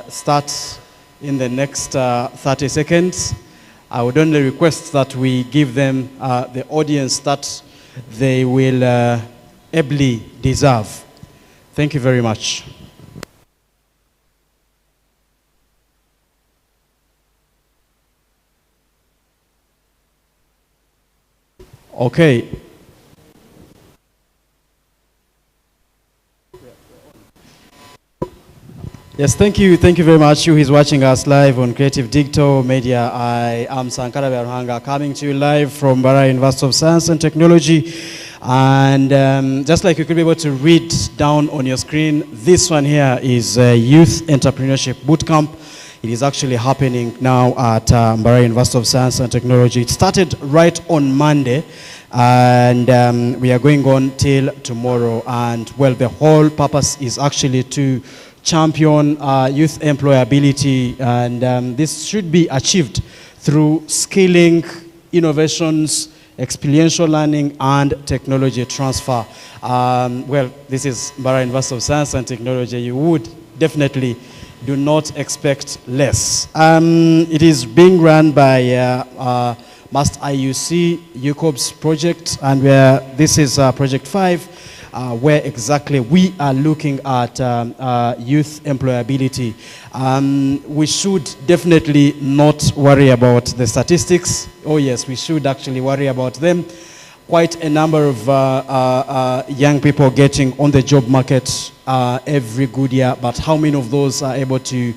start in the next 30 seconds. I would only request that we give them the audience that they will ably deserve. Thank you very much. Okay. Yes, thank you very much. You who's watching us live on Creative Digital Media. I am Sankara Beruhanga, coming to you live from Mbarara University of Science and Technology. And just like you could be able to read down on your screen, this one here is a Youth Entrepreneurship Bootcamp. It is actually happening now at Mbarara University of Science and Technology. It started right on Monday, and we are going on till tomorrow. And well, the whole purpose is actually to champion youth employability, and this should be achieved through skilling, innovations, experiential learning, and technology transfer. Well, this is Mbarara University of Science and Technology. You would definitely do not expect less. It is being run by Must IUC UCOBS project, and this is project 5. Where exactly we are looking at youth employability. We should definitely not worry about the statistics. Oh yes, we should actually worry about them. Quite a number of young people getting on the job market every good year, but how many of those are able to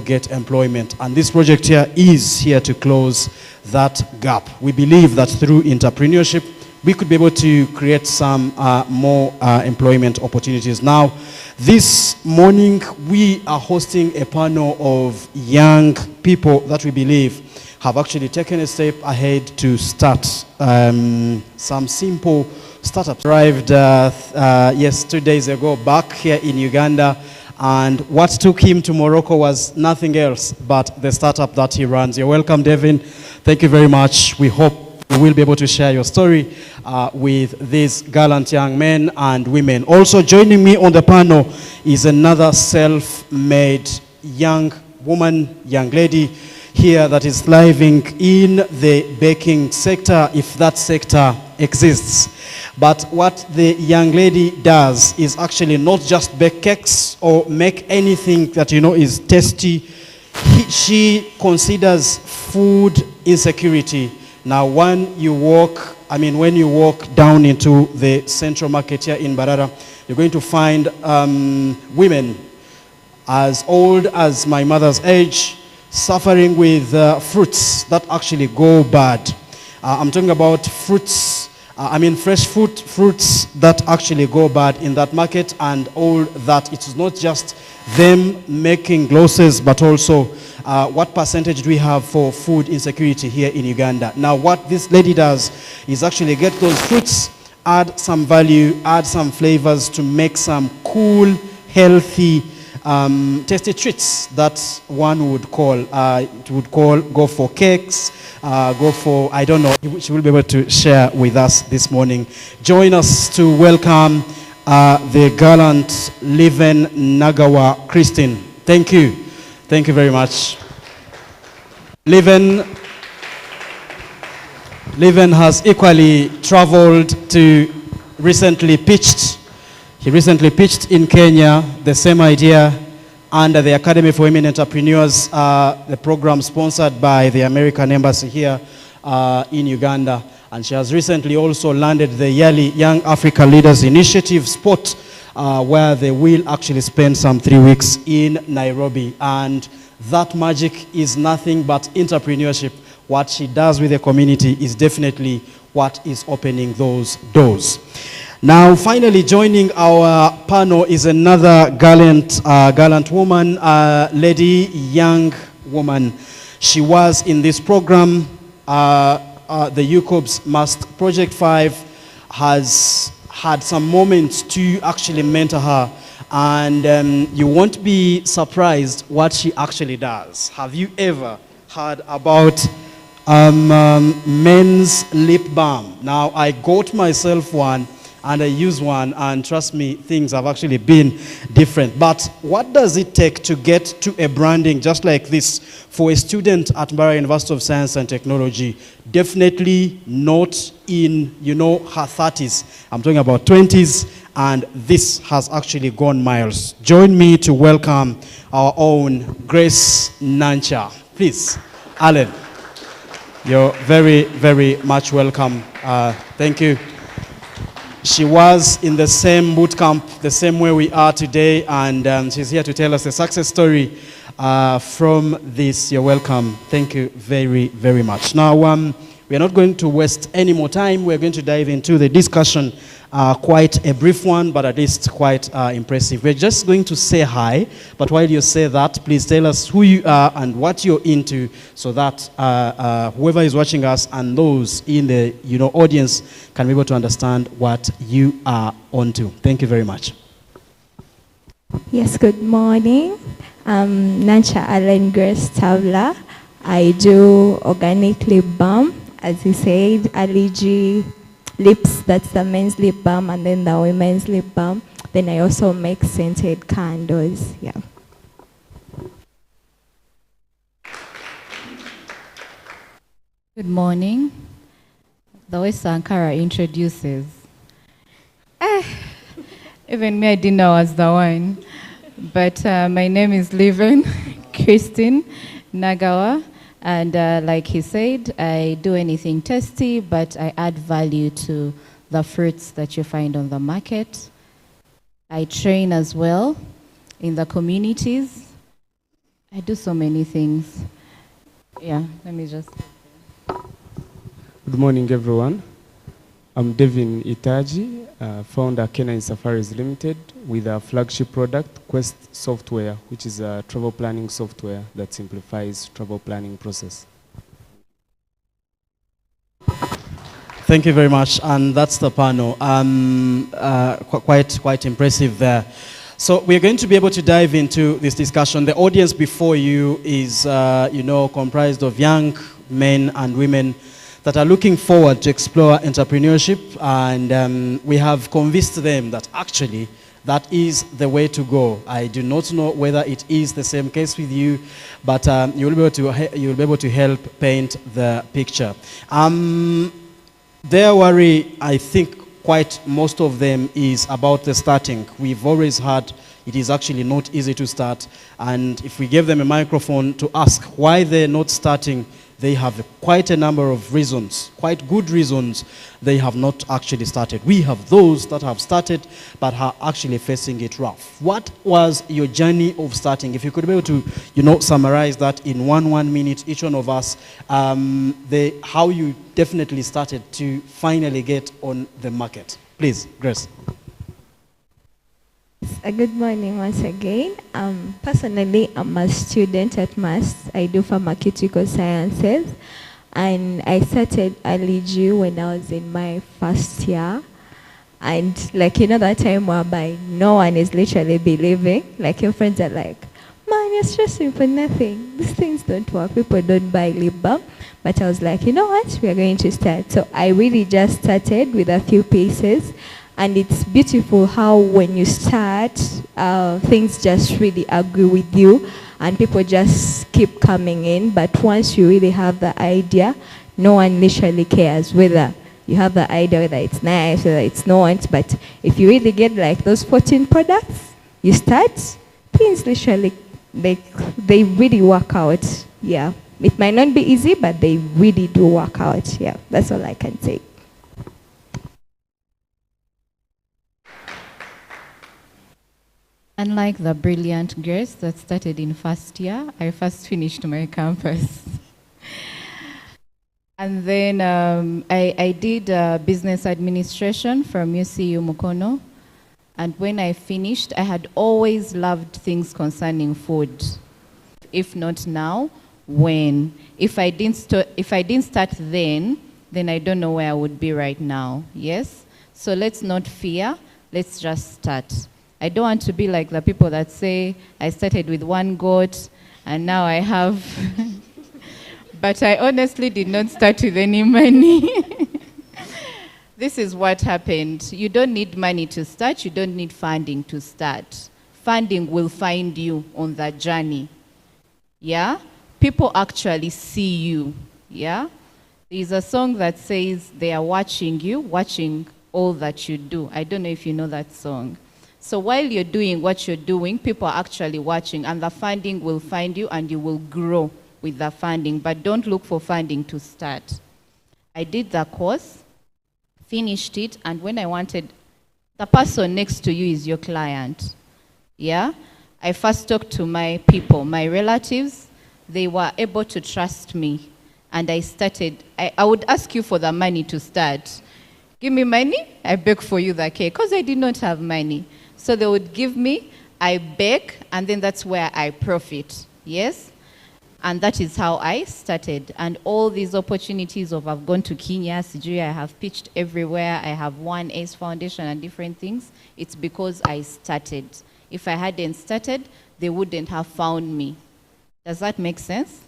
get employment? And this project here is here to close that gap. We believe that through entrepreneurship, we could be able to create some more employment opportunities. Now, this morning, we are hosting a panel of young people that we believe have actually taken a step ahead to start some simple startups. Arrived, yes, 2 days ago back here in Uganda, and what took him to Morocco was nothing else but the startup that he runs. You're welcome, Devin. Thank you very much. We hope you will be able to share your story with these gallant young men and women. Also joining me on the panel is another self-made young woman, young lady here that is thriving in the baking sector, if that sector exists. But what the young lady does is actually not just bake cakes or make anything that is tasty. She considers food insecurity. Now, when you walk down into the central market here in Mbarara, you're going to find women as old as my mother's age suffering with fruits that actually go bad. I'm talking about fruits, fresh fruits that actually go bad in that market, and all that. It's not just them making losses, but also what percentage do we have for food insecurity here in Uganda? Now, what this lady does is actually get those fruits, add some value, add some flavors to make some cool, healthy, tasty treats that one would go for cakes, go for, I don't know, she will be able to share with us this morning. Join us to welcome the gallant Leven Nagawa Christine. Thank you. Thank you very much. Leven has equally traveled to recently pitched. He recently pitched in Kenya the same idea under the Academy for Women Entrepreneurs, the program sponsored by the American Embassy here in Uganda. And she has recently also landed the yearly Young Africa Leaders Initiative spot, where they will actually spend some 3 weeks in Nairobi. And that magic is nothing but entrepreneurship. What she does with the community is definitely what is opening those doors. Now, finally, joining our panel is another gallant woman, lady, young woman. She was in this program, the UCOBS Must Project 5 has had some moments to actually mentor her, and you won't be surprised what she actually does. Have you ever heard about men's lip balm? Now, I got myself one, and I use one, and trust me, things have actually been different. But what does it take to get to a branding just like this for a student at Mbarara University of Science and Technology? Definitely not in, her 30s. I'm talking about 20s, and this has actually gone miles. Join me to welcome our own Grace Nancha. Please, Alan. You're very, very much welcome. Thank you. She was in the same boot camp, the same way we are today, and she's here to tell us a success story from this. You're welcome. Thank you very, very much. Now, we are not going to waste any more time. We're going to dive into the discussion. Quite a brief one, but at least quite impressive. We're just going to say hi, but while you say that, please tell us who you are and what you're into, so that whoever is watching us and those in the audience can be able to understand what you are onto. Thank you very much. Yes, good morning. I'm Nancha Allen Grace Tavla. I do organic lip balm, as he said, allergy lips, that's the men's lip balm, and then the women's lip balm. Then I also make scented candles. Yeah. Good morning. The way Sankara introduces, even me, I didn't know I was the one. But my name is Livin Christine Nagawa. And like he said, I do anything tasty, but I add value to the fruits that you find on the market. I train as well in the communities. I do so many things. Yeah, let me just... Good morning, everyone. I'm Devin Itaji, founder Kenyan Safaris Limited, with a flagship product, Quest Software, which is a travel planning software that simplifies travel planning process. Thank you very much, and that's the panel. Quite impressive there. So we're going to be able to dive into this discussion. The audience before you is, comprised of young men and women that are looking forward to explore entrepreneurship, and we have convinced them that actually that is the way to go. I do not know whether it is the same case with you, but you'll be able to help paint the picture. Their worry, I think, quite most of them is about the starting. We've always heard it is actually not easy to start, and if we gave them a microphone to ask why they're not starting, they have quite a number of reasons, quite good reasons they have not actually started. We have those that have started but are actually facing it rough. What was your journey of starting? If you could be able to, summarize that in one minute, each one of us, how you definitely started to finally get on the market. Please, Grace. Good morning once again. Personally, I'm a student at MAST. I do pharmaceutical sciences, and I started allergy when I was in my first year. And that time whereby no one is literally believing, like your friends are like, man, you're stressing for nothing. These things don't work. People don't buy lip balm. But I was like, you know what? We are going to start. So I really just started with a few pieces. And it's beautiful how when you start, things just really agree with you and people just keep coming in. But once you really have the idea, no one literally cares whether you have the idea, whether it's nice, whether it's not. But if you really get like those 14 products, you start, things literally, they really work out. Yeah. It might not be easy, but they really do work out. Yeah, that's all I can say. Unlike the brilliant Grace that started in first year, I first finished my campus. And then I did business administration from UCU Mukono. And when I finished, I had always loved things concerning food. If not now, when? If I didn't start then I don't know where I would be right now. Yes? So let's not fear. Let's just start. I don't want to be like the people that say, I started with one goat and now I have... But I honestly did not start with any money. this is what happened. You don't need money to start. You don't need funding to start. Funding will find you on that journey. Yeah? People actually see you. Yeah? There's a song that says they are watching you, watching all that you do. I don't know if you know that song. So while you're doing what you're doing, people are actually watching, and the funding will find you and you will grow with the funding. But don't look for funding to start. I did the course, finished it, and when I wanted, the person next to you is your client. Yeah? I first talked to my people, my relatives. They were able to trust me. And I started, I would ask you for the money to start. Give me money, I bake for you the cake, because I did not have money. So they would give me, I bake, and then that's where I profit. Yes? And that is how I started. And all these opportunities of I've gone to Kenya, CG, I have pitched everywhere, I have won ACE Foundation and different things. It's because I started. If I hadn't started, they wouldn't have found me. Does that make sense?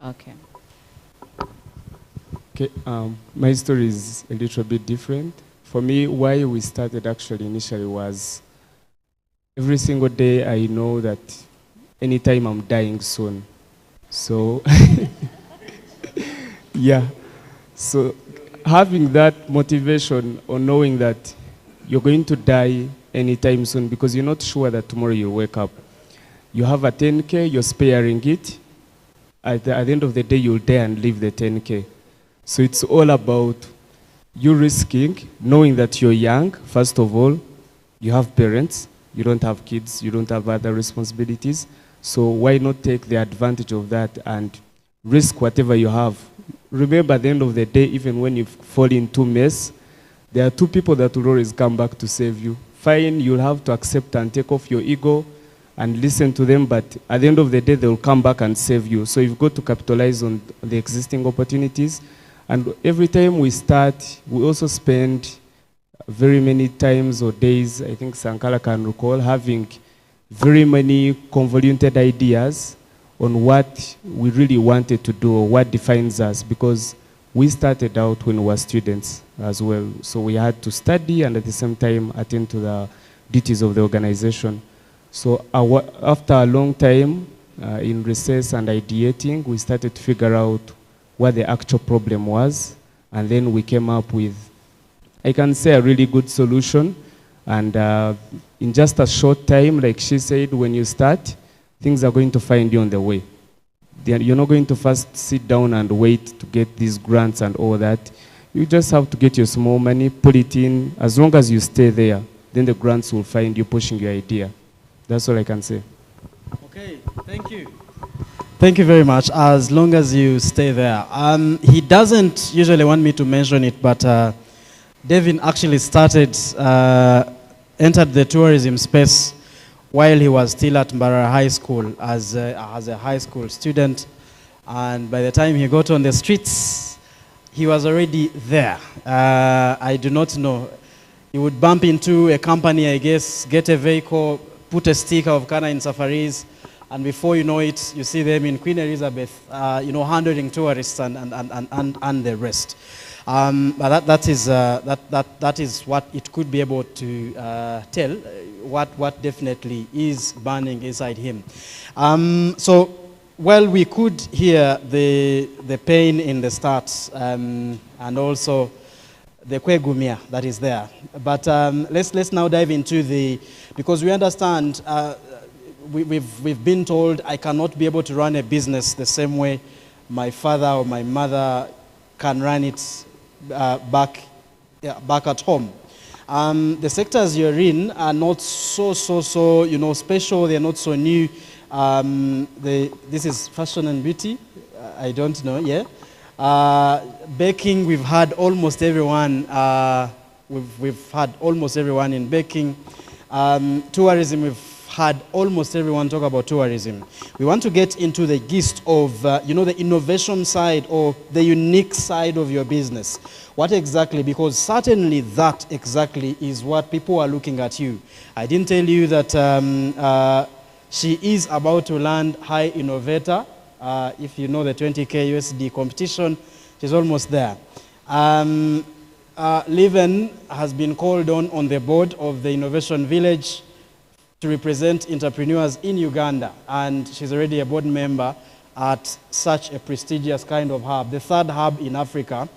Okay. Okay, my story is a little bit different. For me, why we started actually initially was every single day I know that anytime I'm dying soon. So, yeah. So having that motivation or knowing that you're going to die anytime soon because you're not sure that tomorrow you wake up. You have a 10K, you're sparing it. At the end of the day, you'll die and leave the 10K. So it's all about you risking, knowing that you're young, first of all, you have parents, you don't have kids, you don't have other responsibilities. So why not take the advantage of that and risk whatever you have? Remember, at the end of the day, even when you fall into mess, there are two people that will always come back to save you. Fine, you'll have to accept and take off your ego and listen to them, but at the end of the day, they'll come back and save you. So you've got to capitalize on the existing opportunities. And every time we start, we also spend very many times or days, I think Sankara can recall, having very many convoluted ideas on what we really wanted to do or what defines us, because we started out when we were students as well. So we had to study and at the same time attend to the duties of the organization. So after a long time in research and ideating, we started to figure out what the actual problem was, and then we came up with, I can say, a really good solution. And in just a short time, like she said, when you start, things are going to find you on the way. You're not going to first sit down and wait to get these grants and all that. You just have to get your small money, put it in. As long as you stay there, then the grants will find you pushing your idea. That's all I can say. Okay, thank you. Thank you very much. As long as you stay there. He doesn't usually want me to mention it, but Devin actually entered the tourism space while he was still at Mbarara High School as a high school student. And by the time he got on the streets, he was already there. I do not know. He would bump into a company, I guess, get a vehicle, put a sticker of Kana in Safaris, and before you know it, you see them in Queen Elizabeth, handling tourists and the rest. But that is what it could be able to tell, what definitely is burning inside him. So, well, we could hear the pain in the start and also the kwegumia that is there. But let's now dive into because we understand we've been told I cannot be able to run a business the same way my father or my mother can run it back at home. The sectors you're in are not so special. They're not so new. This is fashion and beauty. I don't know. Yeah. Baking, we've had almost everyone. We've had almost everyone in baking. Tourism, we've had almost everyone talk about tourism. We want to get into the gist of, the innovation side or the unique side of your business. What exactly? Because certainly that exactly is what people are looking at you. I didn't tell you that she is about to land High Innovator. If you know the 20K USD competition, she's almost there. Leven has been called on the board of the Innovation Village to represent entrepreneurs in Uganda, and she's already a board member at such a prestigious kind of hub, the third hub in Africa.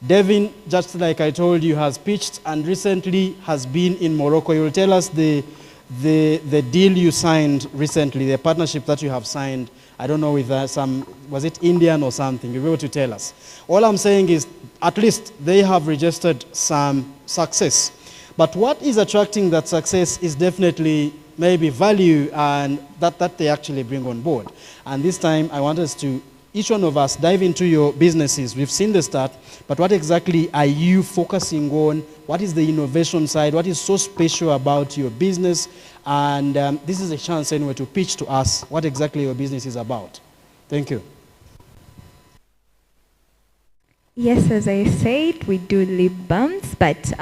Devin, just like I told you, has pitched and recently has been in Morocco. You'll tell us the deal you signed recently, the partnership that you have signed. I don't know with some, was it Indian or something? You'll be able to tell us. All I'm saying is, at least they have registered some success. But what is attracting that success is definitely maybe value and that they actually bring on board. And this time I want us to, each one of us, dive into your businesses. We've seen the start, but what exactly are you focusing on? What is the innovation side? What is so special about your business? And this is a chance anyway to pitch to us what exactly your business is about. Thank you. Yes, as I said, we do lip balms, but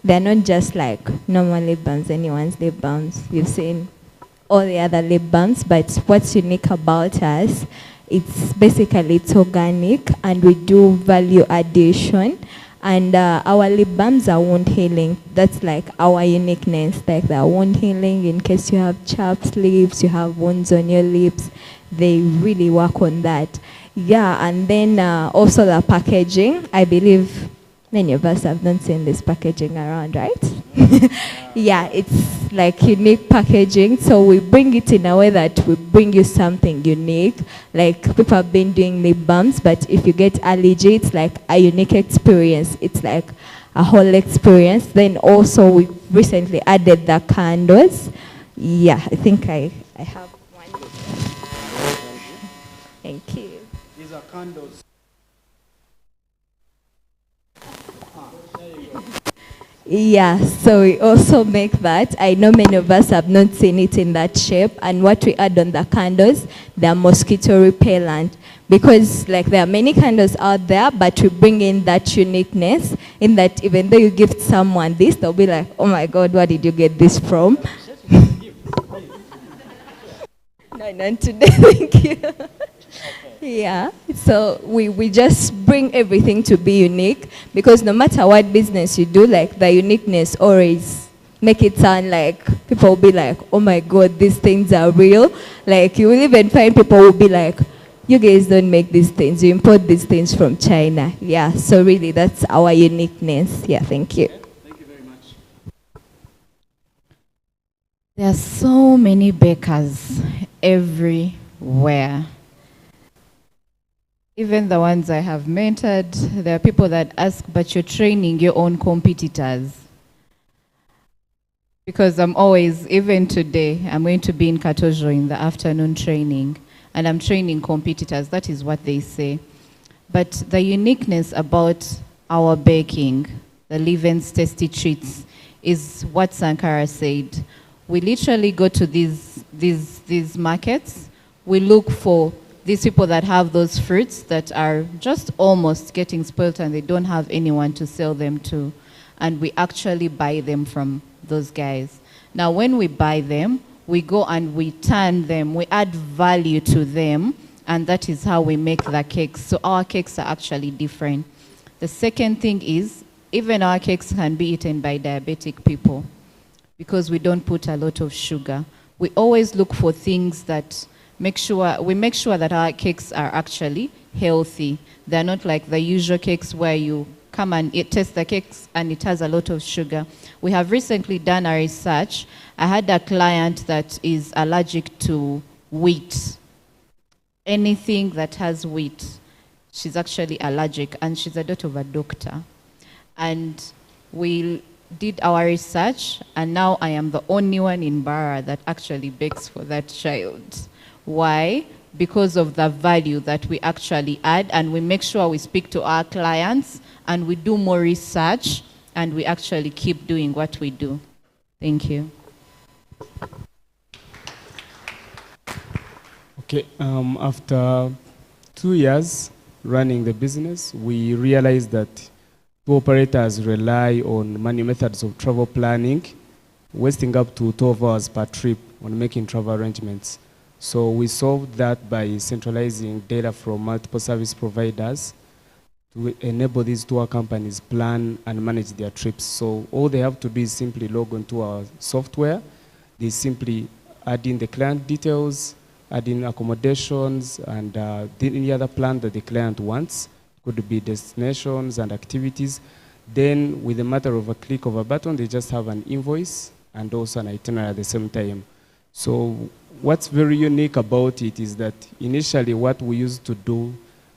they're not just like normal lip balms, anyone's lip balms. You've seen all the other lip balms, but what's unique about us, it's basically it's organic and we do value addition. And our lip balms are wound healing. That's like our uniqueness, like the wound healing in case you have chapped lips, you have wounds on your lips. They really work on that. Yeah, and then also the packaging. I believe many of us have not seen this packaging around, right? Yeah, it's like unique packaging. So we bring it in a way that we bring you something unique. Like people have been doing lip balms, but if you get allergy, it's like a unique experience. It's like a whole experience. Then also we recently added the candles. Yeah, I think I have one. Thank you. These are candles. Yeah, so we also make that. I know many of us have not seen it in that shape. And what we add on the candles, they're mosquito repellent. Because like there are many candles out there, but we bring in that uniqueness in that even though you gift someone this, they'll be like, oh my God, where did you get this from? No, not today, thank you. Yeah, so we just bring everything to be unique, because no matter what business you do, like the uniqueness always make it sound like people will be like, oh my God, these things are real. Like you will even find people will be like, you guys don't make these things, you import these things from China. Yeah, so really that's our uniqueness. Yeah, thank you. Thank you very much. There are so many bakers everywhere. Even the ones I have mentored, there are people that ask, but you're training your own competitors. Because I'm always, even today, I'm going to be in Katojo in the afternoon training, and I'm training competitors. That is what they say. But the uniqueness about our baking, the Leven's Tasty Treats, is what Sankara said. We literally go to these markets. We look for these people that have those fruits that are just almost getting spoiled and they don't have anyone to sell them to. And we actually buy them from those guys. Now, when we buy them, we go and we turn them, we add value to them, and that is how we make the cakes. So our cakes are actually different. The second thing is, even our cakes can be eaten by diabetic people because we don't put a lot of sugar. We always look for things that make sure that our cakes are actually healthy. They're not like the usual cakes where you come and taste the cakes and it has a lot of sugar. We have recently done a research. I had a client that is allergic to wheat. Anything that has wheat, she's actually allergic, and she's a daughter of a doctor. And we did our research, and now I am the only one in Barra that actually bakes for that child. Why? Because of the value that we actually add, and we make sure we speak to our clients and we do more research and we actually keep doing what we do. Thank you. Okay, after 2 years running the business, we realized that tour operators rely on manual methods of travel planning, wasting up to 12 hours per trip on making travel arrangements. So we solved that by centralizing data from multiple service providers to enable these tour companies plan and manage their trips. So all they have to do is simply log onto our software. They simply add in the client details, add in accommodations, and any other plan that the client wants. Could be destinations and activities. Then with a matter of a click of a button, they just have an invoice and also an itinerary at the same time. So what's very unique about it is that initially what we used to do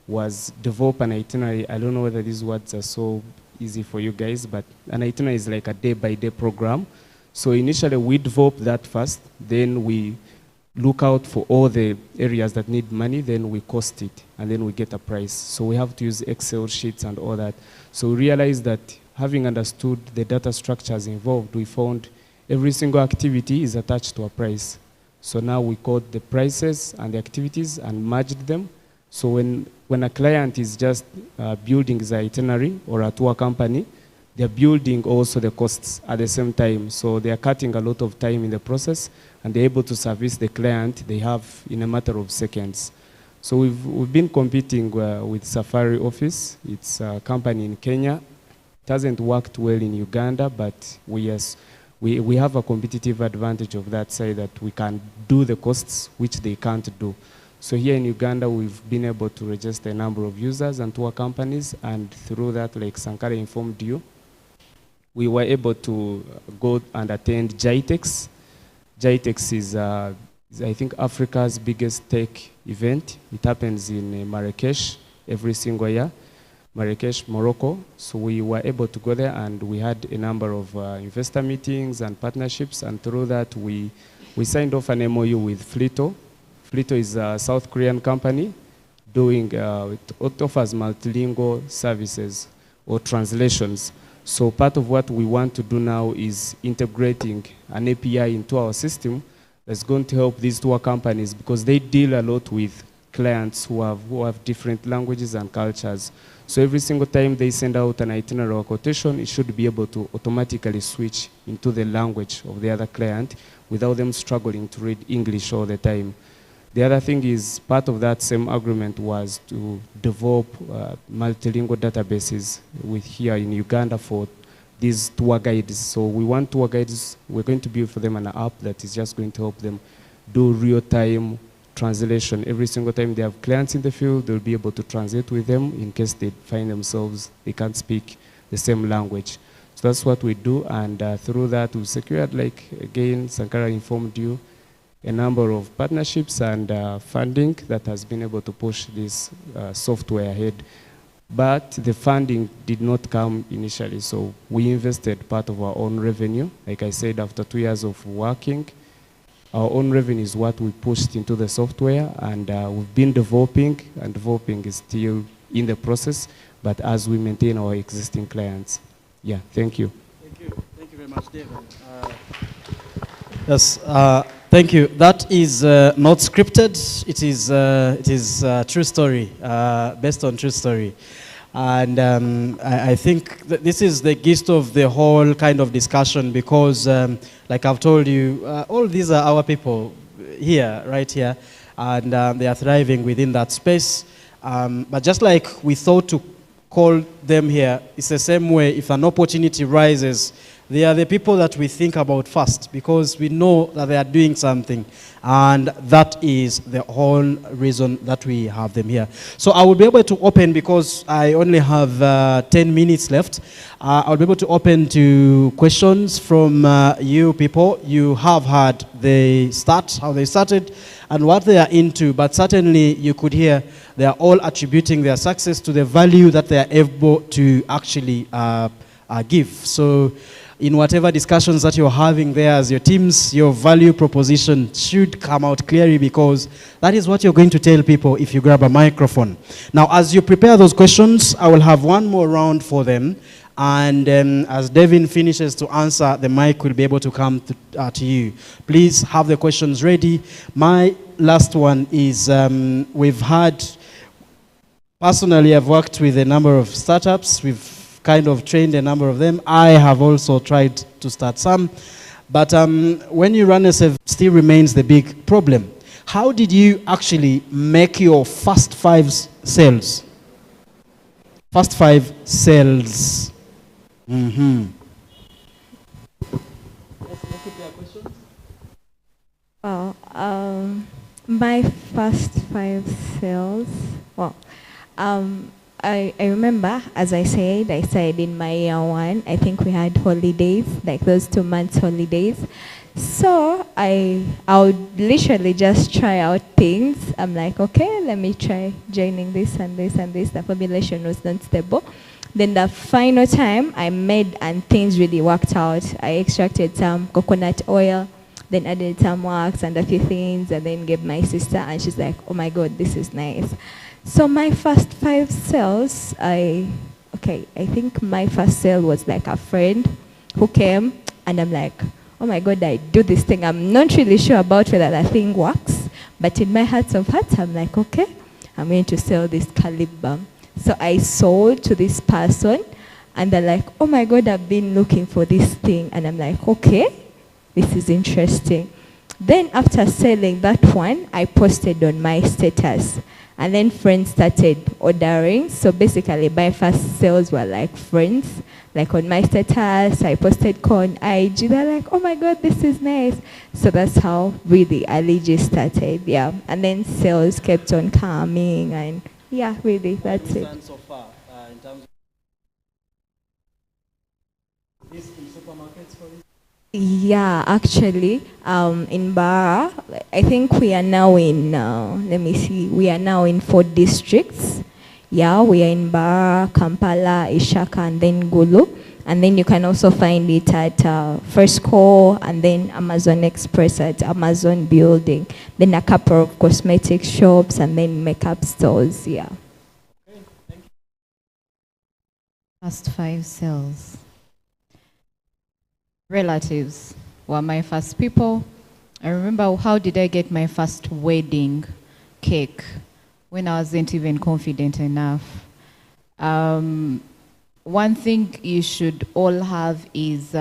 was develop an itinerary. I don't know whether these words are so easy for you guys, but an itinerary is like a day-by-day program. So initially we develop that first, then we look out for all the areas that need money, then we cost it, and then we get a price. So we have to use Excel sheets and all that. So we realized that having understood the data structures involved, we found every single activity is attached to a price. So now we code the prices and the activities and merged them. So when a client is just building the itinerary or a tour company, they're building also the costs at the same time. So they are cutting a lot of time in the process, and they're able to service the client they have in a matter of seconds. So we've been competing with Safari Office. It's a company in Kenya. It hasn't worked well in Uganda, but we have a competitive advantage of that side, that we can do the costs which they can't do. So here in Uganda, we've been able to register a number of users and tour companies, and through that, like Sankara informed you, we were able to go and attend GITEX. GITEX is, I think, Africa's biggest tech event. It happens in Marrakesh every single year, Marrakesh, Morocco. So we were able to go there, and we had a number of investor meetings and partnerships, and through that, we signed off an MOU with Flito. Flito is a South Korean company doing, it offers multilingual services or translations. So part of what we want to do now is integrating an API into our system that's going to help these tour companies, because they deal a lot with clients who have different languages and cultures. So every single time they send out an itinerary or quotation, it should be able to automatically switch into the language of the other client without them struggling to read English all the time. The other thing is, part of that same agreement was to develop multilingual databases with here in Uganda for these tour guides. So we want tour guides, we're going to build for them an app that is just going to help them do real-time translation. Every single time they have clients in the field, they'll be able to translate with them in case they find themselves, they can't speak the same language. So that's what we do, and through that we secured, like again, Sankara informed you, a number of partnerships and funding that has been able to push this software ahead. But the funding did not come initially, so we invested part of our own revenue. Like I said, after 2 years of working, our own revenue is what we pushed into the software, and we've been developing, and developing is still in the process, but as we maintain our existing clients. Yeah, thank you. Thank you very much, David. Yes. Thank you. That is not scripted. It is a true story, based on true story. And I think that this is the gist of the whole kind of discussion, because like I've told you, all these are our people here, right here, and they are thriving within that space. But just like we thought to call them here, it's the same way. If an opportunity rises, they are the people that we think about first, because we know that they are doing something, and that is the whole reason that we have them here. So I will be able to open, because I only have 10 minutes left. I'll be able to open to questions from you people. You have heard how they started and what they are into, but certainly you could hear they are all attributing their success to the value that they are able to actually give. So in whatever discussions that you're having there as your teams, your value proposition should come out clearly, because that is what you're going to tell people if you grab a microphone. Now, as you prepare those questions, I will have one more round for them. And as Devin finishes to answer, the mic will be able to come to you. Please have the questions ready. My last one is, personally, I've worked with a number of startups. We've kind of trained a number of them. I have also tried to start some. But when you run SF, still remains the big problem. How did you actually make your first 5 sales? First 5 sales. Mm-hmm. Well, my first 5 sales, well, I remember, as I said in my year 1, I think we had holidays, like those 2 months holidays. So I would literally just try out things. I'm like, okay, let me try joining this and this and this. The formulation was not stable. Then the final time I made and things really worked out. I extracted some coconut oil, then added some wax and a few things, and then gave my sister, and she's like, oh my God, this is nice. So my first 5 sales, I think my first sale was like a friend who came, and I'm like, oh my God, I do this thing. I'm not really sure about whether that thing works, but in my heart of hearts, I'm like, okay, I'm going to sell this lip balm. So I sold to this person, and they're like, oh my God, I've been looking for this thing. And I'm like, okay, this is interesting. Then after selling that one, I posted on my status. And then friends started ordering. So basically, my first sales were like friends. Like on my status, I posted on IG. They're like, oh my God, this is nice. So that's how really Aliji started, yeah. And then sales kept on coming, and yeah, really, that's it. So far, in terms of this in supermarkets, for instance? Yeah, actually, in Bara, I think we are now in, let me see, we are now in 4 districts. Yeah, we are in Bara, Kampala, Ishaka, and then Gulu. And then you can also find it at First Core, and then Amazon Express at Amazon Building. Then a couple of cosmetic shops, and then makeup stores, yeah. Okay, thank you. First 5 sales. Relatives were my first people. I remember, how did I get my first wedding cake when I wasn't even confident enough? One thing you should all have is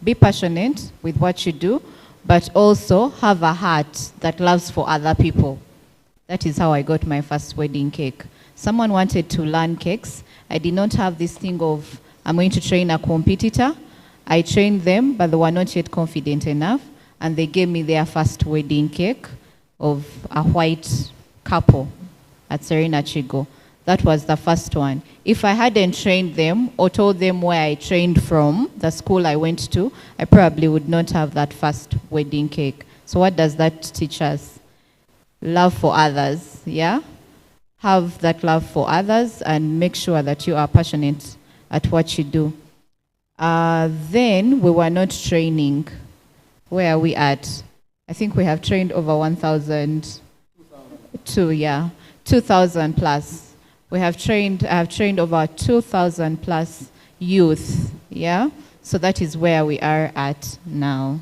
be passionate with what you do, but also have a heart that loves for other people. That is how I got my first wedding cake. Someone wanted to learn cakes. I did not have this thing of, I'm going to train a competitor. I trained them, but they were not yet confident enough, and they gave me their first wedding cake of a white couple at Serena Chigo. That was the first one. If I hadn't trained them or told them where I trained from, the school I went to, I probably would not have that first wedding cake. So what does that teach us? Love for others, yeah? Have that love for others and make sure that you are passionate at what you do. Then we were not training. Where are we at? I think we have trained over 1,000. 2,000 plus. I have trained over 2,000 plus youth, yeah? So that is where we are at now.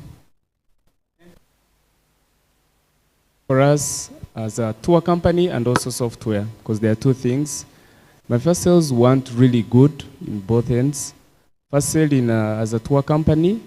For us, as a tour company and also software, because there are 2 things. My first sales weren't really good in both ends. First sale as a tour company,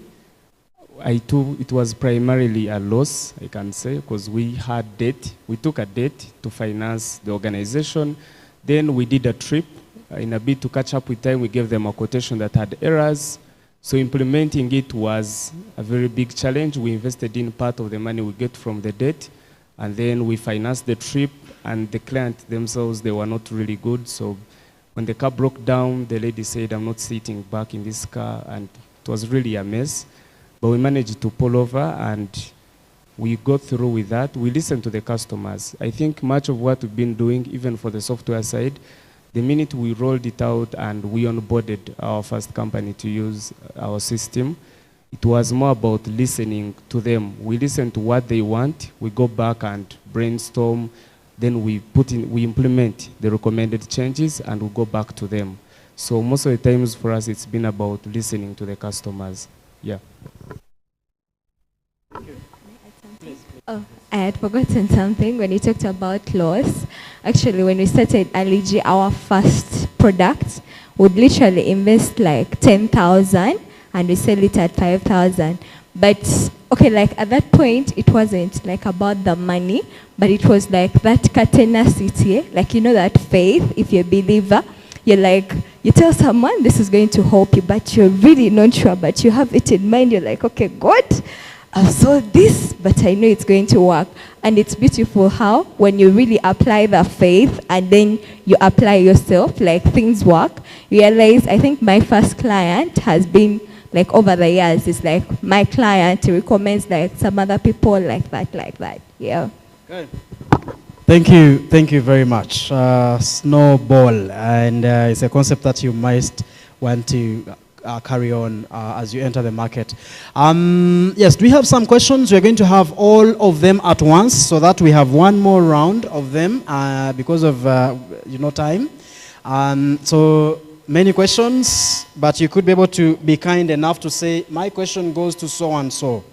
it was primarily a loss, I can say, because we had debt. We took a debt to finance the organization. Then we did a trip. In a bid to catch up with time, we gave them a quotation that had errors. So implementing it was a very big challenge. We invested in part of the money we get from the debt, and then we financed the trip, and the client themselves, they were not really good. So when the car broke down, the lady said, I'm not sitting back in this car, and it was really a mess. But we managed to pull over, and we got through with that. We listened to the customers. I think much of what we've been doing, even for the software side, the minute we rolled it out and we onboarded our first company to use our system, it was more about listening to them. We listen to what they want, we go back and brainstorm, then we implement the recommended changes, and we go back to them. So most of the times for us, it's been about listening to the customers. Yeah. Oh, I had forgotten something when you talked about loss. Actually, when we started Aliji, our first product would literally invest like 10,000 and we sell it at 5,000. But okay, like at that point, it wasn't like about the money, but it was like that tenacity, like you know that faith, if you're a believer. you're like, you tell someone this is going to help you, but you're really not sure, but you have it in mind. You're like, okay, God, I've saw this, but I know it's going to work. And it's beautiful how when you really apply the faith and then you apply yourself, like things work. You realize, I think my first client has been like over the years, it's like my client recommends like some other people like that. Yeah. Okay. Thank you very much. Snowball, and it's a concept that you might want to carry on as you enter the market. Yes, do we have some questions? We're going to have all of them at once so that we have one more round of them because of time. So many questions, but you could be able to be kind enough to say, my question goes to so and so.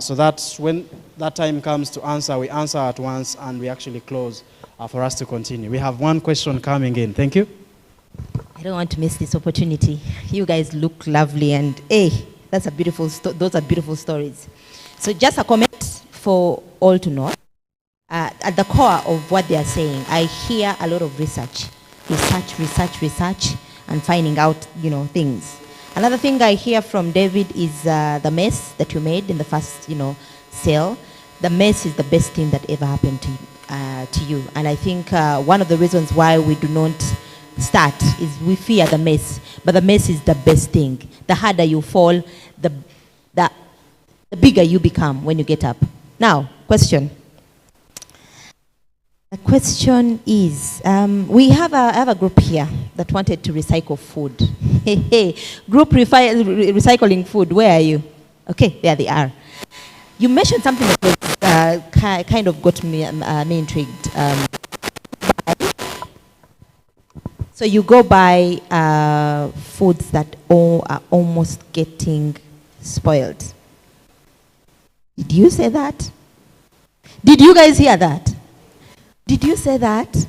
So that when that time comes to answer, we answer at once and we actually close for us to continue. We have one question coming in. Thank you. I don't want to miss this opportunity. You guys look lovely, and that's a beautiful. Those are beautiful stories. So just a comment for all to know. At the core of what they are saying, I hear a lot of research, and finding out things. Another thing I hear from David is the mess that you made in the first sale. The mess is the best thing that ever happened to you, and I think one of the reasons why we do not start is we fear the mess, but the mess is the best thing. The harder you fall, the bigger you become when you get up. Now, question. The question is, we have a group here that wanted to recycle food. Group recycling food, where are you? Okay, there they are. You mentioned something that was, kind of got me intrigued. So you go buy foods that are almost getting spoiled. Did you say that? Did you guys hear that? Did you say that?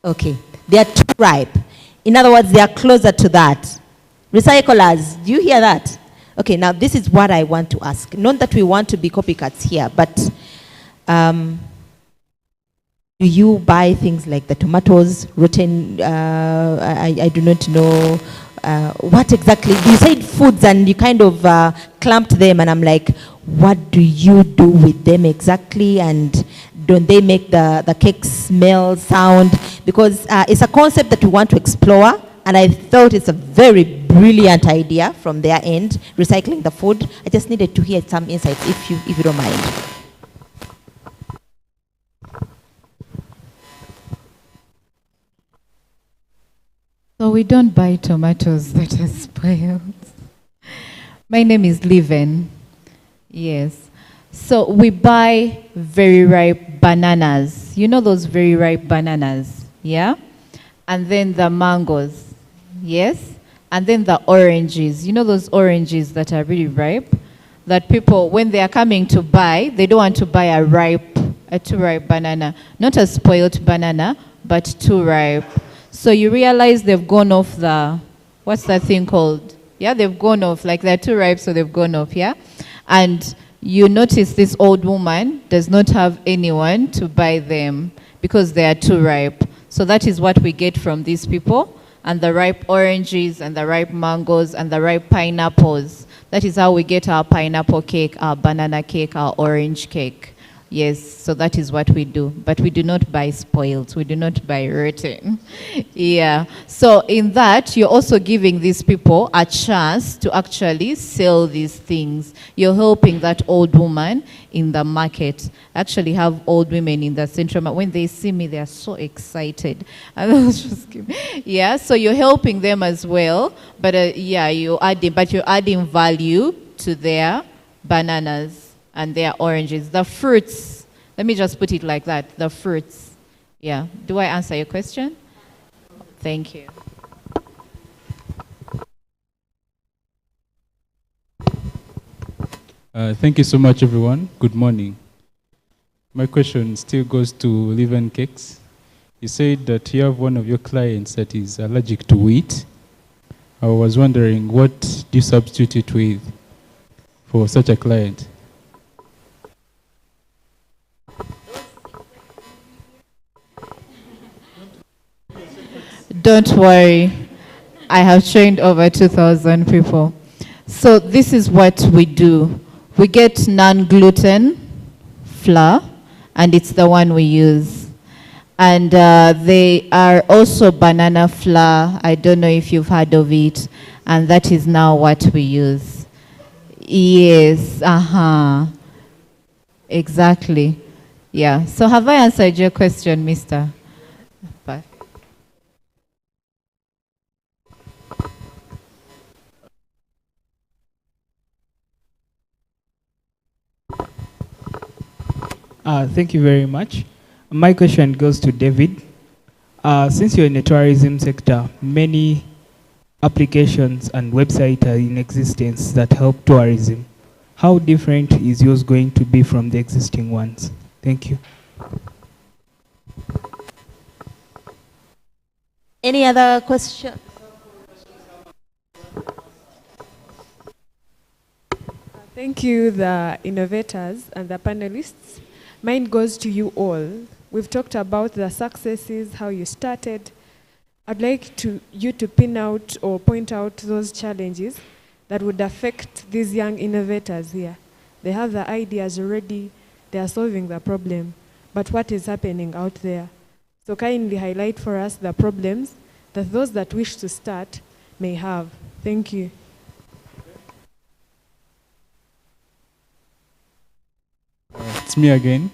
Okay. They are too ripe. In other words, they are closer to that. Recyclers, do you hear that? Okay, now this is what I want to ask. Not that we want to be copycats here, but do you buy things like the tomatoes, rotten, I do not know, what exactly? You said foods and you kind of clamped them, and I'm like, what do you do with them exactly? And don't they make the cake smell, sound? Because it's a concept that we want to explore, and I thought it's a very brilliant idea from their end, recycling the food. I just needed to hear some insights, if you don't mind. So we don't buy tomatoes that are spoiled. My name is Liven. Yes. So we buy very ripe bananas. You know those very ripe bananas, yeah? And then the mangoes, yes? And then the oranges. You know those oranges that are really ripe? That people, when they are coming to buy, they don't want to buy a too ripe banana. Not a spoiled banana, but too ripe. So you realize they've gone off what's that thing called? Yeah, they've gone off, like they're too ripe, so they've gone off, yeah? And you notice this old woman does not have anyone to buy them because they are too ripe. So that is what we get from these people, and the ripe oranges, and the ripe mangoes, and the ripe pineapples. That is how we get our pineapple cake, our banana cake, our orange cake. Yes, so that is what we do. But we do not buy spoiled. We do not buy rotten. Yeah. So in that, you're also giving these people a chance to actually sell these things. You're helping that old woman in the market. Actually have old women in the central market. When they see me, they are so excited. And I was just kidding. Yeah, so you're helping them as well. But yeah, you're adding value to their bananas and their oranges. The fruits, let me just put it like that, the fruits. Yeah. Do I answer your question? Thank you. Thank you so much, everyone. Good morning. My question still goes to Liven Cakes. You said that you have one of your clients that is allergic to wheat. I was wondering, what do you substitute it with for such a client? Don't worry. I have trained over 2,000 people. So this is what we do. We get non-gluten flour, and it's the one we use. And they are also banana flour. I don't know if you've heard of it. And that is now what we use. Yes, exactly. Yeah. So have I answered your question, Mr.? Bye. Thank you very much. My question goes to David. Since you're in the tourism sector, many applications and websites are in existence that help tourism. How different is yours going to be from the existing ones? Thank you. Any other question? Thank you, the innovators and the panelists. Mine goes to you all. We've talked about the successes, how you started. I'd like you to pin out or point out those challenges that would affect these young innovators here. They have the ideas already, they are solving the problem, but what is happening out there? So kindly highlight for us the problems that those that wish to start may have. Thank you. It's me again.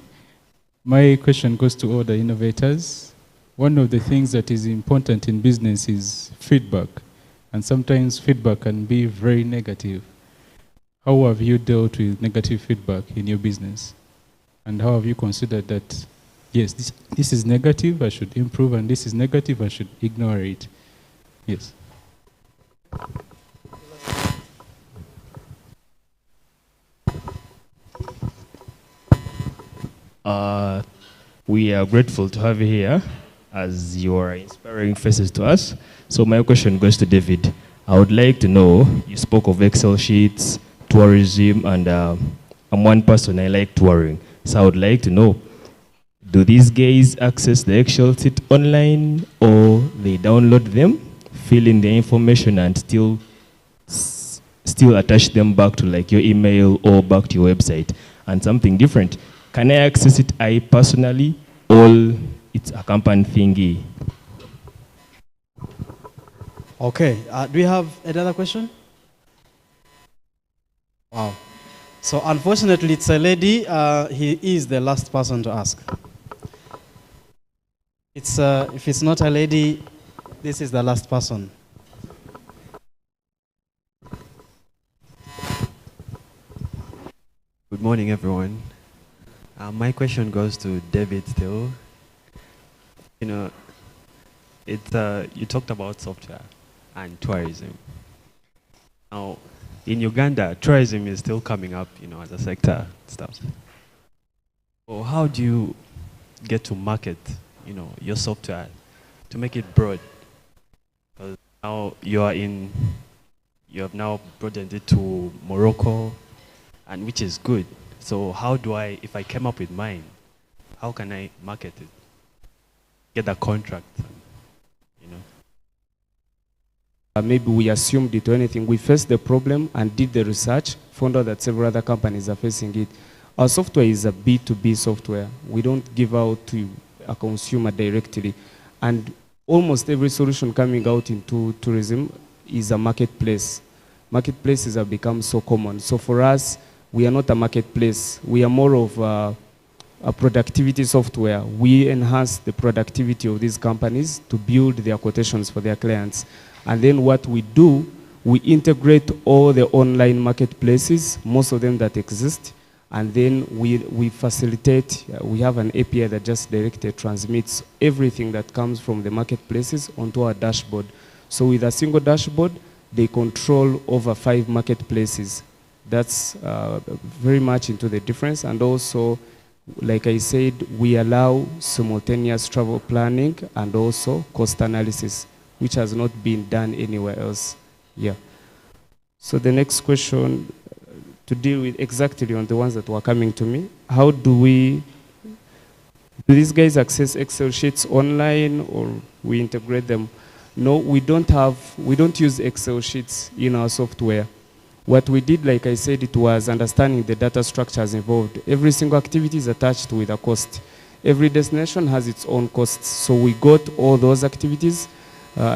My question goes to all the innovators. One of the things that is important in business is feedback. And sometimes feedback can be very negative. How have you dealt with negative feedback in your business? And how have you considered that, yes, this is negative, I should improve, and this is negative, I should ignore it? Yes. We are grateful to have you here as you are inspiring faces to us. So my question goes to David. I would like to know, you spoke of Excel sheets, tourism, and I'm one person, I like touring. So I would like to know, do these guys access the Excel sheet online, or they download them, fill in the information, and still attach them back to like your email or back to your website? And something different, can I access it I personally, or it's a company thingy? Okay, do we have another question? Wow. So unfortunately, it's a lady. He is the last person to ask. If it's not a lady, this is the last person. Good morning, everyone. My question goes to David still. You know, you talked about software and tourism. Now, in Uganda, tourism is still coming up, as a sector stuff. So how do you get to market, your software to make it broad? Because now you have now broadened it to Morocco, and which is good. So how do if I came up with mine, how can I market it? Get a contract, Maybe we assumed it or anything. We faced the problem and did the research, found out that several other companies are facing it. Our software is a B2B software. We don't give out to a consumer directly. And almost every solution coming out into tourism is a marketplace. Marketplaces have become so common. So for us, we are not a marketplace. We are more of a productivity software. We enhance the productivity of these companies to build their quotations for their clients. And then what we do, we integrate all the online marketplaces, most of them that exist, and then we facilitate, we have an API that just directly transmits everything that comes from the marketplaces onto our dashboard. So with a single dashboard, they control over 5 marketplaces. That's very much into the difference. And also, like I said, we allow simultaneous travel planning and also cost analysis, which has not been done anywhere else. Yeah. So the next question, to deal with exactly on the ones that were coming to me, how do these guys access Excel sheets online, or we integrate them? No, we don't use Excel sheets in our software. What we did, like I said, it was understanding the data structures involved. Every single activity is attached with a cost. Every destination has its own costs. So we got all those activities,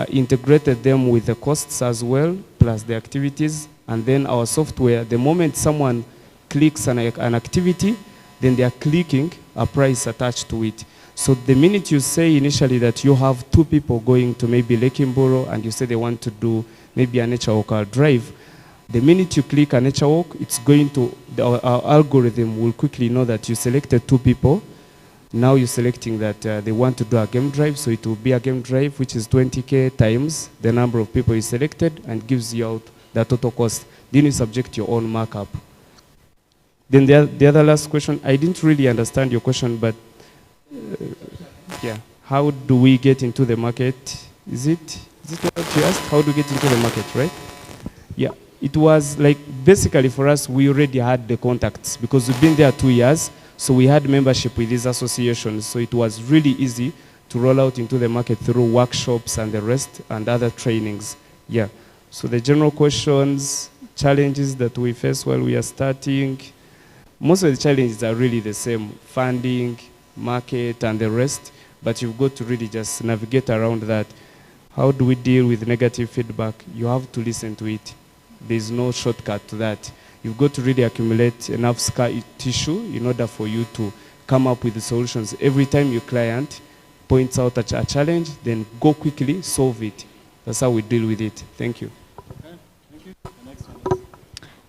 integrated them with the costs as well, plus the activities, and then our software, the moment someone clicks an activity, then they are clicking a price attached to it. So the minute you say initially that you have 2 people going to maybe Lekimboro and you say they want to do maybe a nature walk or drive, the minute you click a nature walk, it's going to, our algorithm will quickly know that you selected 2 people. Now you're selecting that they want to do a game drive, so it will be a game drive, which is 20K times the number of people you selected and gives you out the total cost. Then you subject your own markup. Then the other last question, I didn't really understand your question, but yeah, how do we get into the market? Is it what you asked? How do we get into the market, right? Yeah, it was like, basically for us, we already had the contacts because we've been there 2 years, so we had membership with these associations, so it was really easy to roll out into the market through workshops and the rest and other trainings. Yeah, so the general questions, challenges that we face while we are starting, most of the challenges are really the same, funding, market, and the rest, but you've got to really just navigate around that. How do we deal with negative feedback? You have to listen to it. There's no shortcut to that. You've got to really accumulate enough scar tissue in order for you to come up with the solutions. Every time your client points out a challenge, then go quickly, solve it. That's how we deal with it. Thank you. Okay, thank you. The next one is...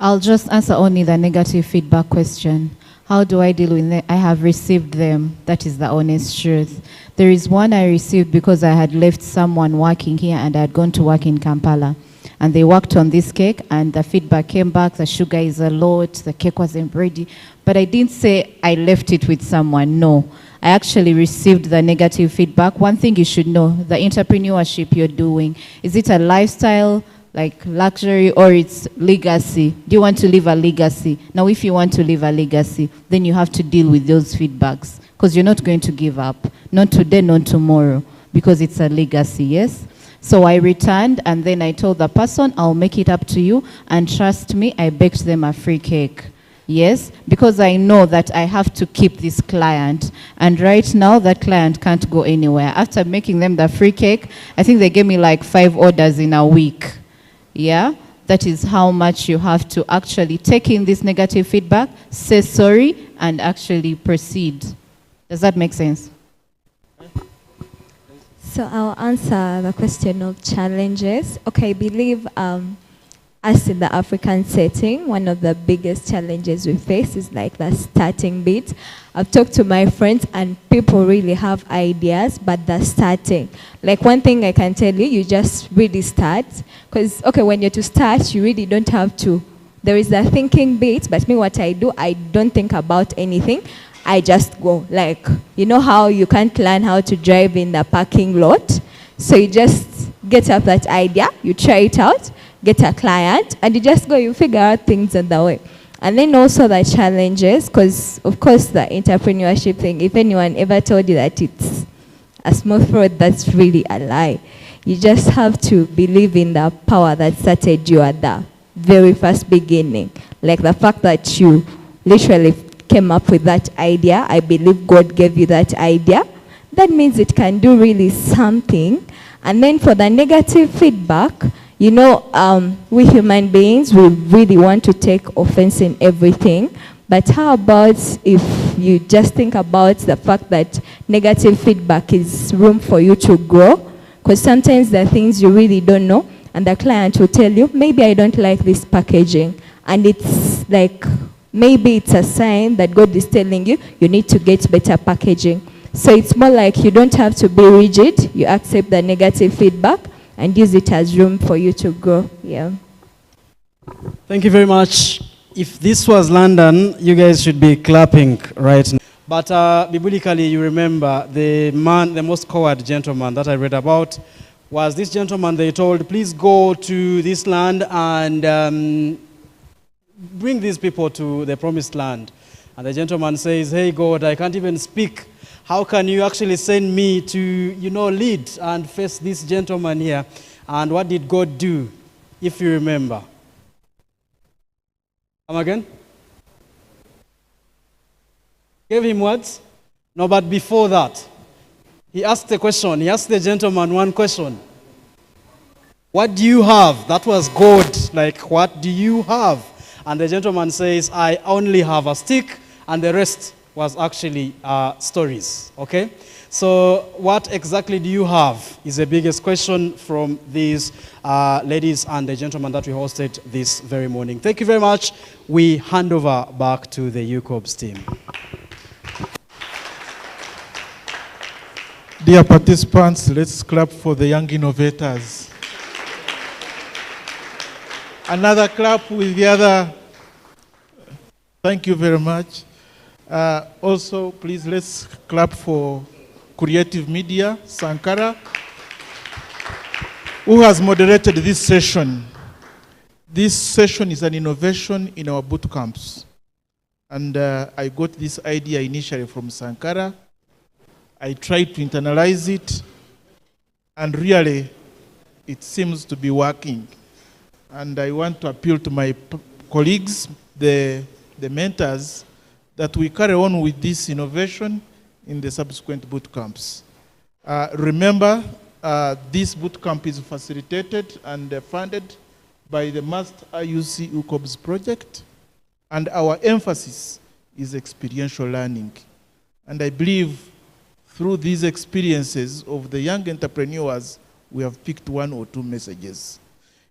I'll just answer only the negative feedback question. How do I deal with it? I have received them. That is the honest truth. There is one I received because I had left someone working here and I had gone to work in Kampala. And they worked on this cake and the feedback came back, the sugar is a lot, the cake wasn't ready. But I didn't say I left it with someone, no. I actually received the negative feedback. One thing you should know, the entrepreneurship you're doing, is it a lifestyle, like luxury, or it's legacy? Do you want to leave a legacy? Now, if you want to leave a legacy, then you have to deal with those feedbacks because you're not going to give up. Not today, not tomorrow, because it's a legacy, yes? So I returned and then I told the person, I'll make it up to you, and trust me, I baked them a free cake. Yes, because I know that I have to keep this client, and right now that client can't go anywhere. After making them the free cake, I think they gave me like 5 orders in a week. Yeah, that is how much you have to actually take in this negative feedback, say sorry, and actually proceed. Does that make sense? So I'll answer the question of challenges. Okay, I believe us in the African setting, one of the biggest challenges we face is like the starting bit. I've talked to my friends and people really have ideas, but the starting. Like one thing I can tell you, you just really start. Because, okay, when you're to start, you really don't have to. There is the thinking bit, but me, what I do, I don't think about anything. I just go. Like, you know how you can't learn how to drive in the parking lot? So you just get up that idea, you try it out, get a client, and you just go, you figure out things on the way. And then also the challenges, because of course the entrepreneurship thing, if anyone ever told you that it's a smooth road, that's really a lie. You just have to believe in the power that started you at the very first beginning. Like the fact that you literally came up with that idea, I believe God gave you that idea. That means it can do really something. And then for the negative feedback, you know, we human beings, we really want to take offense in everything. But how about if you just think about the fact that negative feedback is room for you to grow? Because sometimes there are things you really don't know, and the client will tell you, maybe I don't like this packaging. And it's like, maybe it's a sign that God is telling you, you need to get better packaging. So it's more like you don't have to be rigid. You accept the negative feedback and use it as room for you to grow. Yeah. Thank you very much. If this was London, you guys should be clapping right now. But biblically, you remember the most coward gentleman that I read about was this gentleman. They told, please go to this land and bring these people to the promised land. And the gentleman says, hey God, I can't even speak. how can you actually send me to, lead and face this gentleman here? And what did God do, if you remember? Come again? Gave him what? No, but before that, he asked a question. He asked the gentleman one question. What do you have? That was God. Like, what do you have? And the gentleman says, I only have a stick, and the rest was actually stories. Okay? So what exactly do you have is the biggest question from these ladies and the gentleman that we hosted this very morning. Thank you very much. We hand over back to the UCOBS team. Dear participants, let's clap for the young innovators. Another clap with the other. Thank you very much. Also, please, let's clap for Creative Media, Sankara, who has moderated this session. This session is an innovation in our boot camps. And I got this idea initially from Sankara. I tried to internalize it, and really, it seems to be working. And I want to appeal to my colleagues, the mentors, that we carry on with this innovation in the subsequent boot camps. Remember, this boot camp is facilitated and funded by the Must IUC UCOBS project, and our emphasis is experiential learning. And I believe through these experiences of the young entrepreneurs, we have picked one or two messages.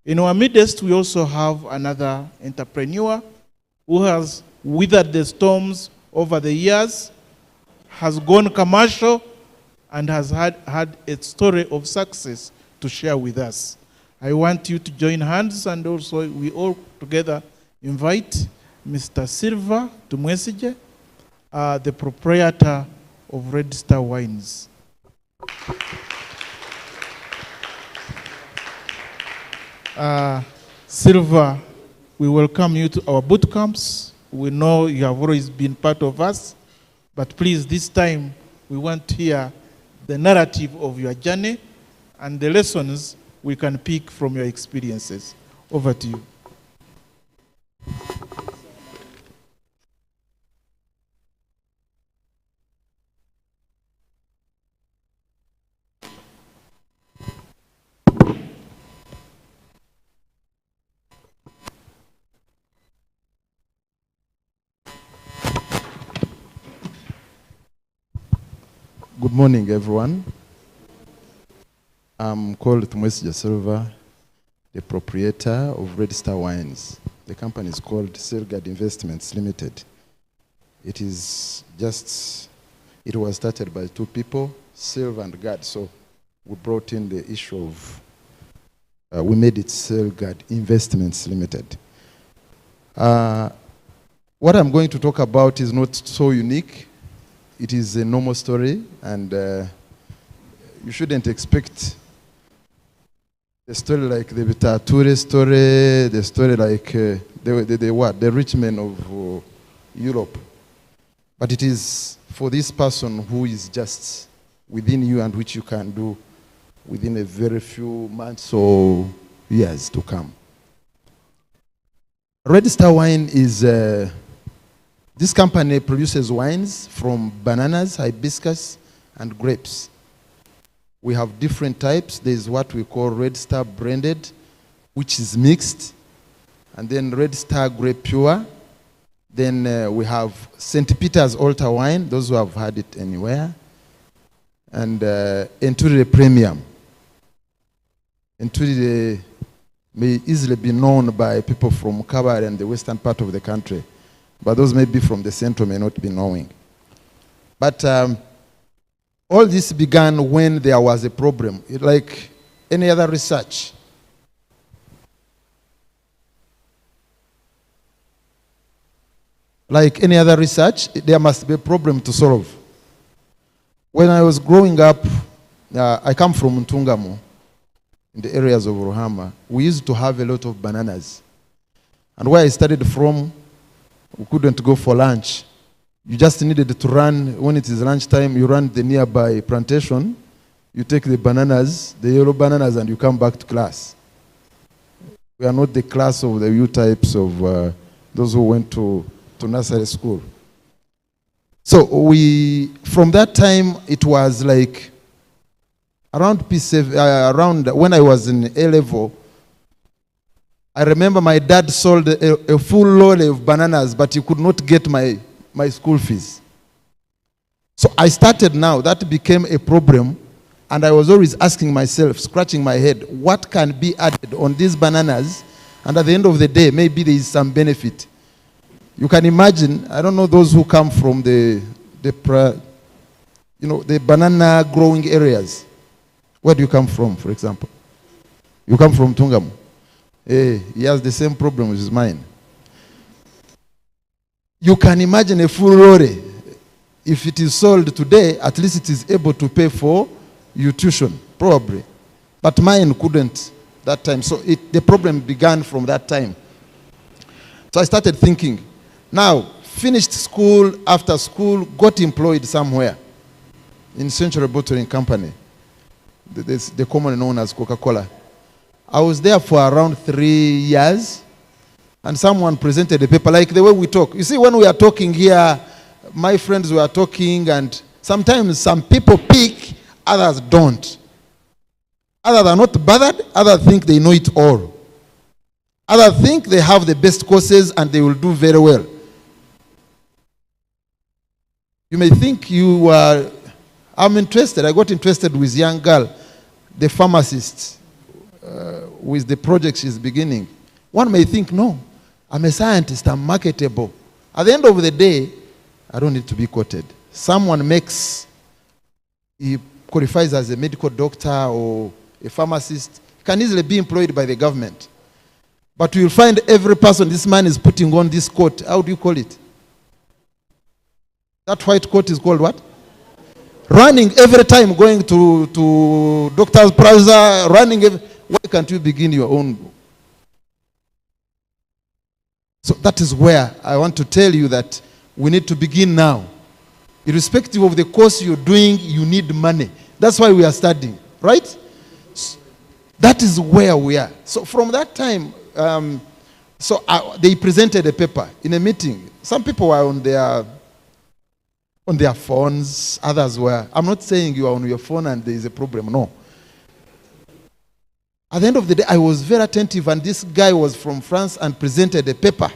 In our midst, we also have another entrepreneur who has weathered the storms over the years, has gone commercial, and has had a story of success to share with us. I want you to join hands, and also we all together invite Mr. Silva Tumwesige, the proprietor of Red Star Wines. Silva, we welcome you to our boot camps. We know you have always been part of us, but please, this time, we want to hear the narrative of your journey and the lessons we can pick from your experiences. Over to you. Good morning, everyone. I'm called Tumwesige Silva, the proprietor of Red Star Wines. The company is called Silgard Investments Limited. It was started by two people, Silva and Gad. So we brought in the issue of, we made it Silgard Investments Limited. What I'm going to talk about is not so unique. It is a normal story, and you shouldn't expect a story like the Vitature story, the story like the rich men of Europe. But it is for this person who is just within you and which you can do within a very few months or years to come. Red Star Wine is this company produces wines from bananas, hibiscus, and grapes. We have different types. There's what we call Red Star Branded, which is mixed, and then Red Star Grape Pure. Then we have St. Peter's Altar Wine, those who have had it anywhere, and Enture Premium. Enture may easily be known by people from Kabale and the western part of the country, but those maybe from the central may not be knowing. But all this began when there was a problem. Like any other research, there must be a problem to solve. When I was growing up, I come from Ntungamo, in the areas of Ruhama. We used to have a lot of bananas. And where I studied from, we couldn't go for lunch You just needed to run, when it is lunchtime, you run the nearby plantation, you take the bananas, the yellow bananas, and you come back to class. We are not the class of the U types of those who went to nursery school. So from that time, it was like around P7, around when I was in A level, I remember my dad sold a full load of bananas, but he could not get my school fees. So I started now, that became a problem, and I was always asking myself, scratching my head, what can be added on these bananas, and at the end of the day, maybe there is some benefit. You can imagine, I don't know those who come from the banana growing areas. Where do you come from, for example? You come from Tungamu. He has the same problem as mine. You can imagine a full lorry. If it is sold today, at least it is able to pay for your tuition, probably. But mine couldn't that time. So the problem began from that time. So I started thinking, now, finished school, after school, got employed somewhere in Central Bottling Company, the commonly known as Coca-Cola. I was there for around 3 years, and someone presented a paper like the way we talk. You see, when we are talking here, my friends were talking, and sometimes some people pick, others don't. Others are not bothered, others think they know it all. Others think they have the best courses and they will do very well. You may think I'm interested. I got interested with young girl, the pharmacist, with the project she's beginning. One may think, no, I'm a scientist, I'm marketable. At the end of the day, I don't need to be quoted. Someone he qualifies as a medical doctor or a pharmacist, can easily be employed by the government. But you'll find every person, this man is putting on this coat. How do you call it? That white coat is called what? Running every time, going to Doctor's Plaza, running. Why can't you begin your own? So that is where I want to tell you that we need to begin now. Irrespective of the course you're doing, you need money. That's why we are studying, right? That is where we are. So from that time, they presented a paper in a meeting. Some people were on their phones, others were. I'm not saying you are on your phone and there is a problem, no. At the end of the day, I was very attentive, and this guy was from France and presented a paper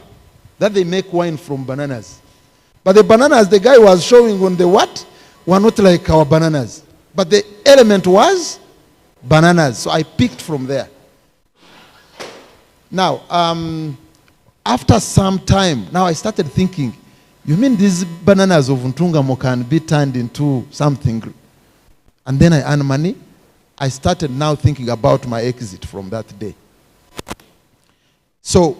that they make wine from bananas. But the bananas the guy was showing on the what were not like our bananas. But the element was bananas. So I picked from there. Now, after some time, now I started thinking, you mean these bananas of Ntungamo can be turned into something? And then I earn money. I started now thinking about my exit from that day. So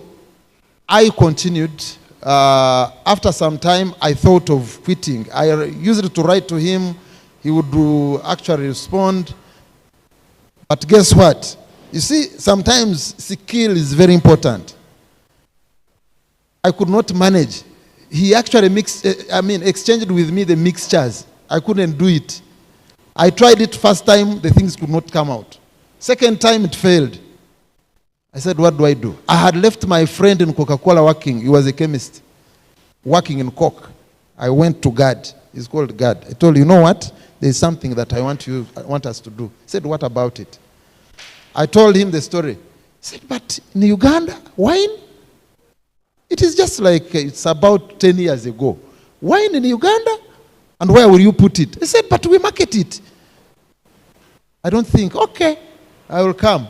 I continued. After some time, I thought of quitting. I used to write to him. He would actually respond. But guess what? You see, sometimes skill is very important. I could not manage. He actually exchanged with me the mixtures. I couldn't do it. I tried it first time, the things could not come out. Second time, it failed. I said, what do I do? I had left my friend in Coca-Cola working. He was a chemist, working in Coke. I went to God. He's called God. I told him, you know what? There's something that I want us to do. He said, what about it? I told him the story. He said, but in Uganda, wine? It is just like it's about 10 years ago. Wine in Uganda? And where will you put it? He said, but we market it. I don't think, okay, I will come.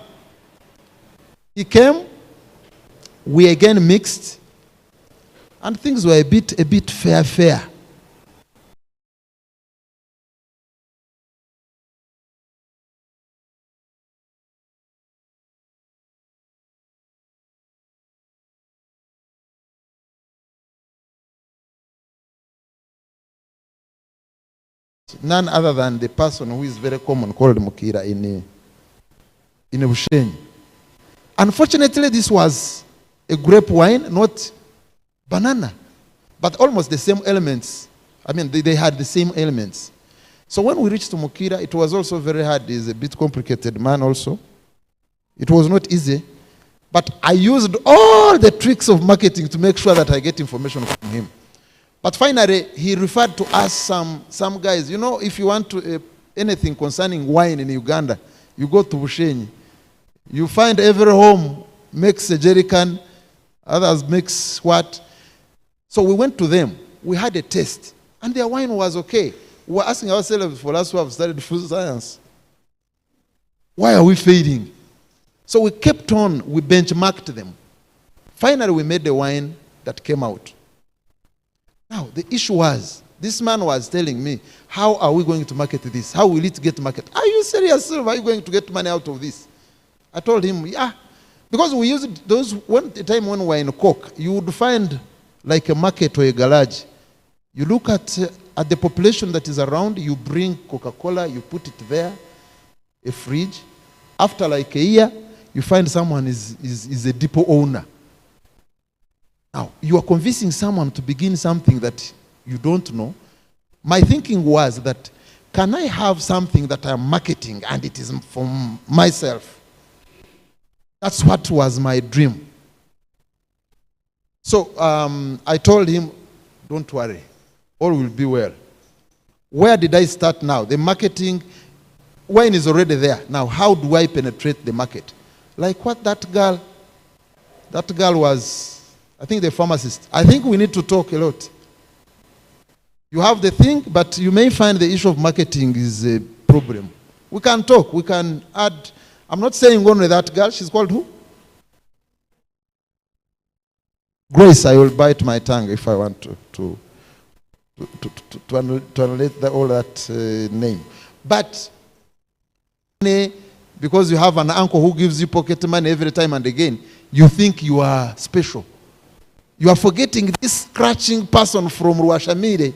He came, we again mixed, and things were a bit fair. None other than the person who is very common called Mukira in Bushenyi. Unfortunately, this was a grape wine, not banana, but almost the same elements I mean, they had the same elements. So when we reached Mukira, it was also very hard. He's a bit complicated man also. It was not easy. But I used all the tricks of marketing to make sure that I get information from him. But finally, he referred to us some guys. You know, if you want to, anything concerning wine in Uganda, you go to Bushenyi. You find every home makes a jerry can, others makes what. So we went to them. We had a taste. And their wine was okay. We were asking ourselves, for us who have studied food science, why are we failing? So we kept on, we benchmarked them. Finally, we made the wine that came out. Now, the issue was, this man was telling me, how are we going to market this? How will it get marketed? Are you serious? Are you going to get money out of this? I told him, yeah. Because we used those, one time when we were in Cork, you would find like a market or a garage. You look at the population that is around, you bring Coca-Cola, you put it there, a fridge. After like a year, you find someone is a depot owner. Now, you are convincing someone to begin something that you don't know. My thinking was that, can I have something that I'm marketing and it is from myself? That's what was my dream. So I told him, don't worry, all will be well. Where did I start now? The marketing, wine is already there. Now, how do I penetrate the market? Like what that girl was, I think the pharmacist. I think we need to talk a lot. You have the thing, but you may find the issue of marketing is a problem. We can talk, we can add. I'm not saying only that girl, she's called who? Grace. I will bite my tongue if I want to annulate all that name. But because you have an uncle who gives you pocket money every time and again, you think you are special. You are forgetting this scratching person from Ruashamire,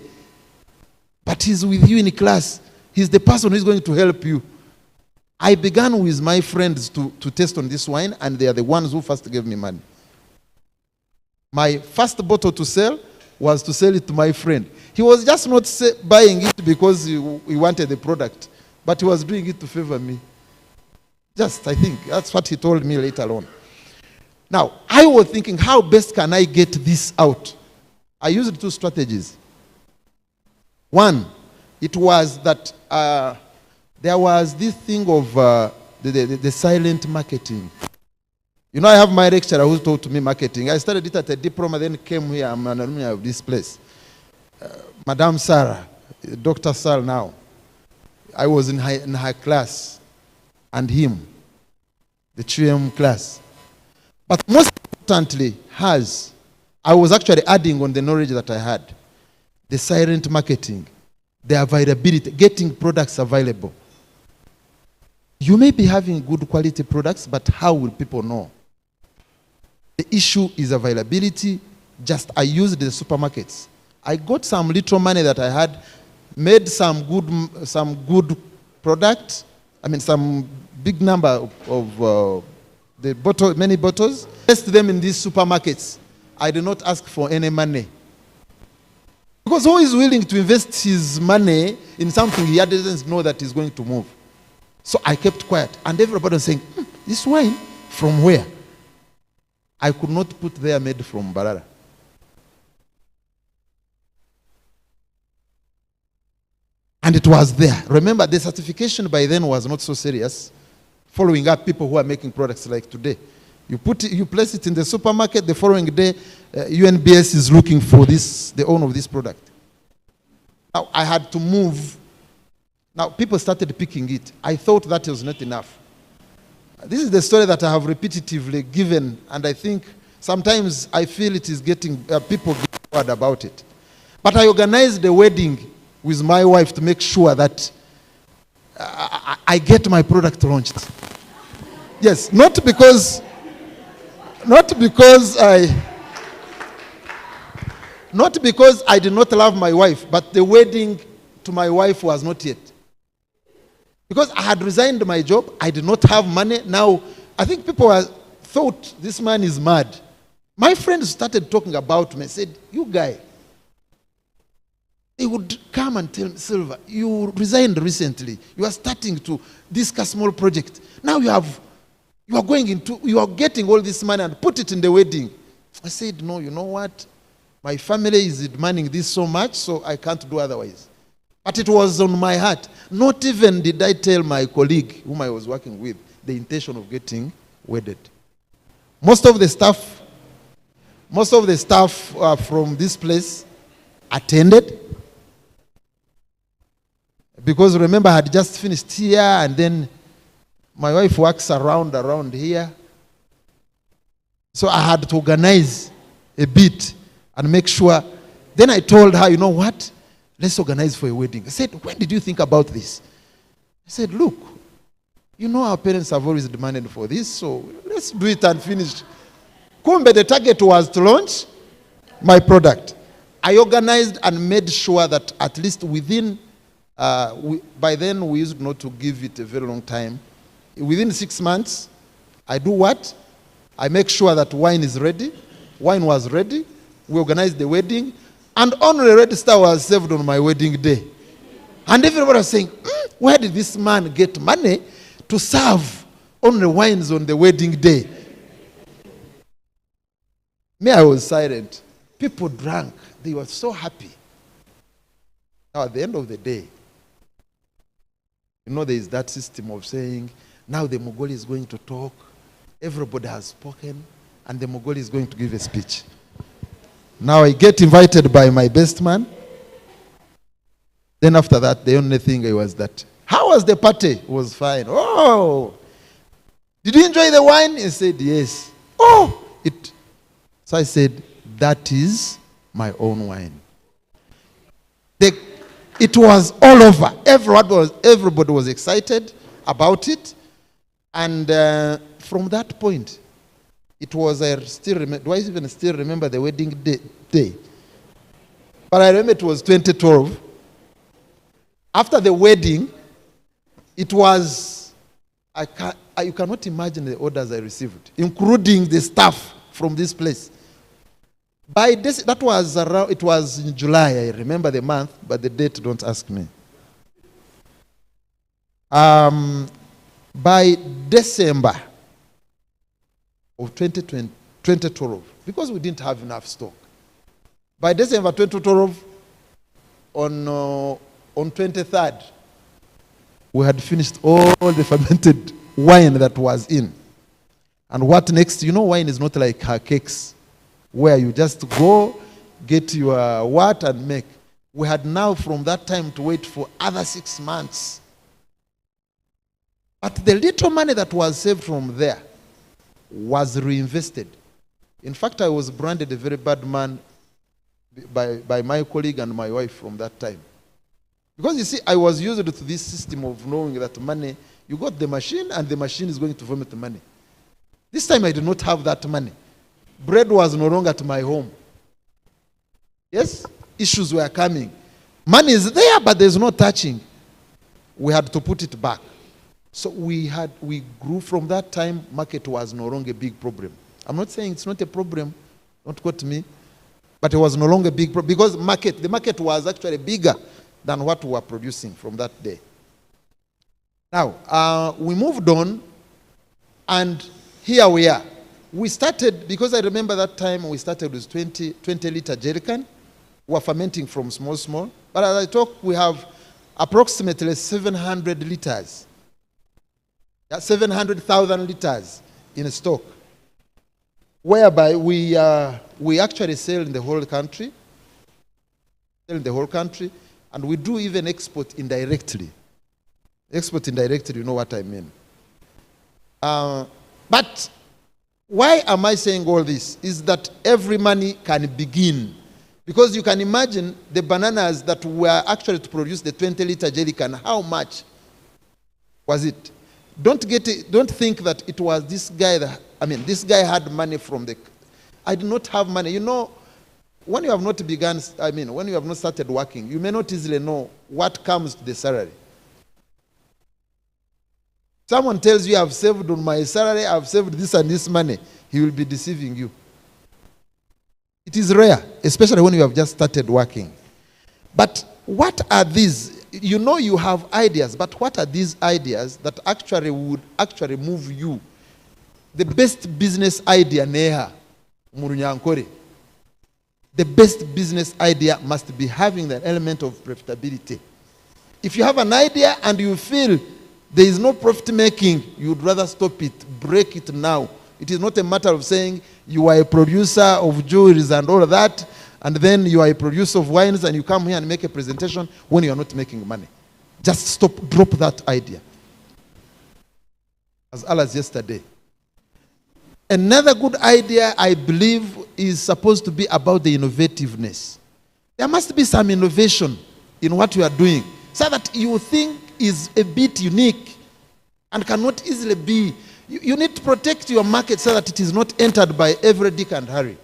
but he's with you in class. He's the person who is going to help you. I began with my friends to test on this wine, and they are the ones who first gave me money. My first bottle to sell was to sell it to my friend. He was just not buying it because he wanted the product, but he was doing it to favor me. Just, I think, that's what he told me later on. Now, I was thinking, how best can I get this out? I used two strategies. One, it was that there was this thing of the silent marketing. You know, I have my lecturer who taught me marketing. I studied it at a diploma, then came here. I'm an alumni of this place. Madame Sarah, Dr. Sal now. I was in her class, and him, the QM class. But most importantly, I was actually adding on the knowledge that I had. The silent marketing, the availability, getting products available. You may be having good quality products, but how will people know? The issue is availability. I used the supermarkets. I got some little money that I had, made some good product. I mean, some big number of many bottles. Test them in these supermarkets. I did not ask for any money. Because who is willing to invest his money in something he doesn't know that is going to move? So I kept quiet. And everybody was saying, this wine, from where? I could not put there made from Barara. And it was there. Remember, the certification by then was not so serious. Following up people who are making products like today. You place it in the supermarket, the following day, UNBS is looking for the owner of this product. Now, I had to move. Now, people started picking it. I thought that was not enough. This is the story that I have repetitively given, and I think sometimes I feel it is getting, people get word about it. But I organized a wedding with my wife to make sure that I get my product launched. Yes, not because I did not love my wife, but the wedding to my wife was not yet. Because I had resigned my job, I did not have money. Now, I think people thought this man is mad. My friends started talking about me, said, you guy, They would come and tell me, Silva, you resigned recently. You are starting to discuss small project. Now you are getting all this money and put it in the wedding. I said, no, you know what? My family is demanding this so much, so I can't do otherwise. But it was on my heart. Not even did I tell my colleague whom I was working with the intention of getting wedded. Most of the staff from this place attended. Because remember, I had just finished here, and then my wife works around here. So I had to organize a bit and make sure. Then I told her, you know what? Let's organize for a wedding. I said, when did you think about this? I said, look, you know our parents have always demanded for this, so let's do it and finish. Kumbe, the target was to launch my product. I organized and made sure that at least within, by then we used not to give it a very long time. Within 6 months, I do what? I make sure that wine is ready. Wine was ready. We organized the wedding. And only red star was served on my wedding day. And everybody was saying, where did this man get money to serve only wines on the wedding day? Me, I was silent. People drank. They were so happy. Now, at the end of the day, you know, there is that system of saying, now the Mogoli is going to talk. Everybody has spoken, and the Mogoli is going to give a speech. Now I get invited by my best man. Then after that, the only thing was that, how was the party? It was fine. Oh, did you enjoy the wine? He said, yes. Oh, so I said, that is my own wine. It was all over. Everybody was excited about it. And from that point, it was, I still remember, do I even still remember the wedding day? But I remember it was 2012. After the wedding, it was, you cannot imagine the orders I received, including the staff from this place. By this, that was around, it was in July, I remember the month, but the date, don't ask me. By December of 2012, because we didn't have enough stock, by December 2012, on 23rd, we had finished all the fermented wine that was in. And what next? You know, wine is not like cakes, where you just go, get your what and make. We had now from that time to wait for other 6 months. But the little money that was saved from there was reinvested. In fact, I was branded a very bad man by my colleague and my wife from that time. Because you see, I was used to this system of knowing that money, you got the machine and the machine is going to vomit the money. This time I did not have that money. Bread was no longer at my home. Yes? Issues were coming. Money is there, but there's no touching. We had to put it back. So we grew from that time. Market was no longer a big problem. I'm not saying it's not a problem, don't quote me, but it was no longer a big problem because the market was actually bigger than what we were producing from that day. Now, we moved on, and here we are. We started, because I remember that time we started with 20-liter jerrycan. We were fermenting from small. But as I talk, we have approximately 700 liters. 700,000 liters in stock, whereby we actually sell in the whole country. And we do even export indirectly. Export indirectly, you know what I mean. But why am I saying all this? Is that every money can begin. Because you can imagine the bananas that were actually to produce the 20-liter jerrycan, how much was it? Don't think that it was this guy this guy had money from I did not have money. You know, when you have not when you have not started working, you may not easily know what comes to the salary. Someone tells you, I've saved on my salary, I've saved this and this money, he will be deceiving you. It is rare, especially when you have just started working. But what are these? You know you have ideas, but what are these ideas that actually would actually move you? The best business idea, Neha Murunyankore. The best business idea must be having that element of profitability. If you have an idea and you feel there is no profit making, you'd rather stop it, break it now. It is not a matter of saying you are a producer of jewelries and all of that, and then you are a producer of wines and you come here and make a presentation when you are not making money. Just stop, drop that idea. As well as yesterday. Another good idea, I believe, is supposed to be about the innovativeness. There must be some innovation in what you are doing, so that you think is a bit unique and cannot easily be. You need to protect your market so that it is not entered by every Dick and Harry.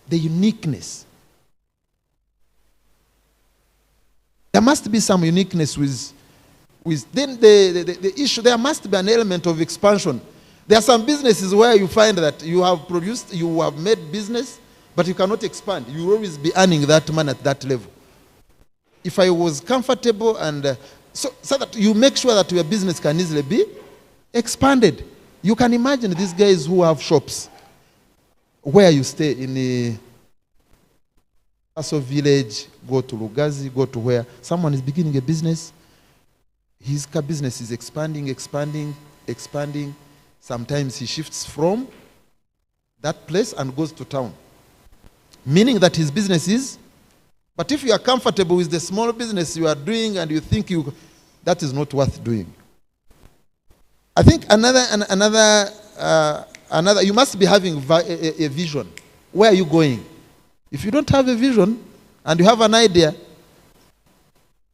The uniqueness. There must be some uniqueness with then the issue. There must be an element of expansion. There are some businesses where you find that you have produced, you have made business, but you cannot expand. You will always be earning that money at that level. If I was comfortable and so that you make sure that your business can easily be expanded. You can imagine these guys who have shops where you stay in the Paso village, go to Lugazi, go to where someone is beginning a business. His business is expanding. Sometimes he shifts from that place and goes to town. Meaning that his business is, but if you are comfortable with the small business you are doing and you think that is not worth doing. I think another, you must be having a vision. Where are you going? If you don't have a vision and you have an idea,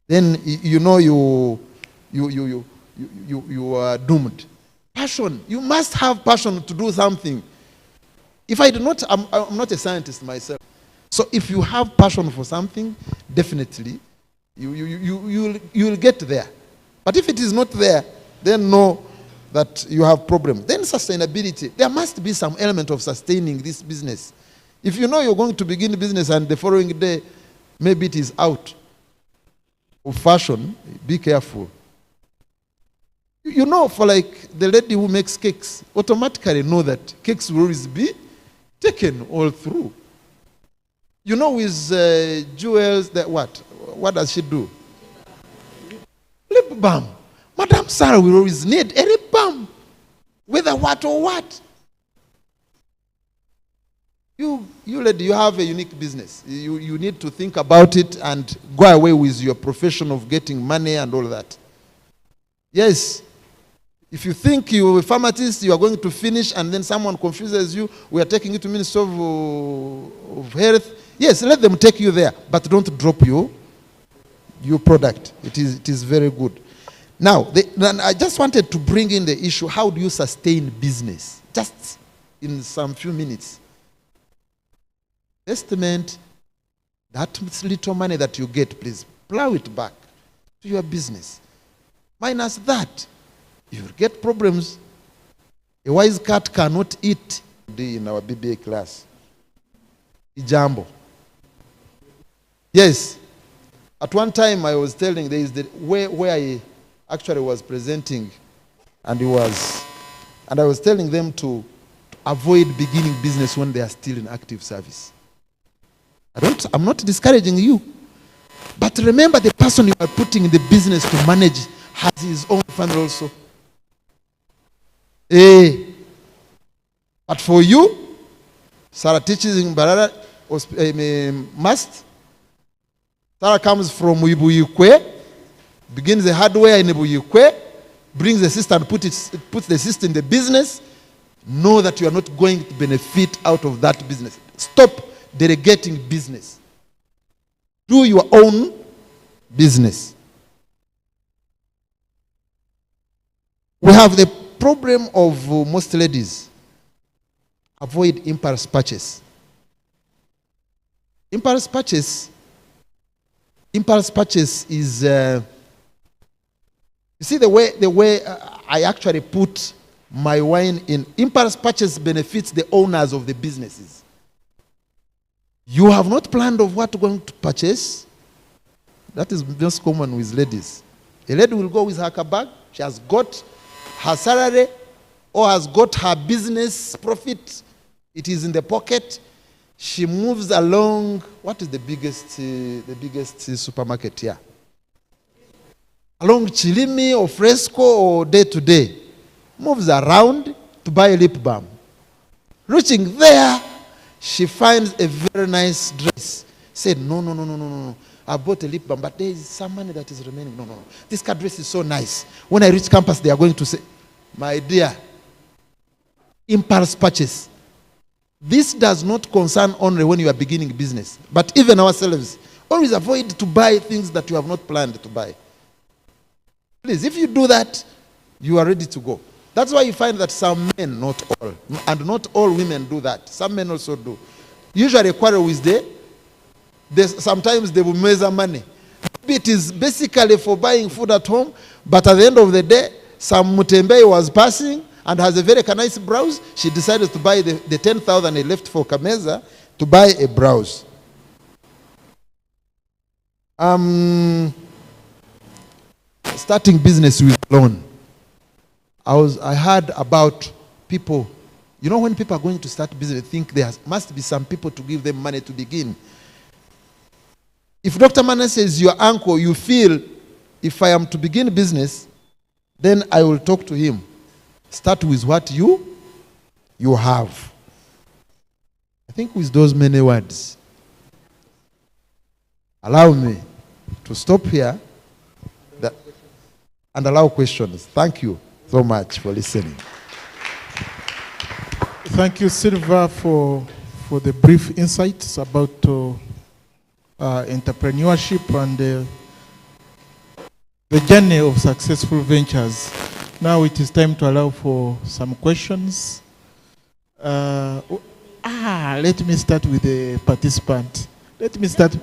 then you know you are doomed. Passion. You must have passion to do something. If I do not, I'm not a scientist myself. So if you have passion for something, definitely you'll get there. But if it is not there, then know that you have problem. Then sustainability. There must be some element of sustaining this business. If you know you're going to begin business and the following day, maybe it is out of fashion, be careful. You know, for like the lady who makes cakes, automatically know that cakes will always be taken all through. You know, with jewels, that what does she do? Lip balm. Madam Sarah will always need a lip balm, whether what or what. You lady, you have a unique business. You need to think about it and go away with your profession of getting money and all that. Yes. If you think you're a pharmacist, you are going to finish and then someone confuses you, we are taking you to Ministry of Health. Yes, let them take you there, but don't drop your product. It is very good. Now, I just wanted to bring in the issue, how do you sustain business? Just in some few minutes. Estimate that little money that you get, please, plow it back to your business. Minus that, you will get problems. A wise cat cannot eat. In our BBA class. Ijambo. Yes. At one time I was telling there is the where I actually was presenting and I was telling them to avoid beginning business when they are still in active service. I'm not discouraging you. But remember the person you are putting in the business to manage has his own family also. But for you, Sarah teaches in Barara, must. Sarah comes from Ibuyikwe, begins the hardware in Ibuyikwe, brings the sister and puts the sister in the business. Know that you are not going to benefit out of that business. Stop delegating business. Do your own business. We have the problem of most ladies. Avoid impulse purchase. Impulse purchase is, you see the way I actually put my wine in. Impulse purchase benefits the owners of the businesses. You have not planned of what you're going to purchase. That is most common with ladies. A lady will go with her bag. She has got her salary or has got her business profit. It is in the pocket. She moves along. What is the biggest supermarket here? Along Chilimi or Fresco or Day to Day. Moves around to buy a lip balm. Reaching there, she finds a very nice dress. Said, no. I bought a lip balm, but there is some money that is remaining. No. This car dress is so nice. When I reach campus, they are going to say, my dear, impulse purchase. This does not concern only when you are beginning business, but even ourselves. Always avoid to buy things that you have not planned to buy. Please, if you do that, you are ready to go. That's why you find that some men, not all, and not all women do that. Some men also do. Usually a quarrel with sometimes they will measure money. It is basically for buying food at home, but at the end of the day, some Mutembei was passing and has a very nice blouse. She decided to buy the 10,000 he left for Kameza to buy a blouse. Starting business with loan. I heard about people, you know, when people are going to start business, they think there must be some people to give them money to begin. If Dr. Mana says your uncle, you feel, if I am to begin business, then I will talk to him. Start with what you have. I think with those many words, allow me to stop here and allow questions. Thank you so much for listening. Thank you, Silva, for the brief insights about entrepreneurship and the journey of successful ventures. Now it is time to allow for some questions. Let me start with the participant. Let me start.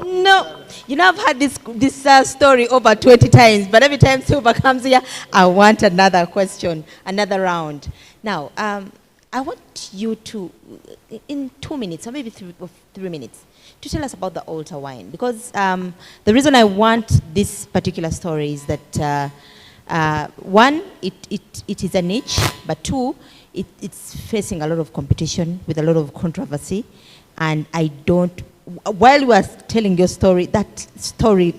No. You know, I've had this story over 20 times, but every time Silva comes here, I want another question, another round. Now, I want you to, in 2 minutes, or maybe 3 minutes, to tell us about the altar wine. Because the reason I want this particular story is that, one, it is a niche, but two, it's facing a lot of competition with a lot of controversy. And I don't, while you were telling your story, that story,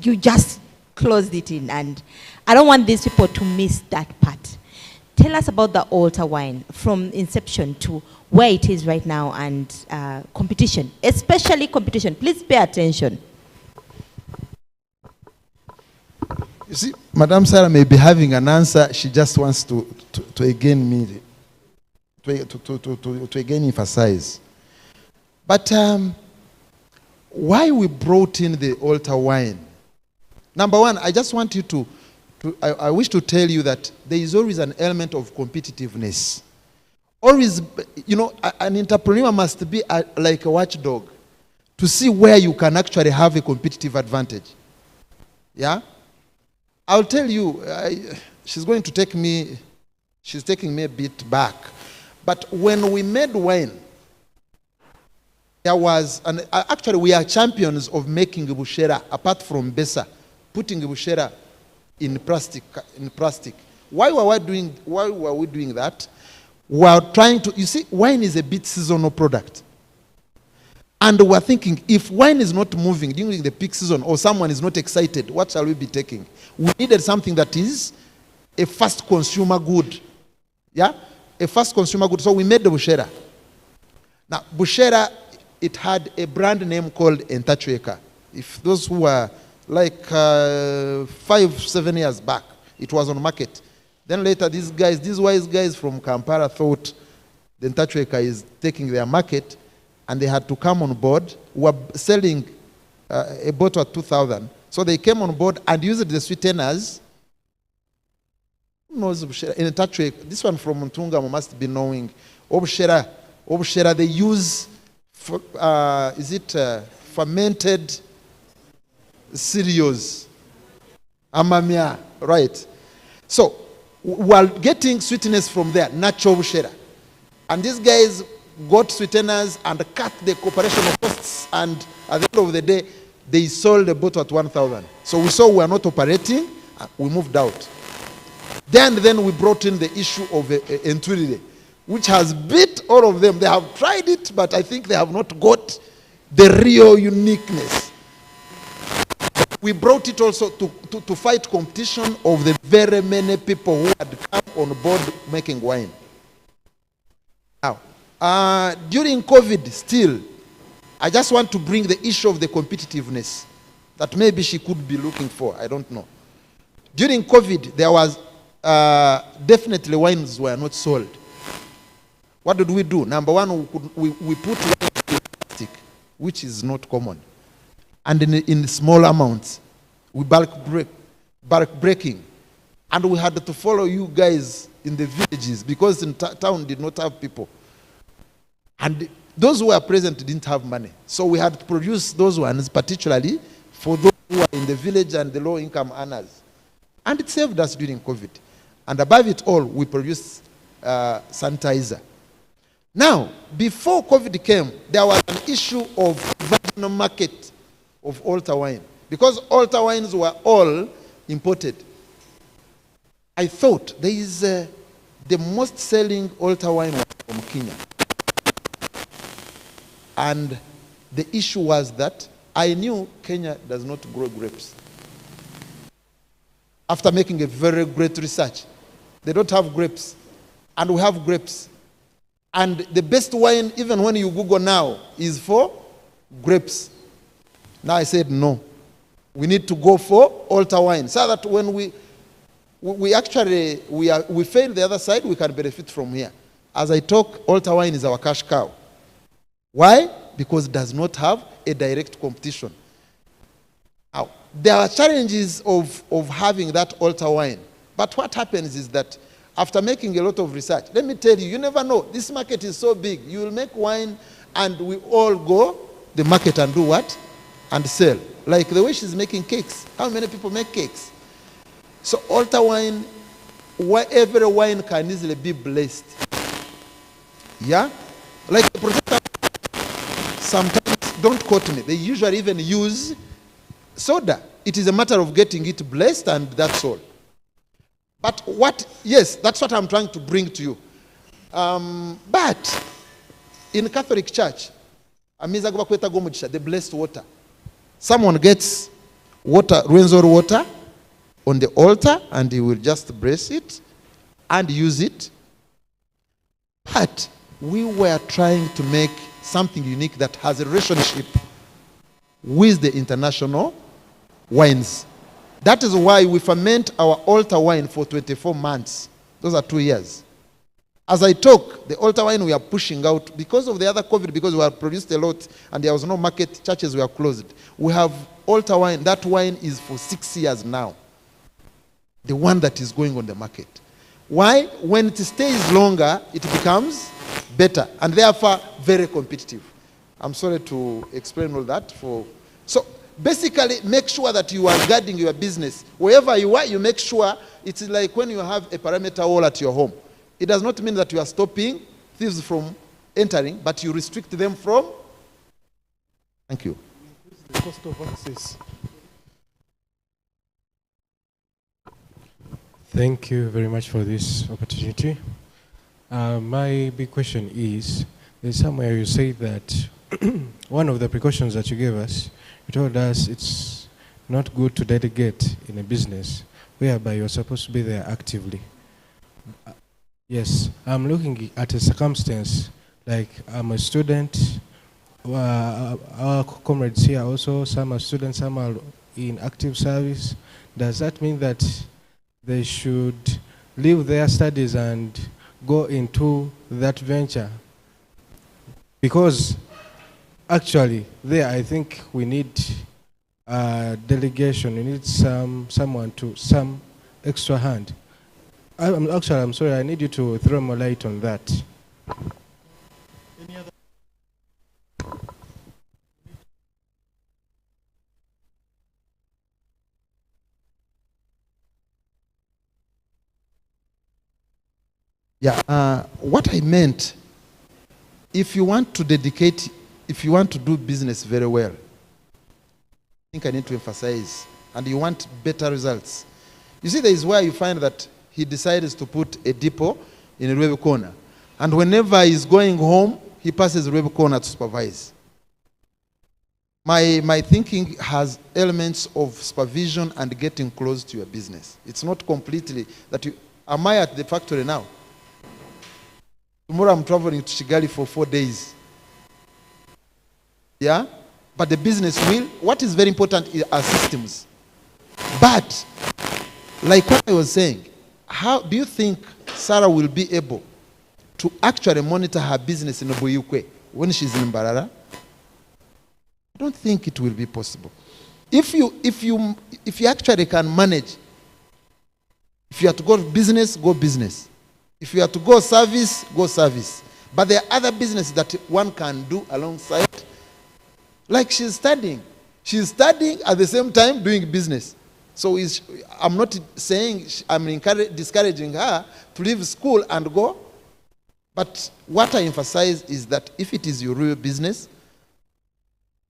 you just closed it in. And I don't want these people to miss that part. Tell us about the altar wine from inception to where it is right now and competition, especially competition. Please pay attention. You see, Madam Sarah may be having an answer. She just wants to again emphasize. But why we brought in the altar wine? Number one, I just want you to I wish to tell you that there is always an element of competitiveness. Always, you know, an entrepreneur must be like a watchdog to see where you can actually have a competitive advantage. Yeah? I'll tell you, she's taking me a bit back. But when we made wine, there was, actually we are champions of making bushera, apart from Besa, putting bushera in plastic. Why were we doing that? We are trying to, you see, wine is a bit seasonal product. And we're thinking, if wine is not moving during the peak season or someone is not excited, what shall we be taking? We needed something that is a fast consumer good. Yeah? A fast consumer good. So we made the bushera. Now, bushera, it had a brand name called Entachweka. If those who were like 5-7 years back, it was on market. Then later these wise guys from Kampala thought the Entachweka is taking their market, and they had to come on board. We were selling a bottle at 2,000. So they came on board and used the sweeteners. Who knows Entachweka? This one from Mtunga must be knowing. Obushera, they use, fermented cereals? Amamia, right. So, we're getting sweetness from there, natural bushera. And these guys got sweeteners and cut the operational costs, and at the end of the day, they sold the bottle at 1,000. So we saw we are not operating, we moved out. Then we brought in the issue of Entwilile, which has beat all of them. They have tried it, but I think they have not got the real uniqueness. We brought it also to fight competition of the very many people who had come on board making wine. Now, during COVID still, I just want to bring the issue of the competitiveness that maybe she could be looking for. I don't know. During COVID, there was definitely wines were not sold. What did we do? Number one, we put wine in plastic, which is not common. And in small amounts, we bulk breaking. And we had to follow you guys in the villages because in town did not have people. And those who were present didn't have money. So we had to produce those ones, particularly for those who are in the village and the low-income earners. And it saved us during COVID. And above it all, we produced sanitizer. Now, before COVID came, there was an issue of virginal market of altar wine. Because altar wines were all imported. I thought there is the most selling altar wine was from Kenya. And the issue was that I knew Kenya does not grow grapes. After making a very great research, they don't have grapes. And we have grapes. And the best wine, even when you Google now, is for grapes. Now I said, no. We need to go for altar wine. So that when we fail the other side, we can benefit from here. As I talk, altar wine is our cash cow. Why? Because it does not have a direct competition. Now, there are challenges of having that altar wine. But what happens is that after making a lot of research, let me tell you, you never know. This market is so big. You will make wine and we all go the market and do what? And sell. Like the way she's making cakes. How many people make cakes? So altar wine, every wine can easily be blessed. Yeah? Like the Protestant, sometimes, don't quote me, they usually even use soda. It is a matter of getting it blessed and that's all. But yes, that's what I'm trying to bring to you. But in Catholic Church, the blessed water. Someone gets water, Rwenzori water, on the altar, and he will just bless it and use it. But we were trying to make something unique that has a relationship with the international wines. That is why we ferment our altar wine for 24 months. Those are 2 years. As I talk, the altar wine we are pushing out because of the other COVID, because we have produced a lot and there was no market, churches were closed. We have altar wine. That wine is for 6 years now. The one that is going on the market. Why? When it stays longer, it becomes better and therefore very competitive. I'm sorry to explain all that. So basically, make sure that you are guarding your business. Wherever you are, you make sure it's like when you have a perimeter wall at your home. It does not mean that you are stopping thieves from entering, but you restrict them from. Thank you. The cost of access. Thank you very much for this opportunity. My big question is, there's somewhere you say that one of the precautions that you gave us, you told us it's not good to delegate in a business whereby you're supposed to be there actively. Yes, I'm looking at a circumstance like I'm a student, our comrades here also, some are students, some are in active service. Does that mean that they should leave their studies and go into that venture? Because actually there I think we need delegation, we need some extra hand. I'm sorry, I need you to throw more light on that. Any other? Yeah, what I meant if you want to do business very well, I think I need to emphasize, and you want better results. You see, there is where you find that he decides to put a depot in a Ruebe corner. And whenever he's going home, he passes Ruebe corner to supervise. My thinking has elements of supervision and getting close to your business. It's not completely that you, am I at the factory now? Tomorrow I'm traveling to Kigali for 4 days. Yeah? But the business will, what is very important are systems. But, like what I was saying, how do you think Sarah will be able to actually monitor her business in Obuyukwe when she's in Mbarara? I don't think it will be possible. If you actually can manage, if you have to go business, go business. If you have to go service, go service. But there are other businesses that one can do alongside. Like she's studying. She's studying at the same time doing business. So I'm not saying I'm discouraging her to leave school and go. But what I emphasize is that if it is your real business,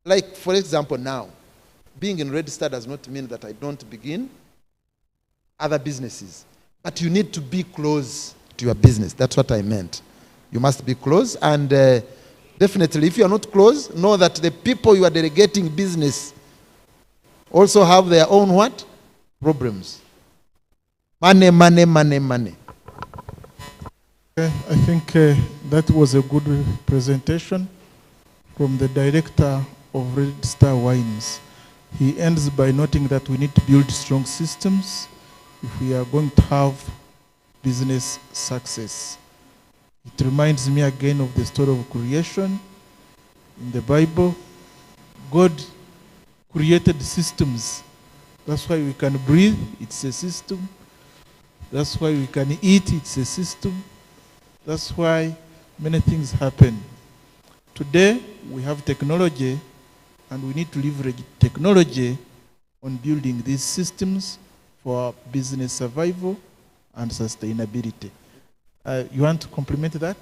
like for example now, being in Red Star does not mean that I don't begin other businesses. But you need to be close to your business. That's what I meant. You must be close, and definitely if you are not close, know that the people you are delegating business also have their own what? Problems. Money, money, money, money. I think that was a good presentation from the director of Red Star Wines. He ends by noting that we need to build strong systems if we are going to have business success. It reminds me again of the story of creation in the Bible. God created systems. That's why we can breathe, it's a system. That's why we can eat, it's a system. That's why many things happen. Today, we have technology, and we need to leverage technology on building these systems for business survival and sustainability. You want to complement that?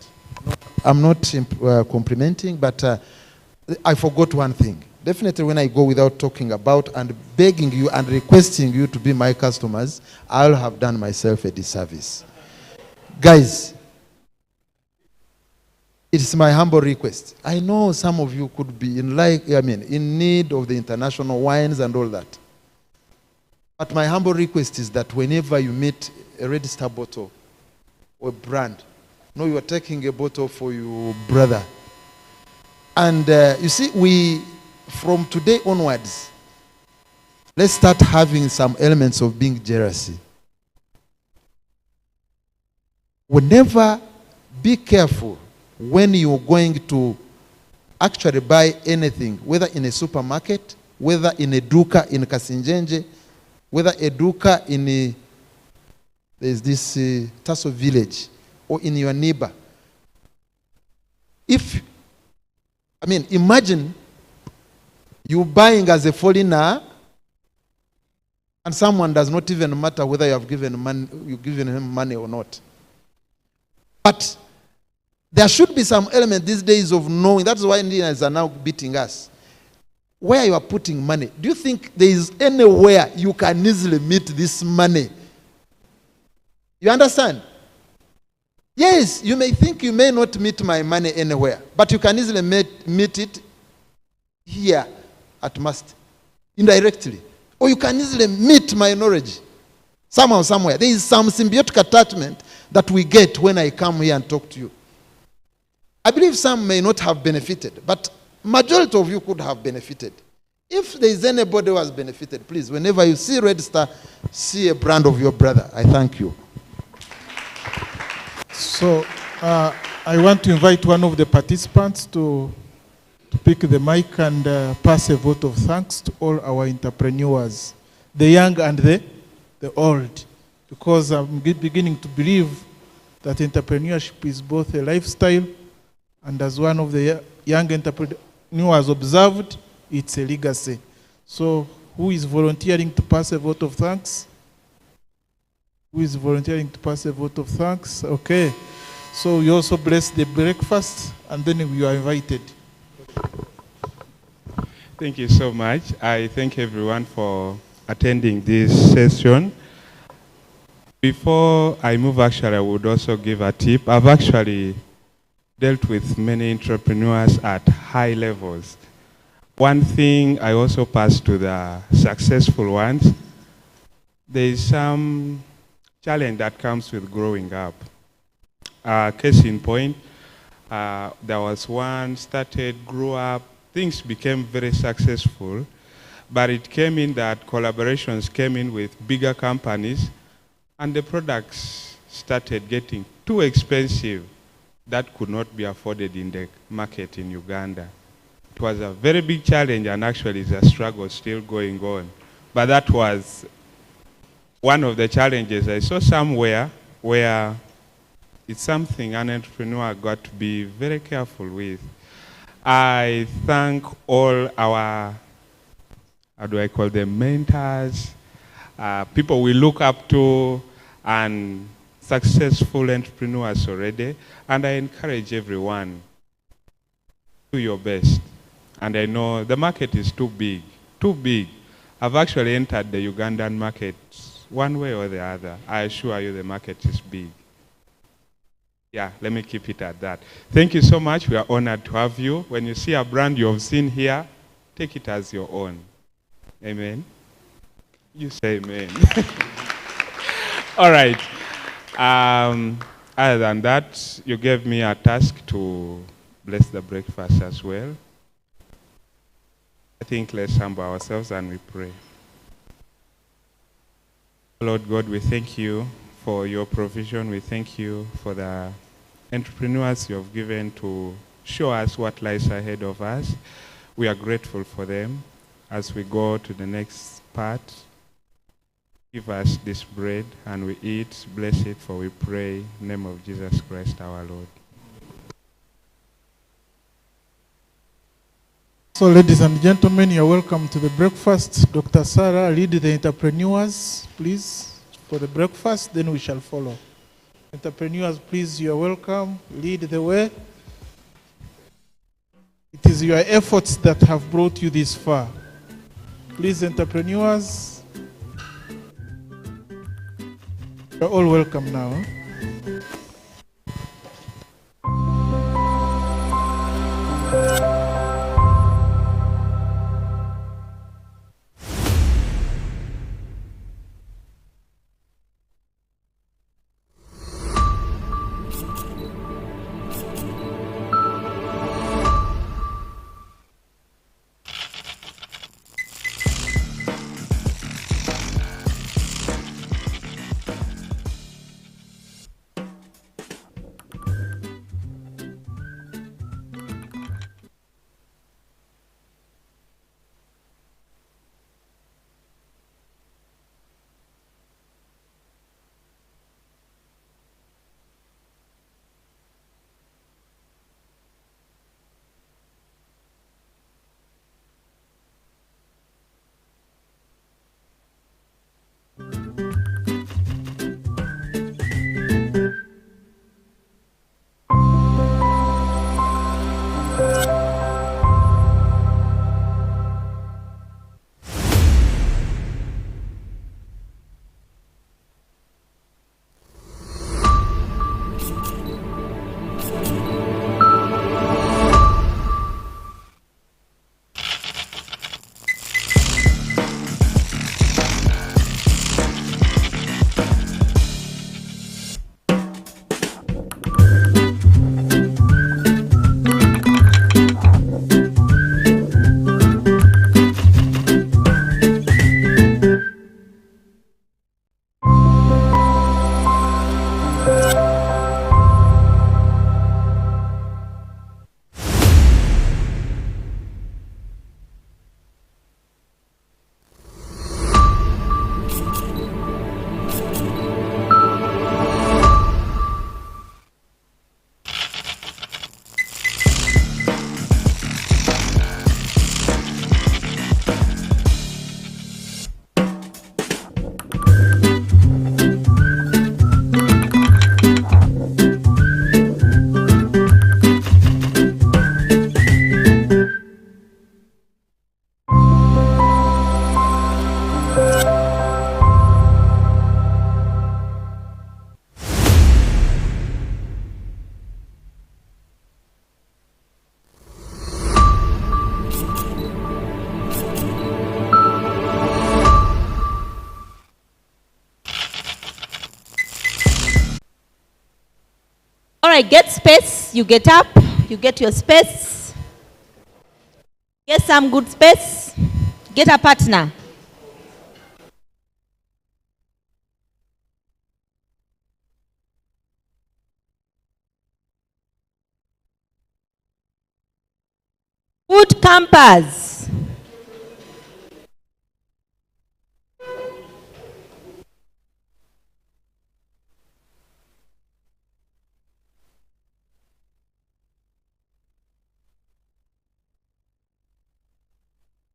No, I'm not complimenting, but I forgot one thing. Definitely when I go without talking about and begging you and requesting you to be my customers, I'll have done myself a disservice. Guys, it's my humble request. I know some of you could be in need of the international wines and all that. But my humble request is that whenever you meet a Red Star bottle or brand, know you are taking a bottle for your brother. And you see, from today onwards, let's start having some elements of being jealousy. Whenever, be careful when you're going to actually buy anything, whether in a supermarket, whether in a duka in Kasinjenje, whether a duka in there's this Tasso village, or in your neighbor. Imagine you buying as a foreigner, and someone does not even matter whether you have given him money or not. But there should be some element these days of knowing. That's why Indians are now beating us. Where you are putting money, do you think there is anywhere you can easily meet this money? You understand? Yes, you may think you may not meet my money anywhere, but you can easily meet it here at Must, indirectly. Or you can easily meet my knowledge somehow, somewhere. There is some symbiotic attachment that we get when I come here and talk to you. I believe some may not have benefited, but majority of you could have benefited. If there is anybody who has benefited, please, whenever you see Red Star, see a brand of your brother. I thank you. So I want to invite one of the participants to pick the mic and pass a vote of thanks to all our entrepreneurs, the young and the old, because I'm beginning to believe that entrepreneurship is both a lifestyle, and as one of the young entrepreneurs observed, it's a legacy. So who is volunteering to pass a vote of thanks? Who is volunteering to pass a vote of thanks? Okay. So we also bless the breakfast, and then you are invited. Thank you so much. I thank everyone for attending this session. Before I move, actually, I would also give a tip. I've actually dealt with many entrepreneurs at high levels. One thing I also pass to the successful ones, there is some challenge that comes with growing up. Case in point, there was one started, grew up, things became very successful, but it came in that collaborations came in with bigger companies, and the products started getting too expensive that could not be afforded in the market in Uganda. It was a very big challenge, and actually it's a struggle still going on. But that was one of the challenges I saw somewhere where it's something an entrepreneur got to be very careful with. I thank all our, how do I call them, mentors, people we look up to, and successful entrepreneurs already. And I encourage everyone, do your best. And I know the market is too big, too big. I've actually entered the Ugandan market one way or the other. I assure you the market is big. Yeah, let me keep it at that. Thank you so much. We are honored to have you. When you see a brand you have seen here, take it as your own. Amen. You say amen. All right. Other than that, you gave me a task to bless the breakfast as well. I think let's humble ourselves and we pray. Lord God, we thank you for your provision. We thank you for the entrepreneurs you have given to show us what lies ahead of us. We are grateful for them. As we go to the next part, give us this bread and we eat. Bless it, for we pray in the name of Jesus Christ our Lord. So ladies and gentlemen, you're welcome to the breakfast. Dr. Sarah, lead the entrepreneurs, please, for the breakfast, then we shall follow. Entrepreneurs, please, you're welcome. Lead the way. It is your efforts that have brought you this far. Please, entrepreneurs, you're all welcome now. right, get space. You get up, you get your space. Get some good space. Get a partner. Boot campers.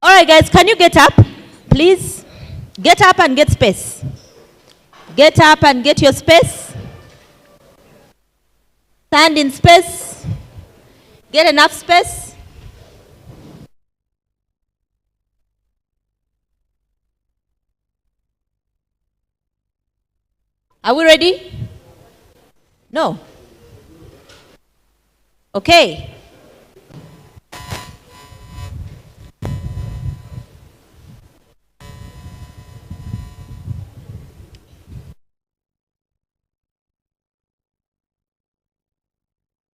All right, guys, can you get up, please? Get up and get space. Get up and get your space. Stand in space. Get enough space. Are we ready? No. Okay.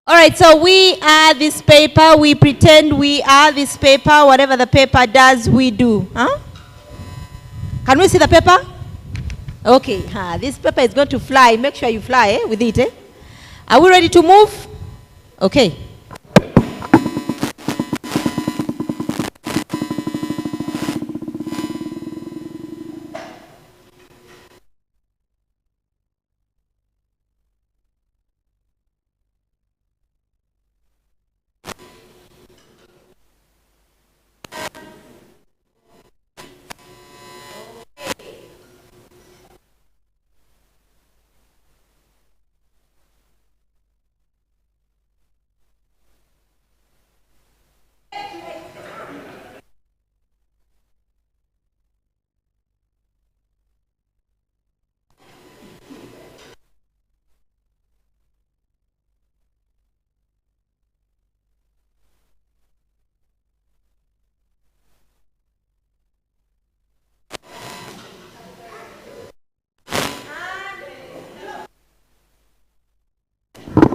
All right, so we are this paper. We pretend we are this paper. Whatever the paper does, we do. Huh? Can we see the paper? Okay. This paper is going to fly. Make sure you fly with it. Are we ready to move? Okay.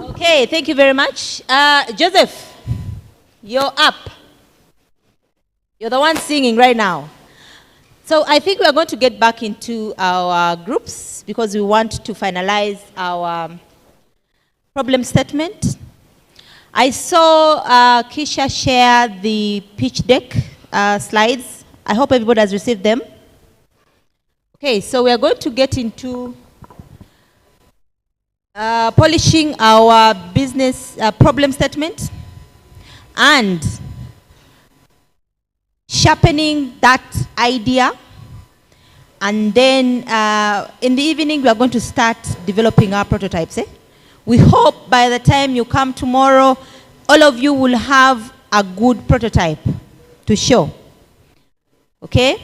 Okay, thank you very much. Joseph, you're up. You're the one singing right now. So I think we are going to get back into our groups because we want to finalize our problem statement. I saw Kisha share the pitch deck slides. I hope everybody has received them. Okay, so we are going to get into polishing our business problem statement and sharpening that idea. And then in the evening, we are going to start developing our prototypes. We hope by the time you come tomorrow, all of you will have a good prototype to show. Okay?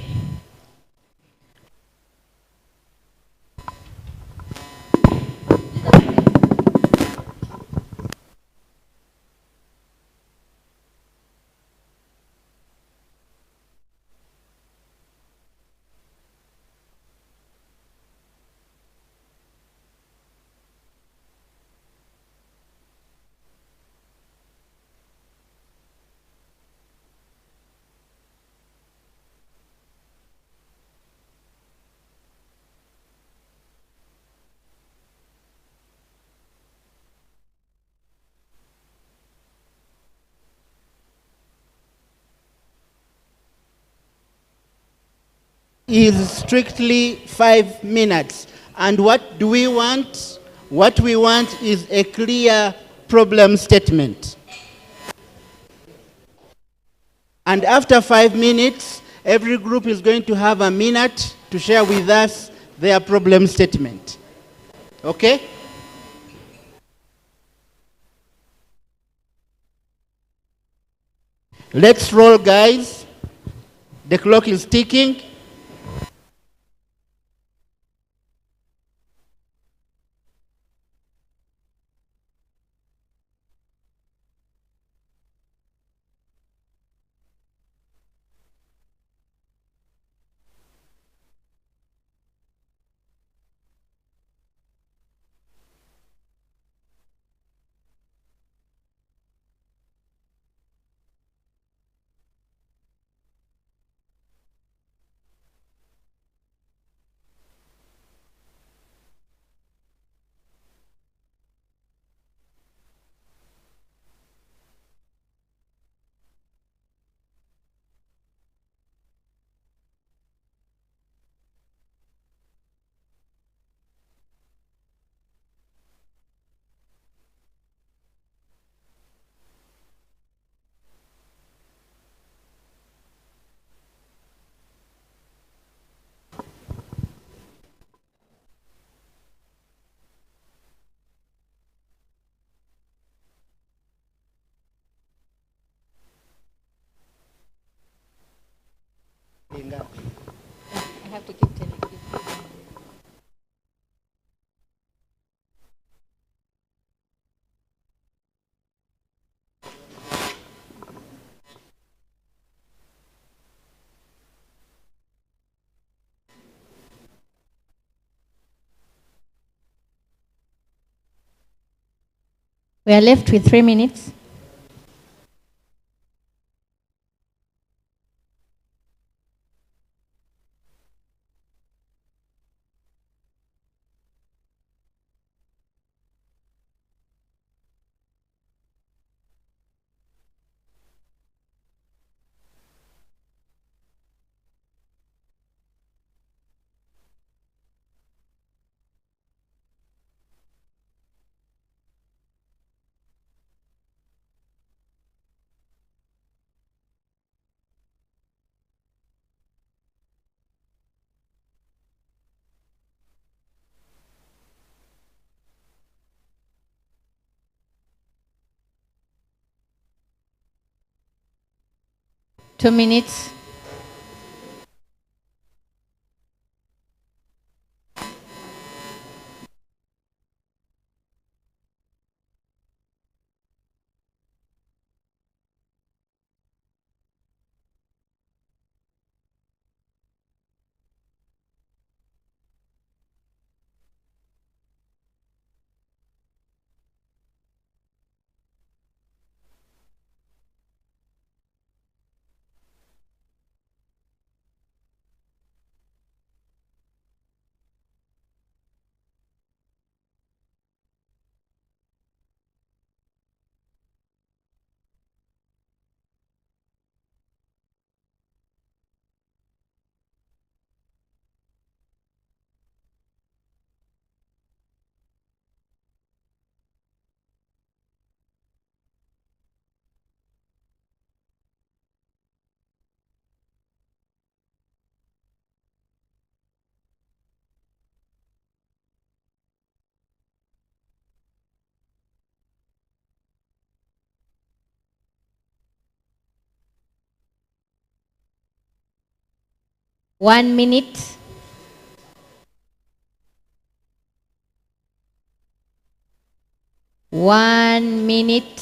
Is strictly 5 minutes. And what do we want? What we want is a clear problem statement. And after 5 minutes, every group is going to have a minute to share with us their problem statement. Okay? Let's roll, guys. The clock is ticking. We are left with 3 minutes. Two minutes. One minute. One minute.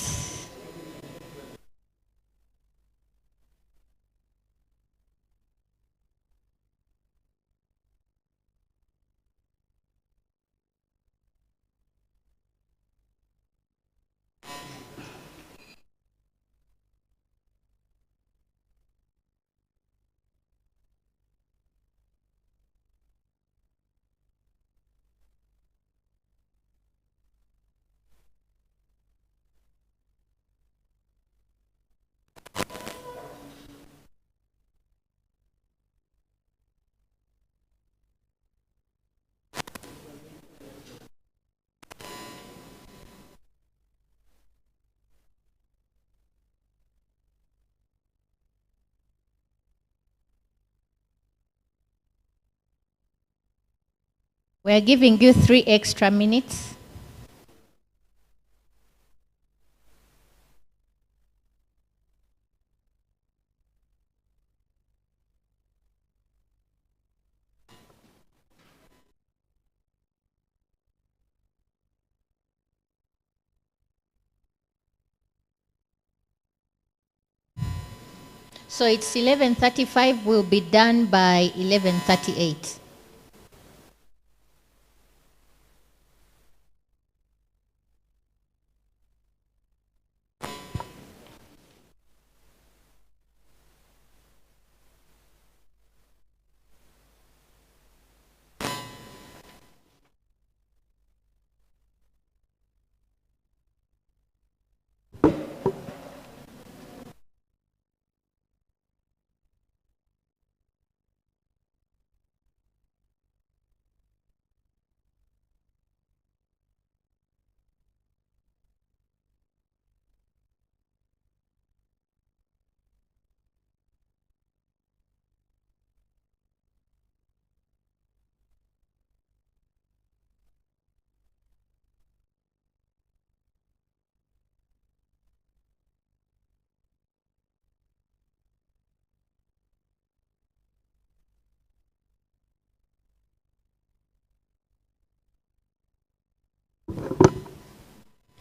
We're giving you 3 extra minutes. So it's 11:35, will be done by 11:38.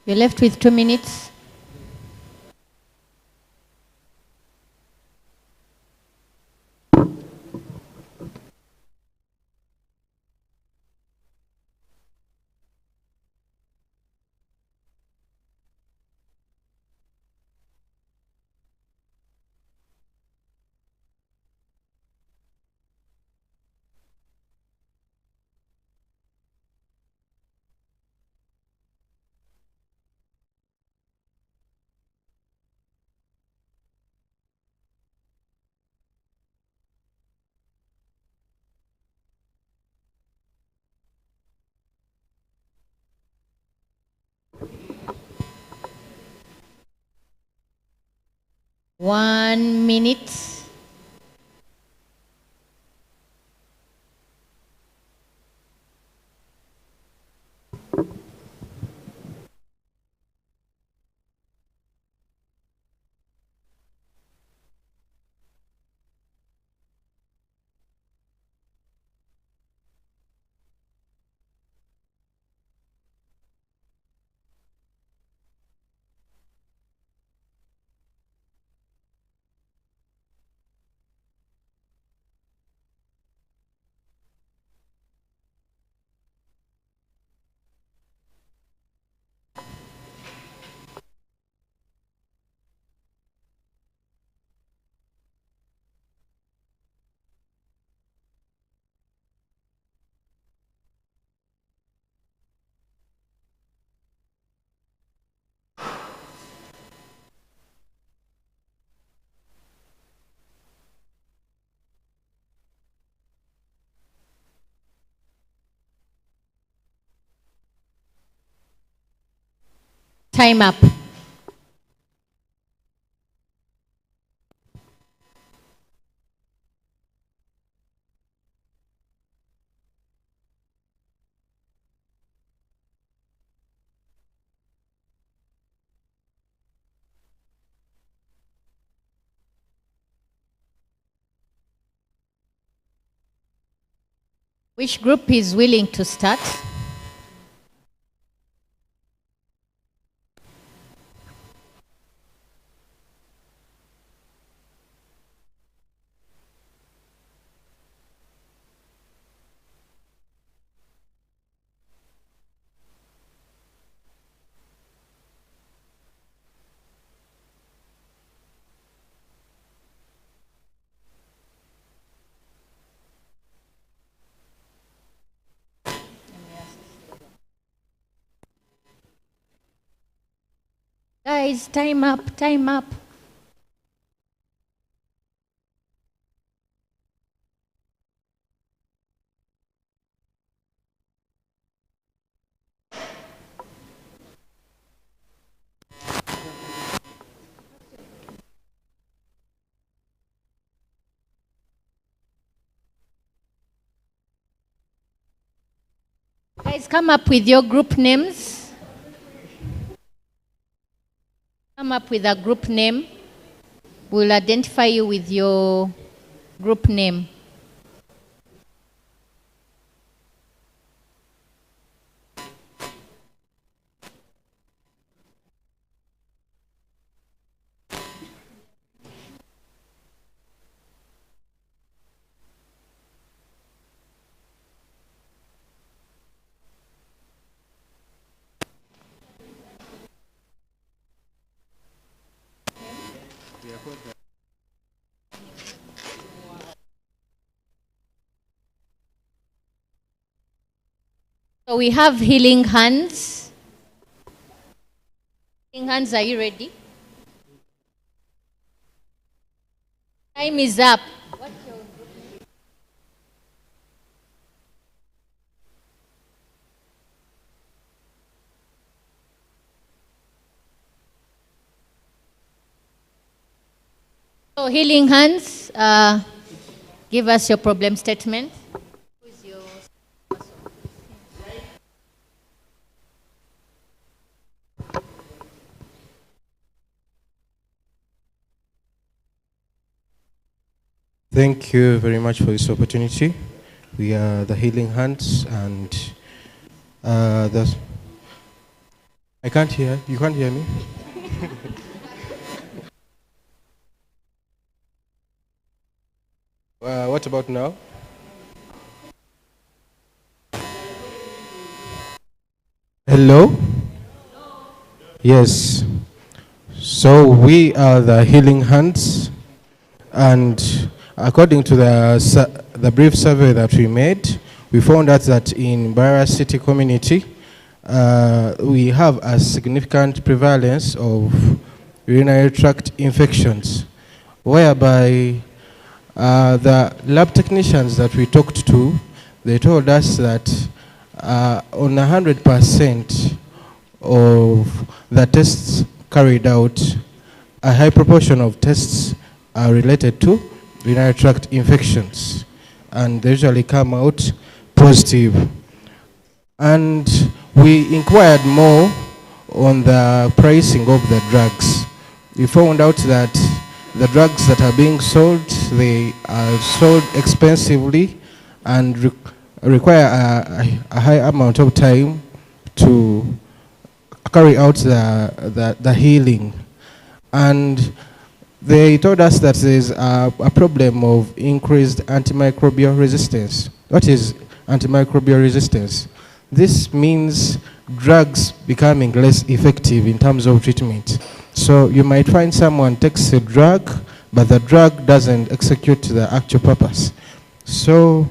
You're left with 2 minutes. 1 minute. Time up. Which group is willing to start? Guys, time up, time up. Guys, come up with your group names. Come up with a group name. We'll identify you with your group name. So we have healing hands. Healing hands, are you ready? Time is up. So healing hands, give us your problem statement. Thank you very much for this opportunity. We are the Healing Hands, and I can't hear. You can't hear me? What about now? Hello? Yes. So we are the Healing Hands, and according to the brief survey that we made, we found out that in Barra City community, we have a significant prevalence of urinary tract infections, whereby the lab technicians that we talked to, they told us that on 100% of the tests carried out, a high proportion of tests are related to urinary tract infections, and they usually come out positive. And we inquired more on the pricing of the drugs. We found out that the drugs that are being sold, they are sold expensively and require a high amount of time to carry out the healing. And they told us that there is a problem of increased antimicrobial resistance. What is antimicrobial resistance? This means drugs becoming less effective in terms of treatment. So you might find someone takes a drug, but the drug doesn't execute the actual purpose. So,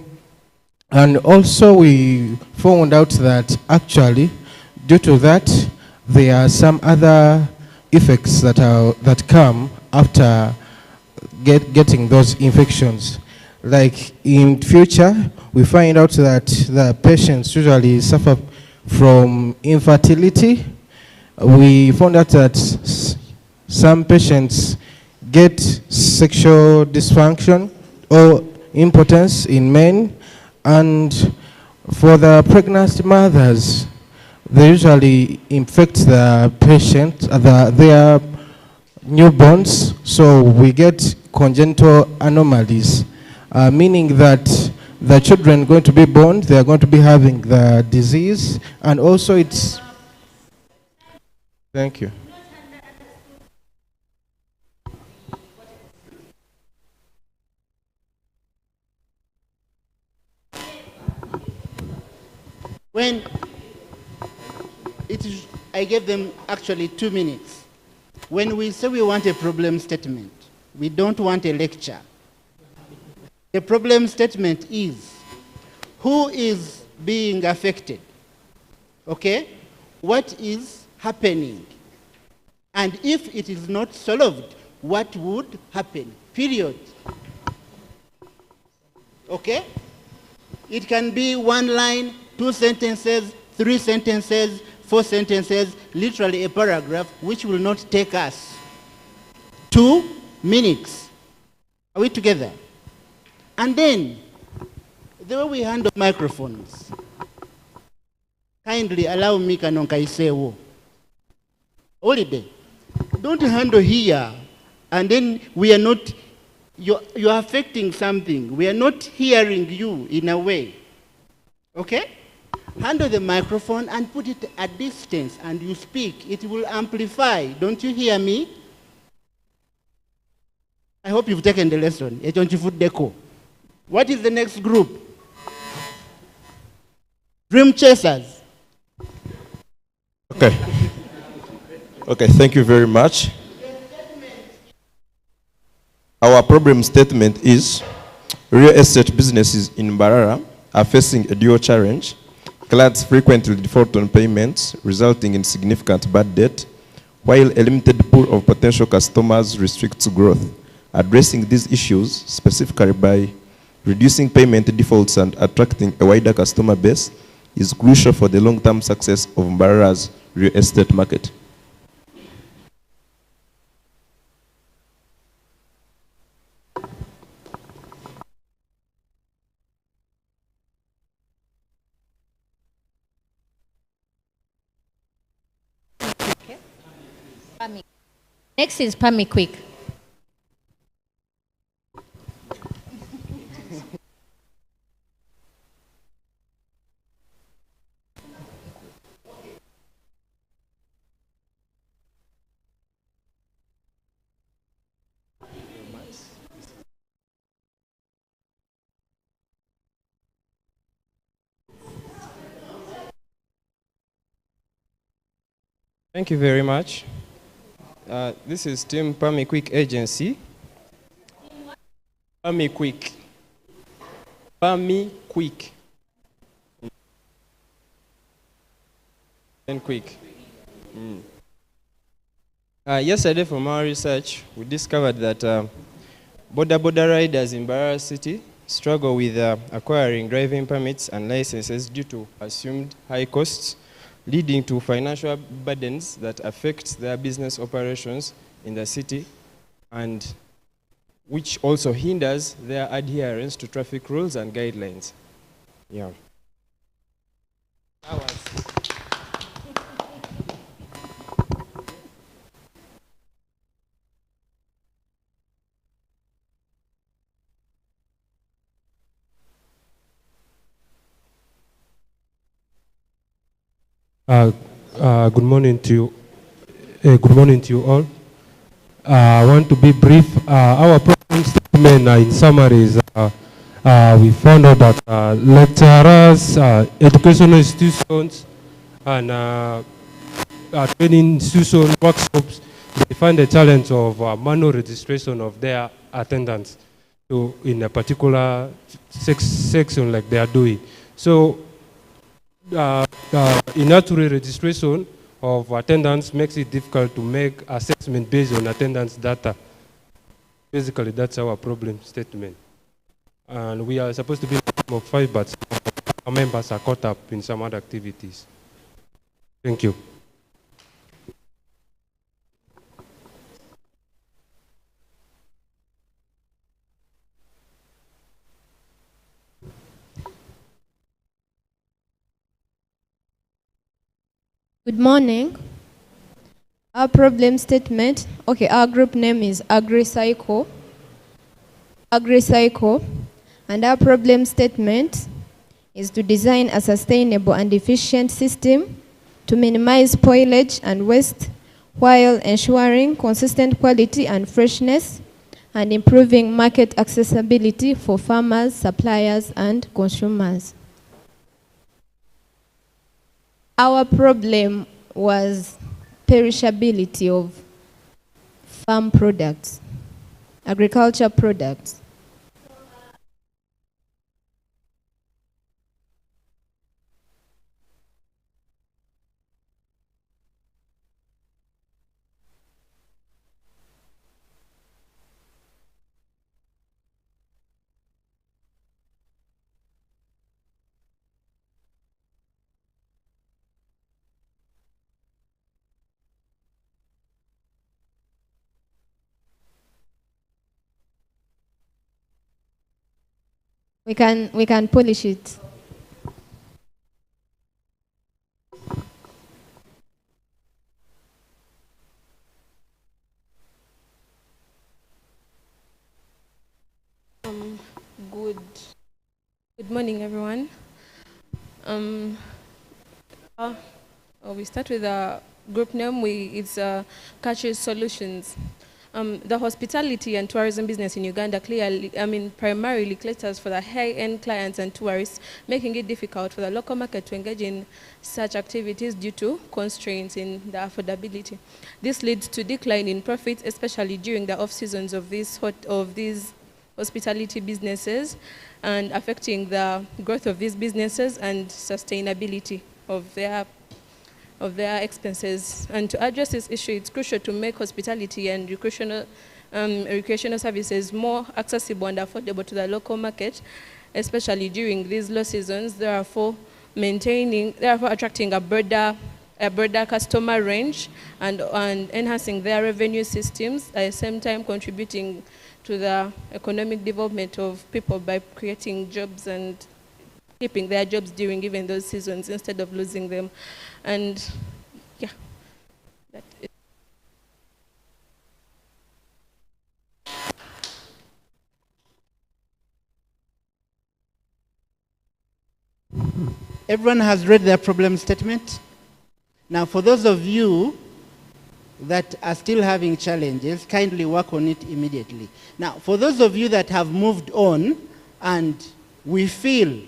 and also we found out that actually, due to that, there are some other effects that come after getting those infections. Like in future, we find out that the patients usually suffer from infertility. We found out that some patients get sexual dysfunction or impotence in men, and for the pregnant mothers, they usually infect the patient, their newborns, so we get congenital anomalies, meaning that the children going to be born, they are going to be having the disease, and also it's... Thank you. When I gave them actually 2 minutes. When we say we want a problem statement, we don't want a lecture. The problem statement is, who is being affected? Okay? What is happening? And if it is not solved, what would happen? Period. Okay? It can be 1 line, 2 sentences, 3 sentences, 4 sentences, literally a paragraph, which will not take us 2 minutes. Are we together? And then, the way we handle microphones, kindly allow me Kanonkaisewo. Holiday. Don't handle here, and then we are not, you're affecting something. We are not hearing you in a way. Okay? Handle the microphone and put it at distance, and you speak. It will amplify. Don't you hear me? I hope you've taken the lesson. What is the next group? Dream chasers. Okay. Okay, thank you very much. Our problem statement is, real estate businesses in Mbarara are facing a dual challenge. Clients frequently default on payments, resulting in significant bad debt, while a limited pool of potential customers restricts growth. Addressing these issues, specifically by reducing payment defaults and attracting a wider customer base, is crucial for the long-term success of Mbarara's real estate market. Next is Pami Quick. Thank you very much. This is Team Pami Quick Agency. Pami Quick. Pami Quick. And quick. Yesterday from our research, we discovered that border riders in Mbarara City struggle with acquiring driving permits and licenses due to assumed high costs, leading to financial burdens that affect their business operations in the city, and which also hinders their adherence to traffic rules and guidelines. Yeah. Good morning to you. Good morning to you all. I want to be brief. Our problem statement, in summary, is we found out that lecturers, educational institutions, and training institution workshops, they find the challenge of manual registration of their attendance to in a particular section like they are doing. So inaugural registration of attendance makes it difficult to make assessment based on attendance data. Basically, that's our problem statement. And we are supposed to be a team of 5, but our members are caught up in some other activities. Thank you. Good morning. Our problem statement, okay, our group name is AgriCycle, and our problem statement is to design a sustainable and efficient system to minimize spoilage and waste while ensuring consistent quality and freshness and improving market accessibility for farmers, suppliers, and consumers. Our problem was perishability of farm products, agriculture products. We can polish it. Good morning, everyone. We start with a group name. It's Catches Solutions. The hospitality and tourism business in Uganda primarily caters for the high-end clients and tourists, making it difficult for the local market to engage in such activities due to constraints in the affordability. This leads to decline in profits, especially during the off-seasons of these hospitality businesses, and affecting the growth of these businesses and sustainability of their expenses. And to address this issue, it's crucial to make hospitality and recreational services more accessible and affordable to the local market, especially during these low seasons, therefore attracting a broader customer range and enhancing their revenue systems, at the same time contributing to the economic development of people by creating jobs and keeping their jobs during even those seasons instead of losing them. And yeah, that's it. Everyone has read their problem statement. Now, for those of you that are still having challenges, kindly work on it immediately. Now, for those of you that have moved on and we feel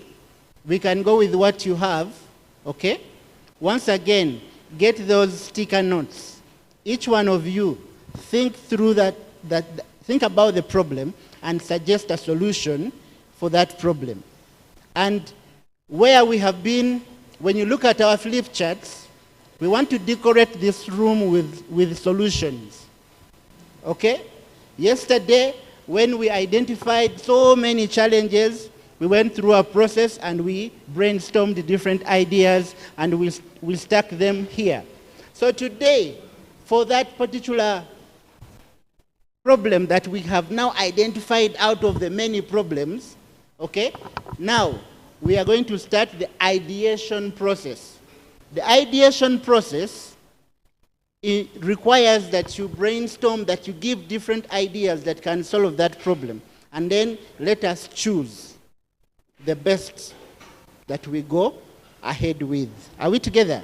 we can go with what you have, okay? Once again, get those sticker notes. Each one of you, think through think about the problem and suggest a solution for that problem. And where we have been, when you look at our flip charts, we want to decorate this room with solutions, okay? Yesterday, when we identified so many challenges, we went through a process and we brainstormed different ideas and we stuck them here. So today, for that particular problem that we have now identified out of the many problems, okay? Now, we are going to start the ideation process. The ideation process, it requires that you brainstorm, that you give different ideas that can solve that problem. And then let us choose the best that we go ahead with. Are we together?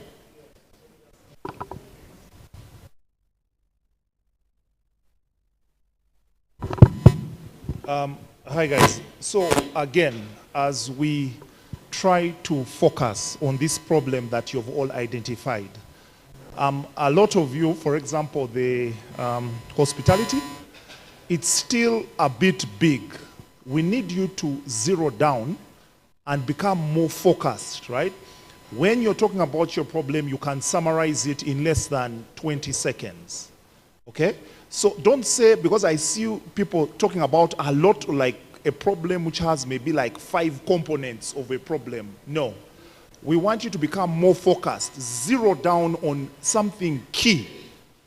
Hi guys. So again, as we try to focus on this problem that you've all identified, a lot of you, for example, the hospitality, it's still a bit big. We need you to zero down and become more focused, right? When you're talking about your problem, you can summarize it in less than 20 seconds, okay? So don't say, because I see people talking about a lot, like a problem which has maybe like 5 components of a problem. No. We want you to become more focused. Zero down on something key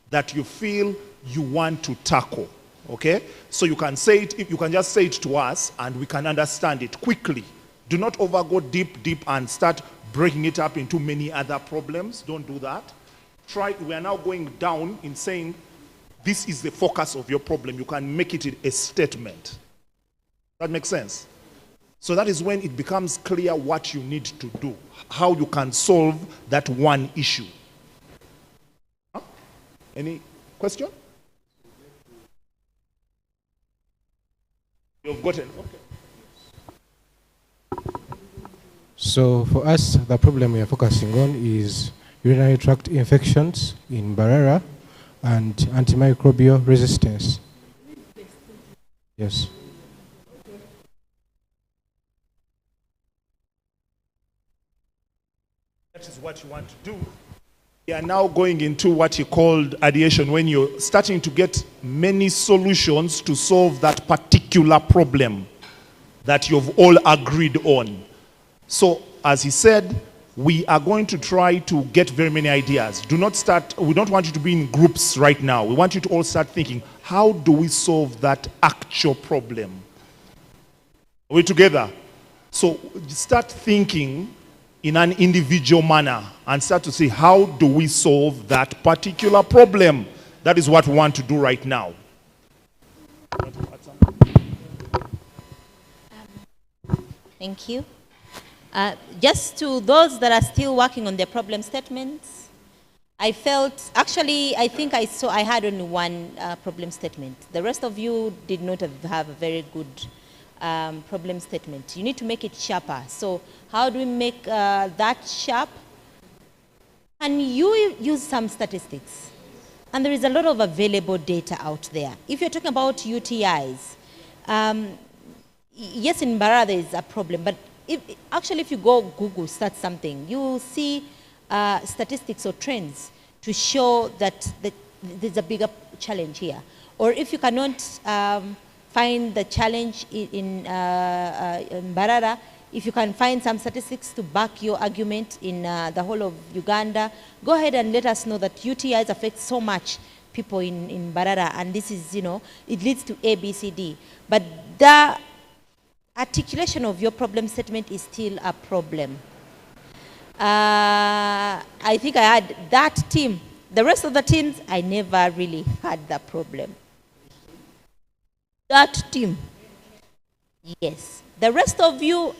that you feel you want to tackle, okay? So you can say it, you can just say it to us and we can understand it quickly. Do not overgo deep and start breaking it up into many other problems. Don't do that. We are now going down in saying, this is the focus of your problem. You can make it a statement. That makes sense? So that is when it becomes clear what you need to do, how you can solve that one issue. Huh? Any question? You've gotten, okay. So for us, the problem we are focusing on is urinary tract infections in Mbarara and antimicrobial resistance. Yes. That is what you want to do. We are now going into what you called ideation, when you're starting to get many solutions to solve that particular problem that you've all agreed on. So, as he said, we are going to try to get very many ideas. Do not start, we don't want you to be in groups right now. We want you to all start thinking, how do we solve that actual problem? Are we together? So, start thinking in an individual manner and start to say, how do we solve that particular problem? That is what we want to do right now. Thank you. Just to those that are still working on their problem statements, I felt, actually, I think I had only one problem statement. The rest of you did not have a very good problem statement. You need to make it sharper. So how do we make that sharp? And you use some statistics. And there is a lot of available data out there. If you're talking about UTIs, yes, in Mbarara there is a problem, but if you go Google, search something, you will see statistics or trends to show that there's a bigger challenge here. Or if you cannot find the challenge in Mbarara, if you can find some statistics to back your argument in the whole of Uganda, go ahead and let us know that UTIs affect so much people in Mbarara, and this is, it leads to A, B, C, D. But the articulation of your problem statement is still a problem. I think I had that team. The rest of the teams, I never really had that problem. That team, yes. The rest of you,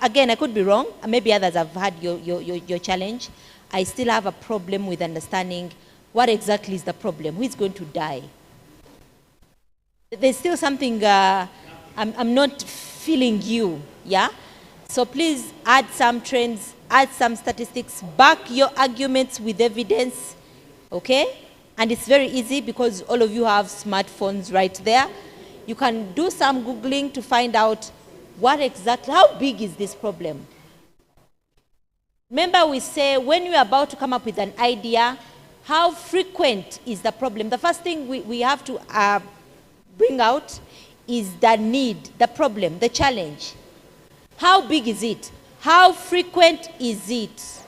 again, I could be wrong. Maybe others have had your challenge. I still have a problem with understanding what exactly is the problem. Who is going to die? There's still something, I'm not feeling you, yeah? So please add some trends, add some statistics, back your arguments with evidence, okay? And it's very easy because all of you have smartphones right there. You can do some Googling to find out what exactly, how big is this problem? Remember we say when you're about to come up with an idea, how frequent is the problem? The first thing we have to bring out is the need, the problem, the challenge. How big is it? How frequent is it?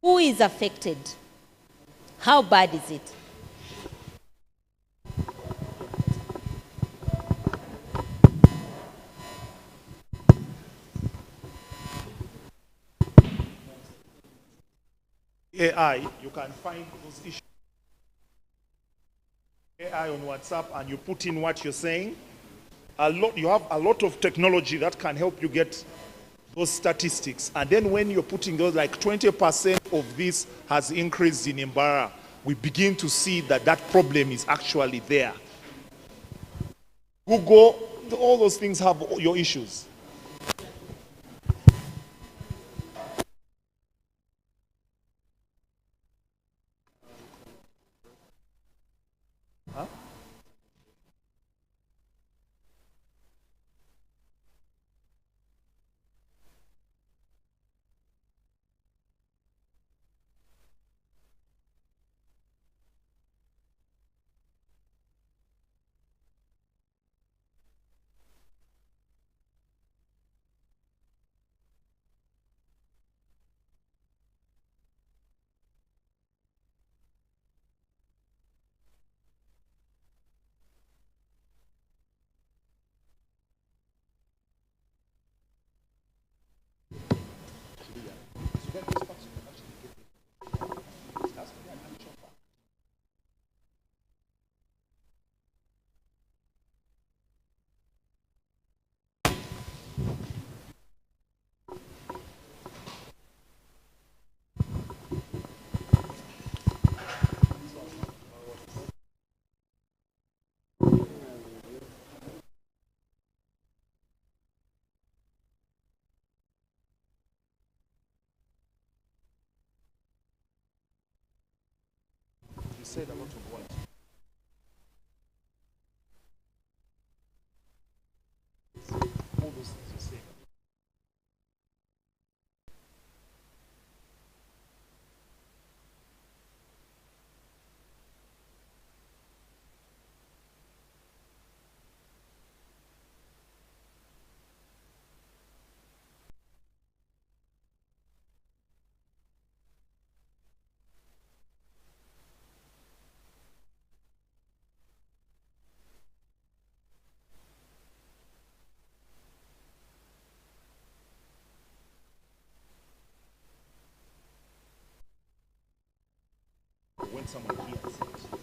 Who is affected? How bad is it? AI, you can find those issues. AI on WhatsApp, and you put in what you're saying. You have a lot of technology that can help you get those statistics. And then when you're putting those, like 20% of this has increased in Imbara, we begin to see that that problem is actually there. Google, all those things have your issues. Huh? You said a lot of what? All those things you say. When someone hears it.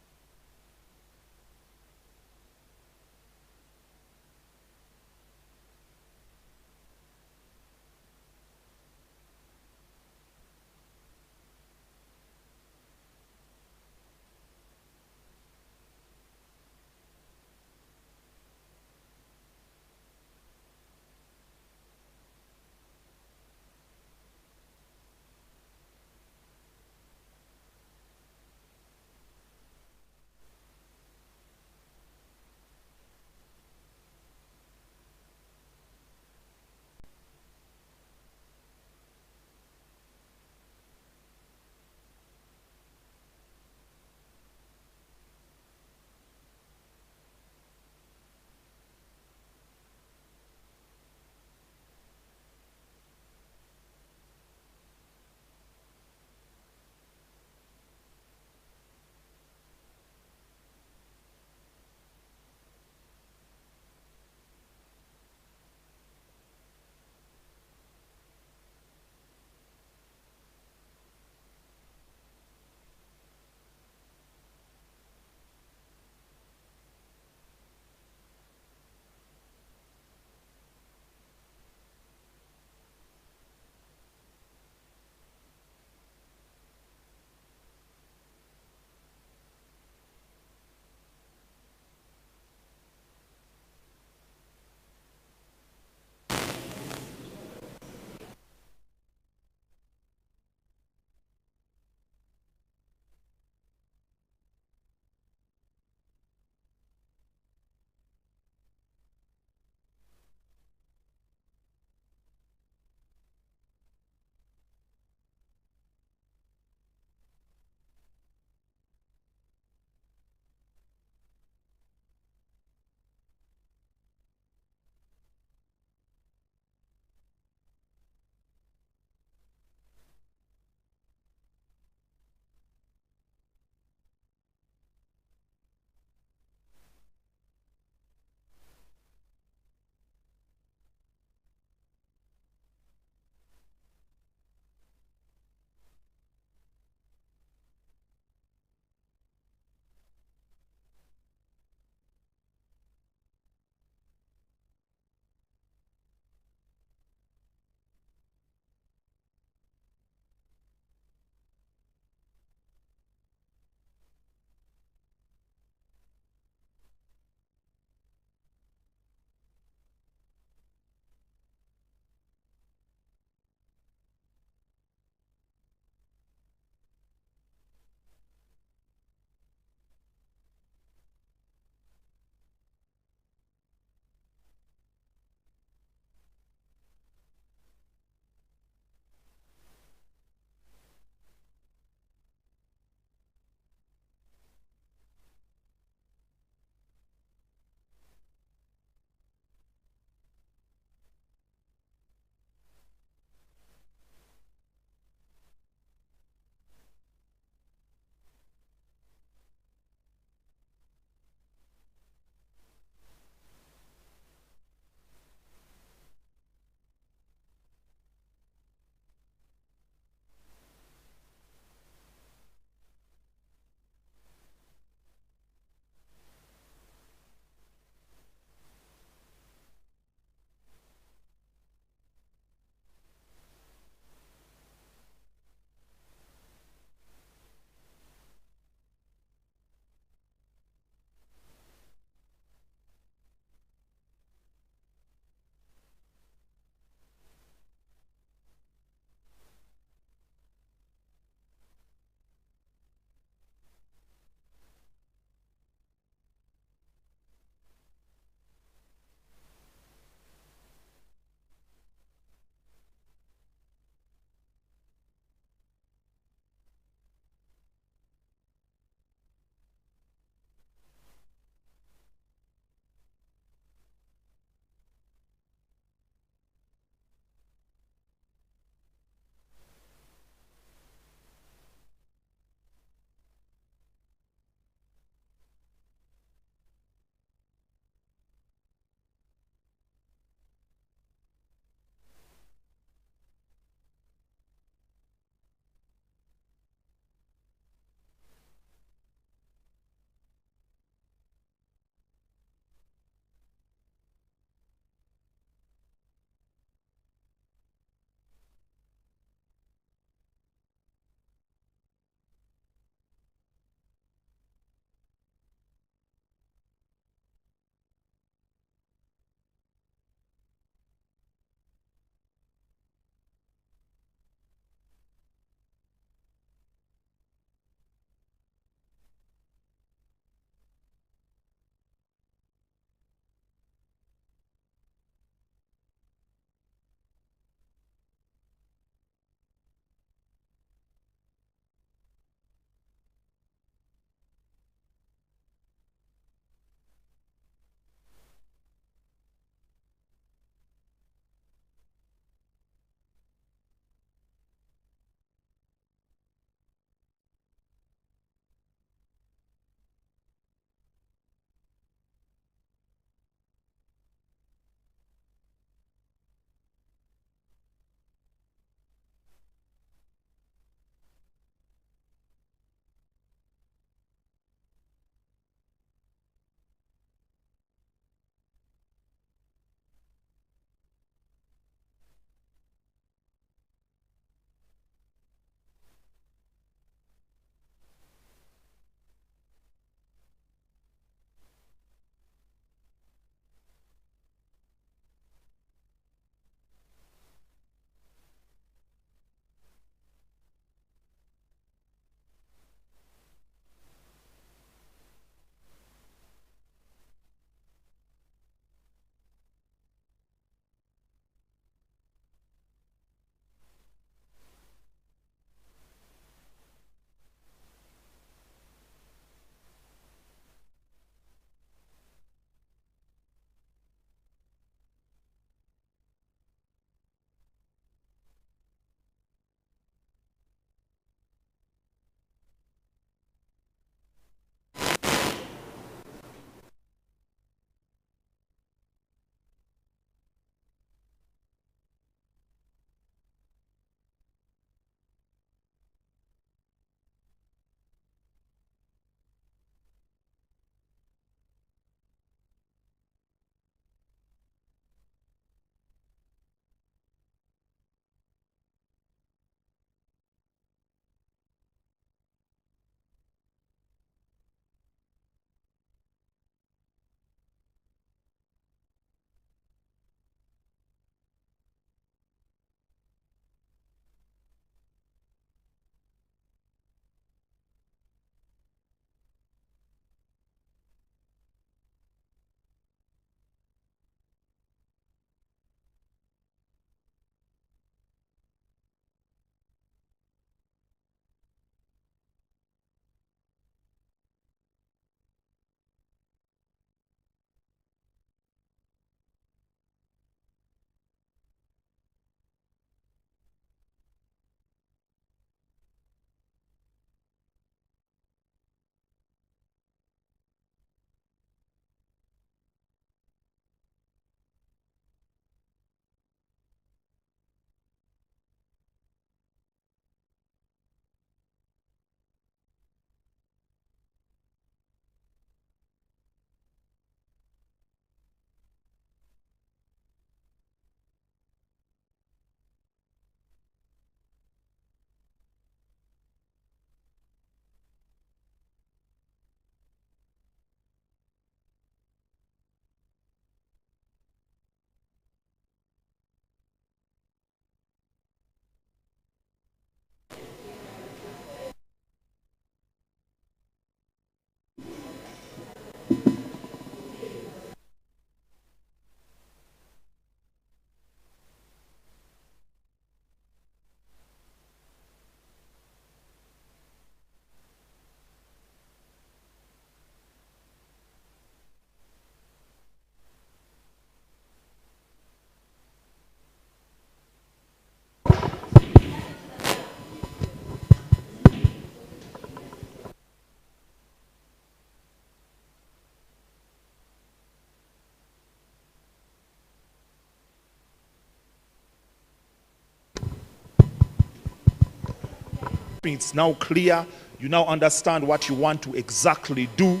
It's now clear. You now understand what you want to exactly do.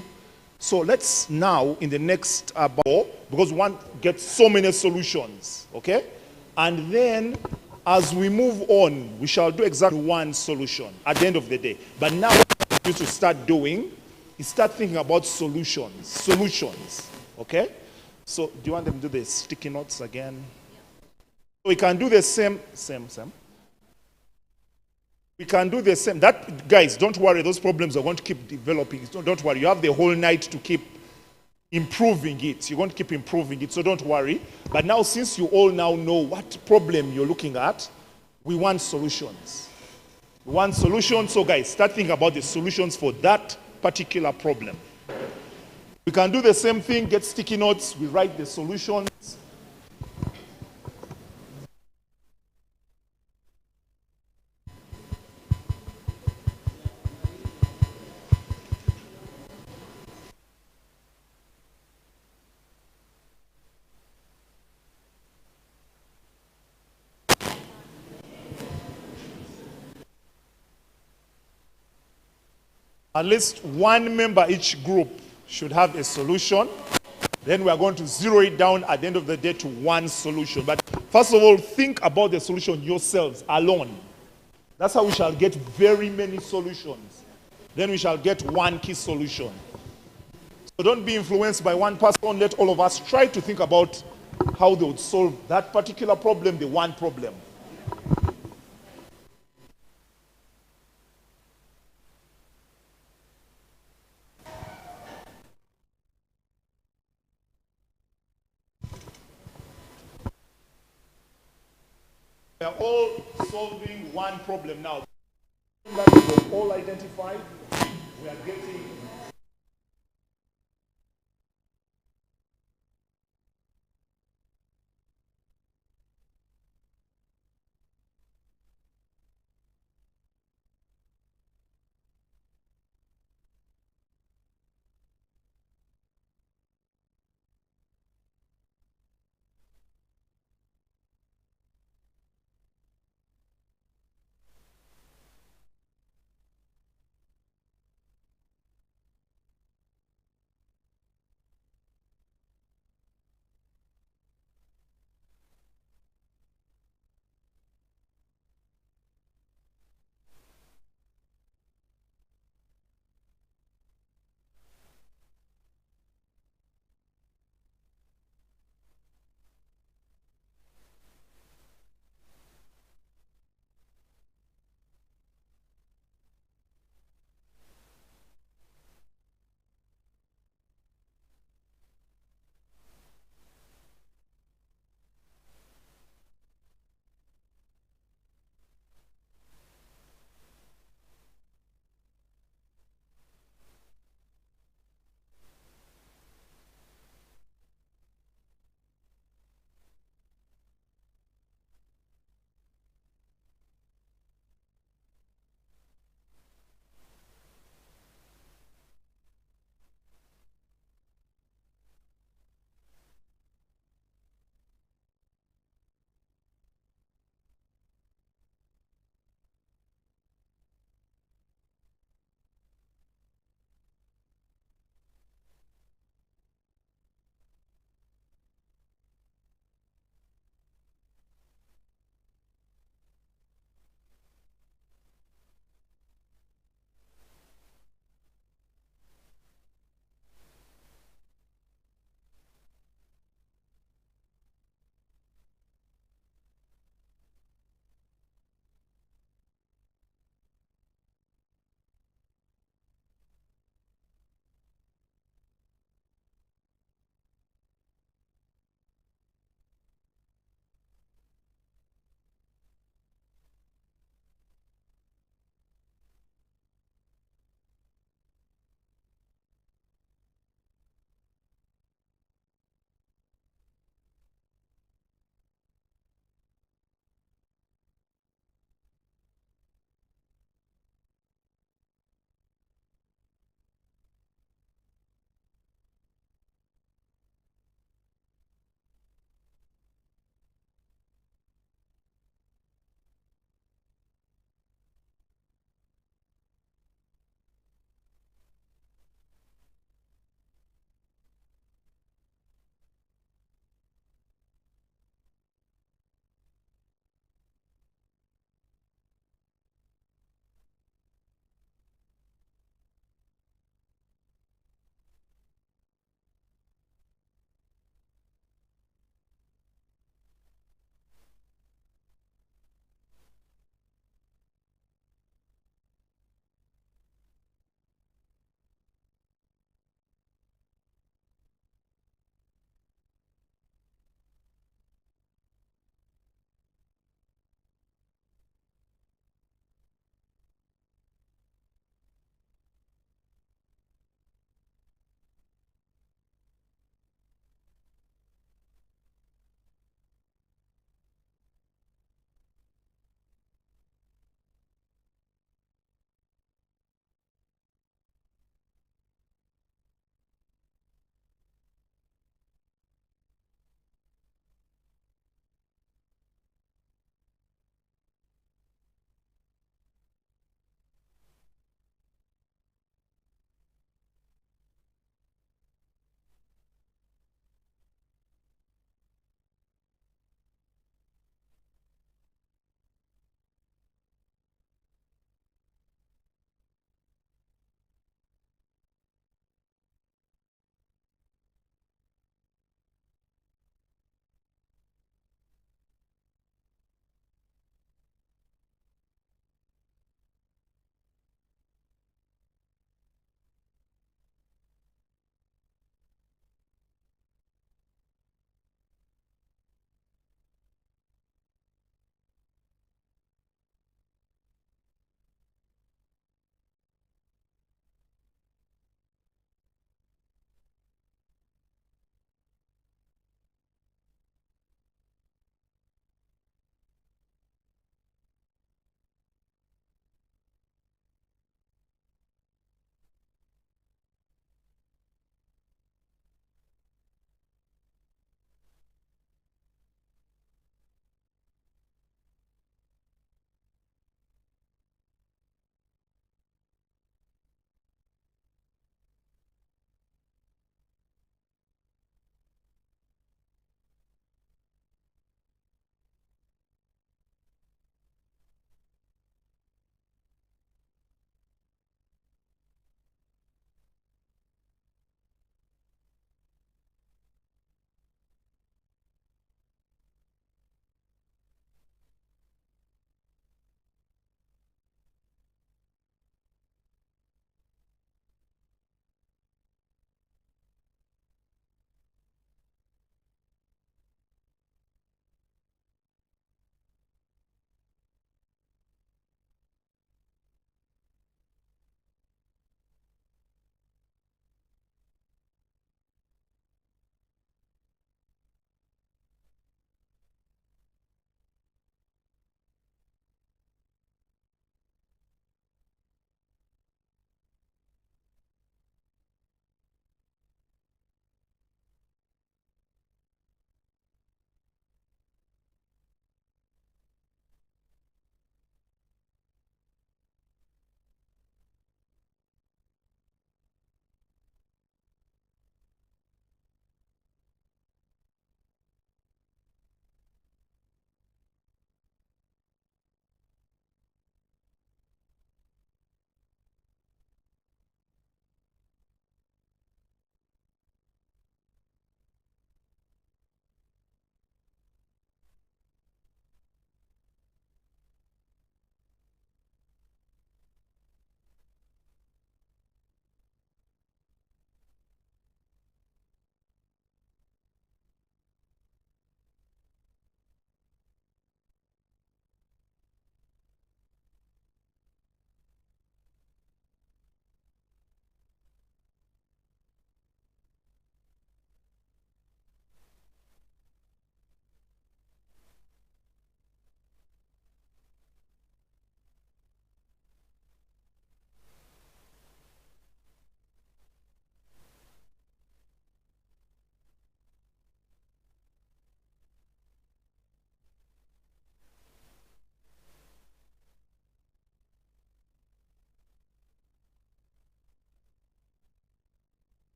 So let's now, in the next because one gets so many solutions, okay? And then, as we move on, we shall do exactly one solution at the end of the day. But now, what we need to start doing is start thinking about solutions, okay? So, do you want them to do the sticky notes again? So we can do the same. We can do the same. That, guys, don't worry. Those problems are going to keep developing. Don't worry. You have the whole night to keep improving it. You're going to keep improving it, so don't worry. But now, since you all now know what problem you're looking at, we want solutions. We want solutions. So, guys, start thinking about the solutions for that particular problem. We can do the same thing. Get sticky notes. We write the solutions. At least one member each group should have a solution. Then we are going to zero it down at the end of the day to one solution. But first of all, think about the solution yourselves alone. That's how we shall get very many solutions. Then we shall get one key solution. So don't be influenced by one person. Let all of us try to think about how they would solve that particular problem, the one problem. We are all solving one problem now. That we have all identified, we are getting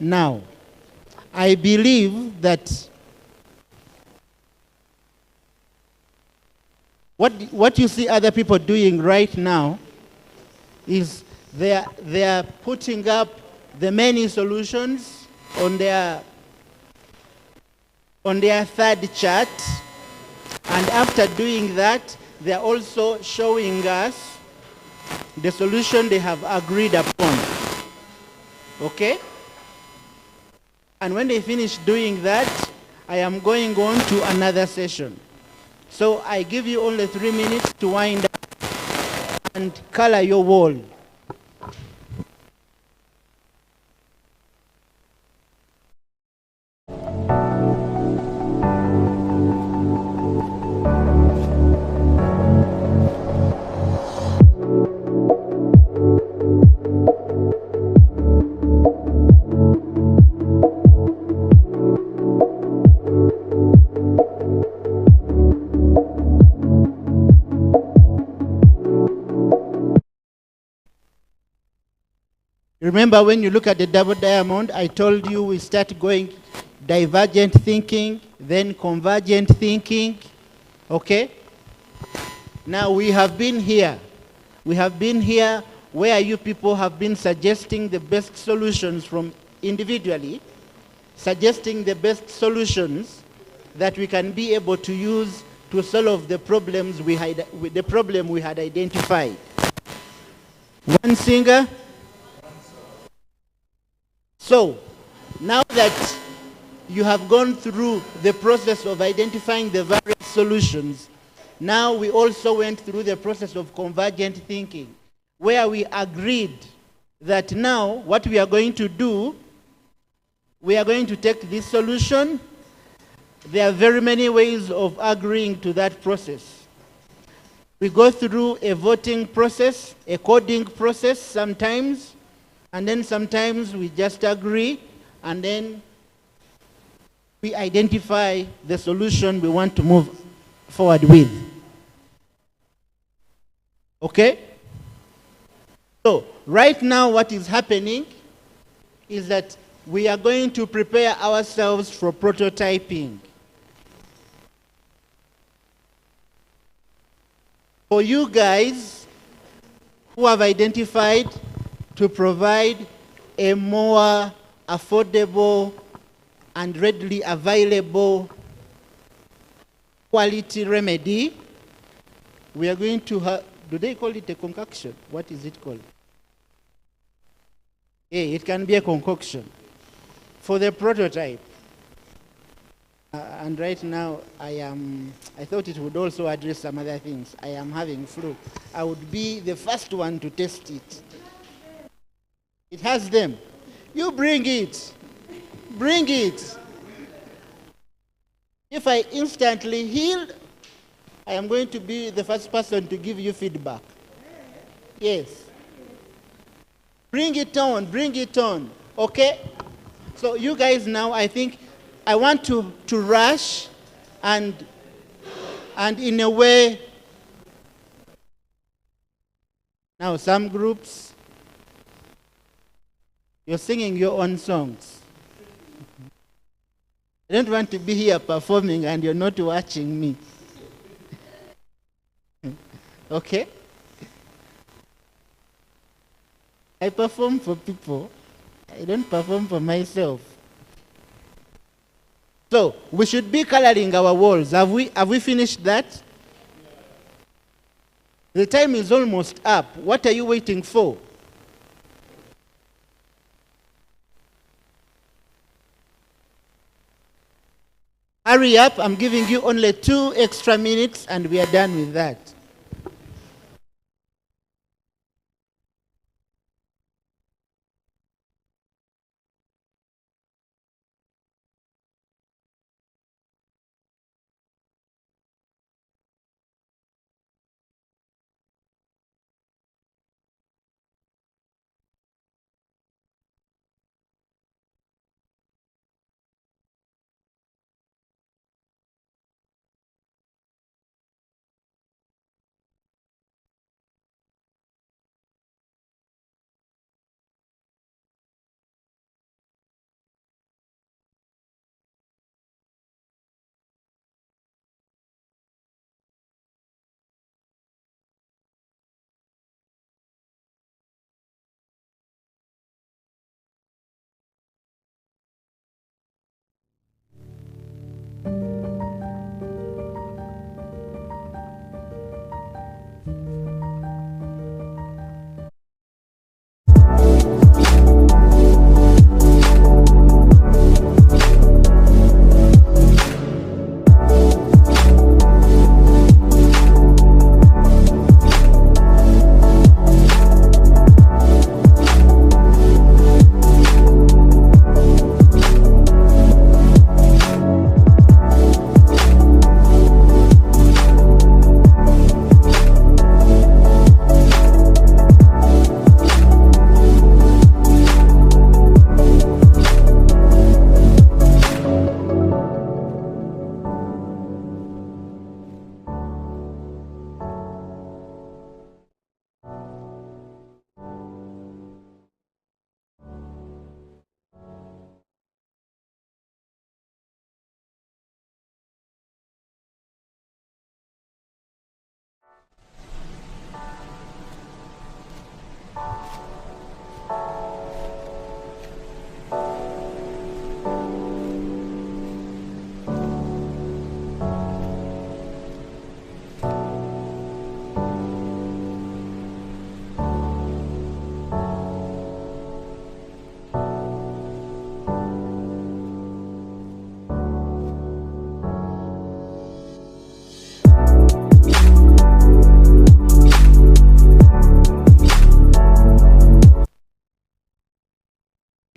Now, I believe that what you see other people doing right now is they are putting up the many solutions on their third chart, and after doing that, they are also showing us the solution they have agreed upon. Okay? And when they finish doing that, I am going on to another session. So I give you only 3 minutes to wind up and color your wall. Remember when you look at the double diamond, I told you we start going divergent thinking, then convergent thinking, okay? Now we have been here. We have been here where you people have been suggesting the best solutions from individually, suggesting the best solutions that we can be able to use to solve the problems we had identified. One singer. So, now that you have gone through the process of identifying the various solutions, now we also went through the process of convergent thinking, where we agreed that now what we are going to do, we are going to take this solution. There are very many ways of agreeing to that process. We go through a voting process, a coding process sometimes, and then sometimes we just agree, and then we identify the solution we want to move forward with. Okay? So, right now what is happening is that we are going to prepare ourselves for prototyping. For you guys who have identified to provide a more affordable and readily available quality remedy, we are going to have, do they call it a concoction? What is it called? It can be a concoction for the prototype. And right now, I thought it would also address some other things. I am having flu. I would be the first one to test it. It has them. You bring it. Bring it. If I instantly heal, I am going to be the first person to give you feedback. Yes. Bring it on, bring it on. Okay? So you guys now, I think, I want to rush and in a way, now some groups, you're singing your own songs. I don't want to be here performing and you're not watching me. Okay? I perform for people. I don't perform for myself. So, we should be coloring our walls. Have we finished that? The time is almost up. What are you waiting for? Hurry up, I'm giving you only 2 extra minutes and we are done with that.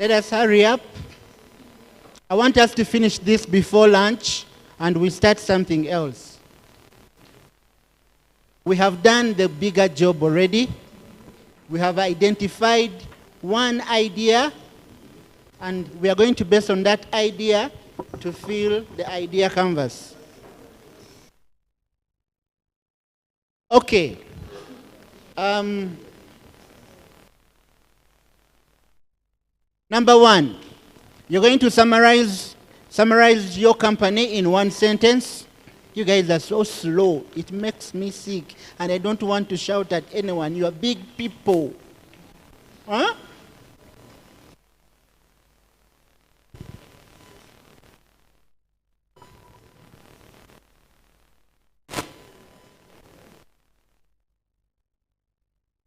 Let us hurry up. I want us to finish this before lunch and we start something else. We have done the bigger job already. We have identified one idea and we are going to base on that idea to fill the idea canvas. Okay. Number one, you're going to summarize your company in one sentence. You guys are so slow. It makes me sick. And I don't want to shout at anyone. You are big people. Huh?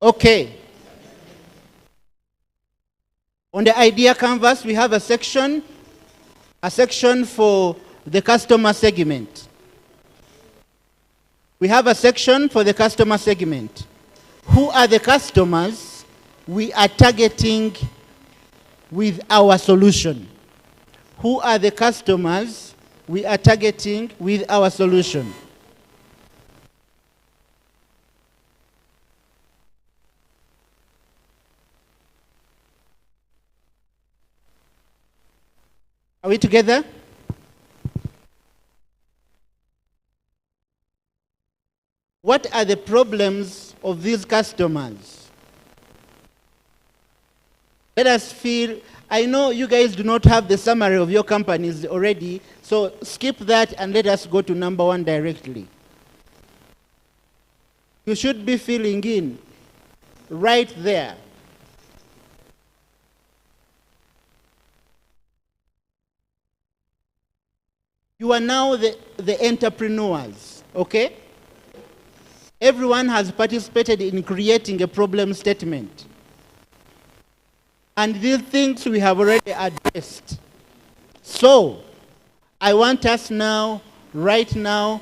Okay. On the idea canvas, we have a section for the customer segment. We have a section for the customer segment. Who are the customers we are targeting with our solution? Who are the customers we are targeting with our solution? Are we together? What are the problems of these customers? Let us feel, I know you guys do not have the summary of your companies already, so skip that and let us go to number one directly. You should be filling in right there. You are now the entrepreneurs, okay? Everyone has participated in creating a problem statement. And these things we have already addressed. So, I want us now, right now,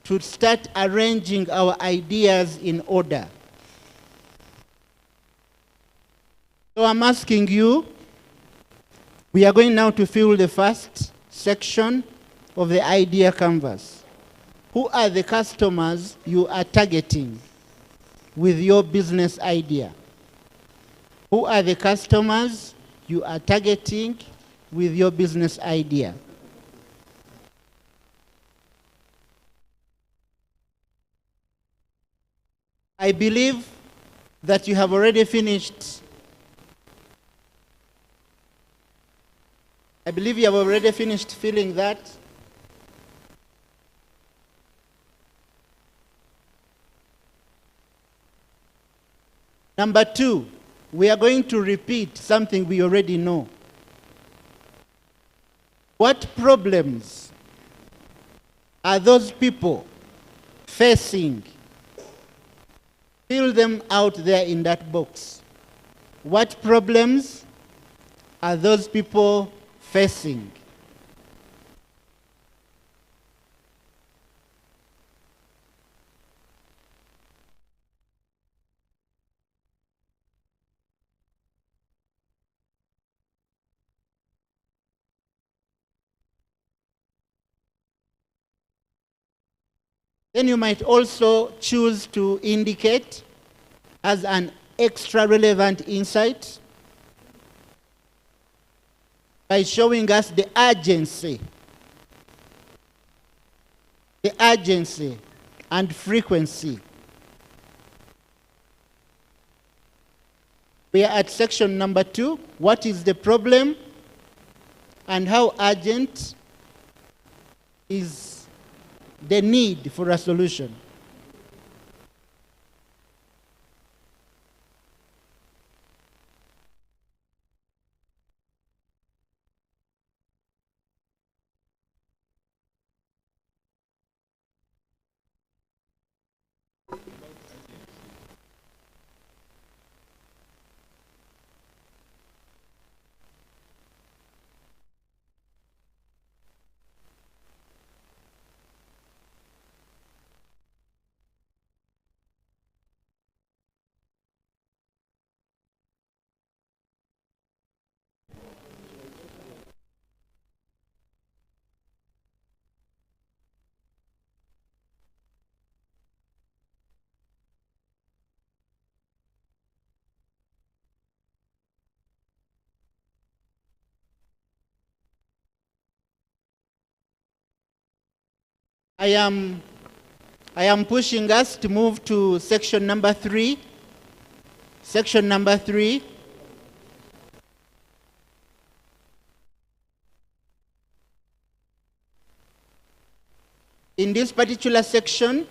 to start arranging our ideas in order. So I'm asking you, we are going now to fill the first section of the idea canvas. Who are the customers you are targeting with your business idea? Who are the customers you are targeting with your business idea? I believe that you have already finished. I believe you have already finished filling that. Number two, we are going to repeat something we already know. What problems are those people facing? Fill them out there in that box. What problems are those people facing? Then you might also choose to indicate as an extra relevant insight by showing us the urgency and frequency. We are at section number 2. What is the problem and how urgent is the need for a solution? I am pushing us to move to section number 3. Section number 3. In this particular section,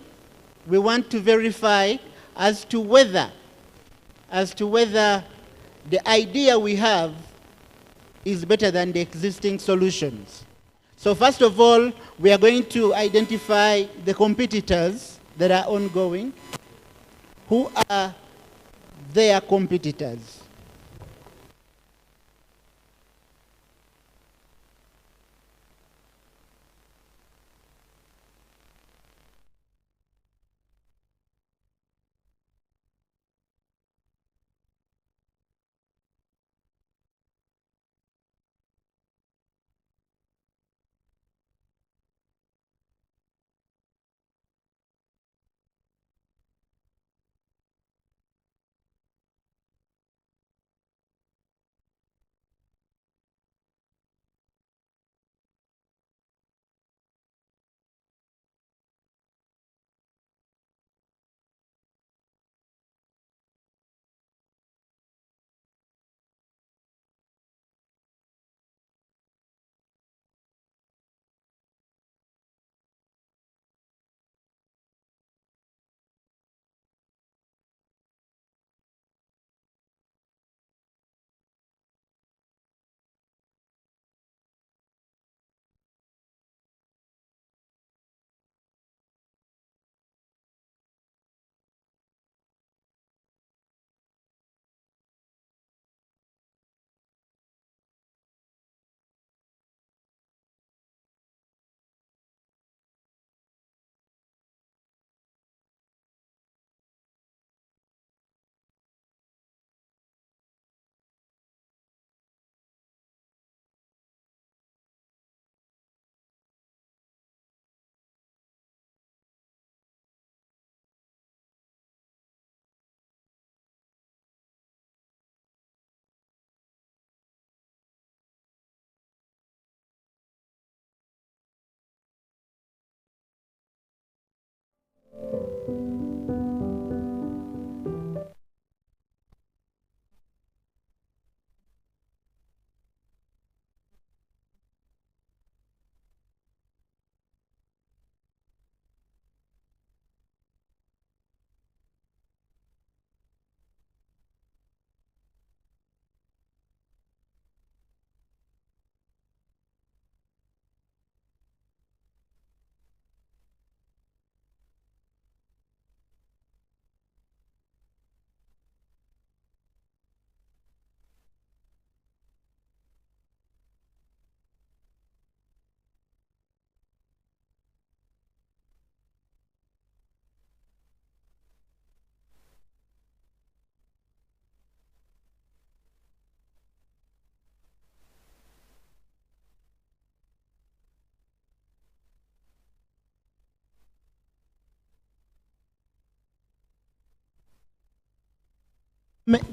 we want to verify as to whether the idea we have is better than the existing solutions. So first of all, we are going to identify the competitors that are ongoing. Who are their competitors?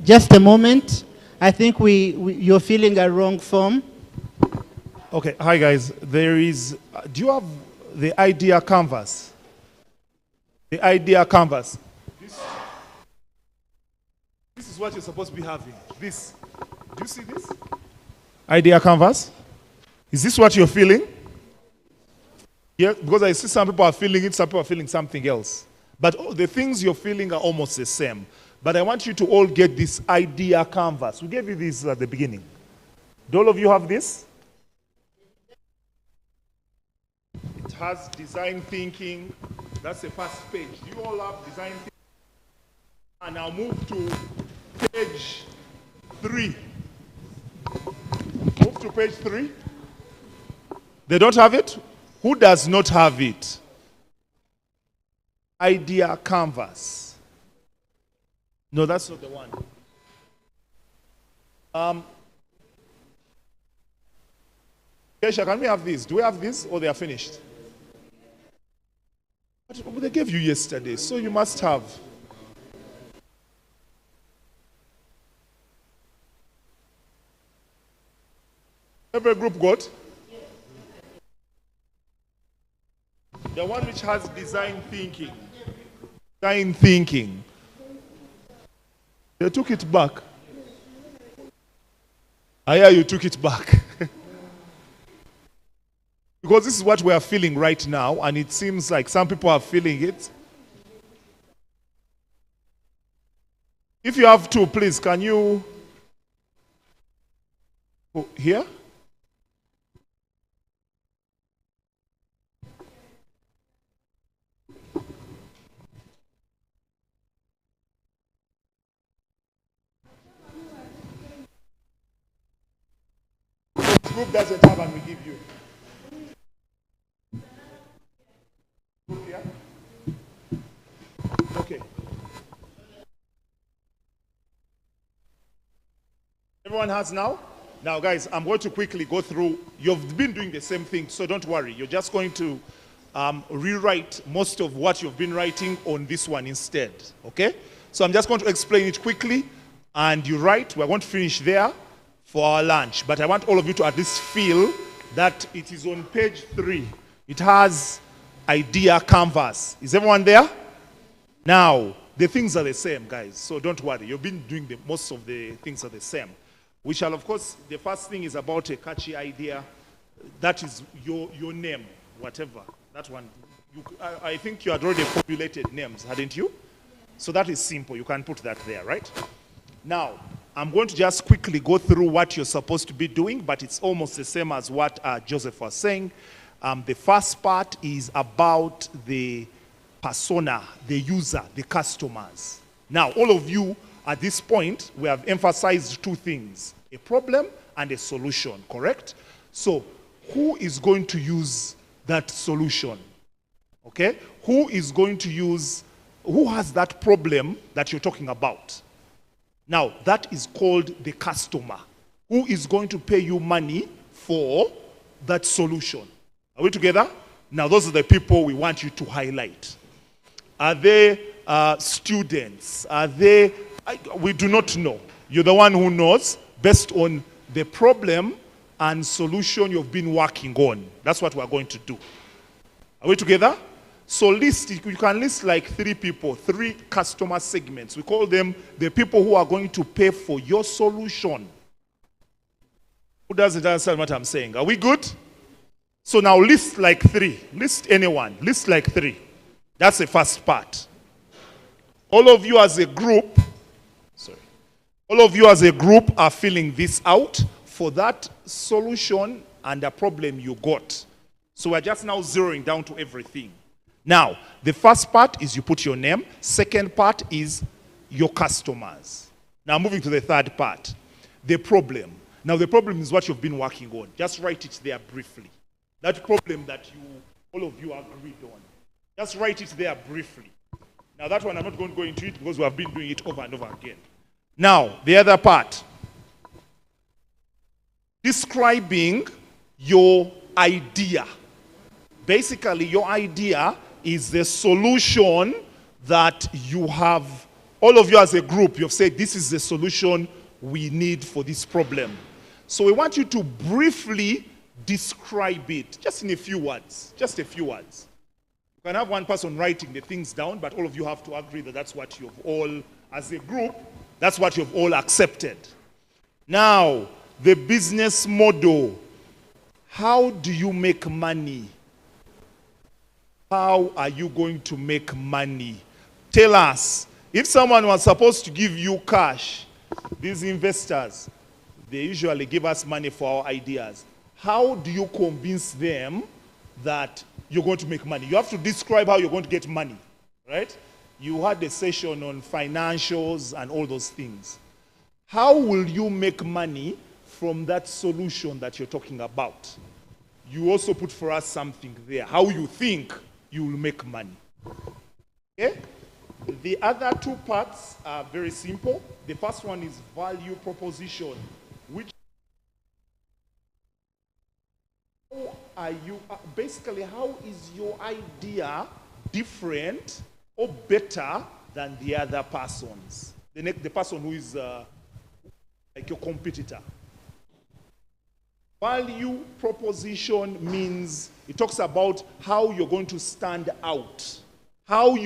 Just a moment. I think you're filling a wrong form. Okay, hi guys. There is, do you have the idea canvas? The idea canvas. This is what you're supposed to be having. This. Do you see this? Idea canvas. Is this what you're feeling? Yeah, because I see some people are feeling it, some people are feeling something else. But all the things you're feeling are almost the same. But I want you to all get this idea canvas. We gave you this at the beginning. Do all of you have this? It has design thinking. That's the first page. Do you all have design thinking? And I'll move to page 3. Move to page 3. They don't have it? Who does not have it? Idea canvas. No, that's not the one. Kesha, can we have this? Do we have this or they are finished? But they gave you yesterday, so you must have. Every group got? The one which has design thinking. Design thinking. They took it back. I hear you took it back. Because this is what we are feeling right now, and it seems like some people are feeling it. If you have to, please, can you... Oh, here? Group doesn't have and we give you. Group here? Okay. Everyone has now? Now guys, I'm going to quickly go through. You've been doing the same thing, so don't worry. You're just going to rewrite most of what you've been writing on this one instead, okay? So I'm just going to explain it quickly, and you write. We're going to finish there for our lunch, but I want all of you to at least feel that it is on page 3. It has idea canvas. Is everyone there? Now, the things are the same, guys, so don't worry. You've been doing most of the things are the same. We shall, of course, the first thing is about a catchy idea. That is your name, whatever. That one, I think you had already formulated names, hadn't you? So that is simple. You can put that there, right? Now, I'm going to just quickly go through what you're supposed to be doing, but it's almost the same as what Joseph was saying. The first part is about the persona, the user, the customers. Now, all of you, at this point, we have emphasized 2 things, a problem and a solution, correct? So, who is going to use that solution? Okay? Who is going to use, who has that problem that you're talking about? Now, that is called the customer. Who is going to pay you money for that solution? Are we together? Now, those are the people we want you to highlight. Are they students? Are they... we do not know. You're the one who knows based on the problem and solution you've been working on. That's what we're going to do. Are we together? So list, you can list like 3 people, 3 customer segments. We call them the people who are going to pay for your solution. Who doesn't understand what I'm saying? Are we good? So now list like 3. List anyone. List like 3. That's the first part. All of you as a group, all of you as a group are filling this out for that solution and the problem you got. So we're just now zeroing down to everything. Now, the first part is you put your name. Second part is your customers. Now moving to the third part, the problem. Now the problem is what you've been working on. Just write it there briefly. That problem that all of you agreed on. Just write it there briefly. Now that one I'm not going to go into it because we have been doing it over and over again. Now, the other part. Describing your idea. Basically, your idea is the solution that you have, all of you as a group, you've said this is the solution we need for this problem. So we want you to briefly describe it, just in a few words, just a few words. You can have one person writing the things down, but all of you have to agree that that's what you've all, as a group, that's what you've all accepted. Now, the business model. How do you make money? How are you going to make money? Tell us. If someone was supposed to give you cash, these investors, they usually give us money for our ideas. How do you convince them that you're going to make money? You have to describe how you're going to get money, right? You had a session on financials and all those things. How will you make money from that solution that you're talking about? You also put for us something there, how you think you will make money. Okay? The other 2 parts are very simple. The first one is value proposition, which are you basically how is your idea different or better than the other person's? The person who is like your competitor. Value proposition means, it talks about how you're going to stand out. How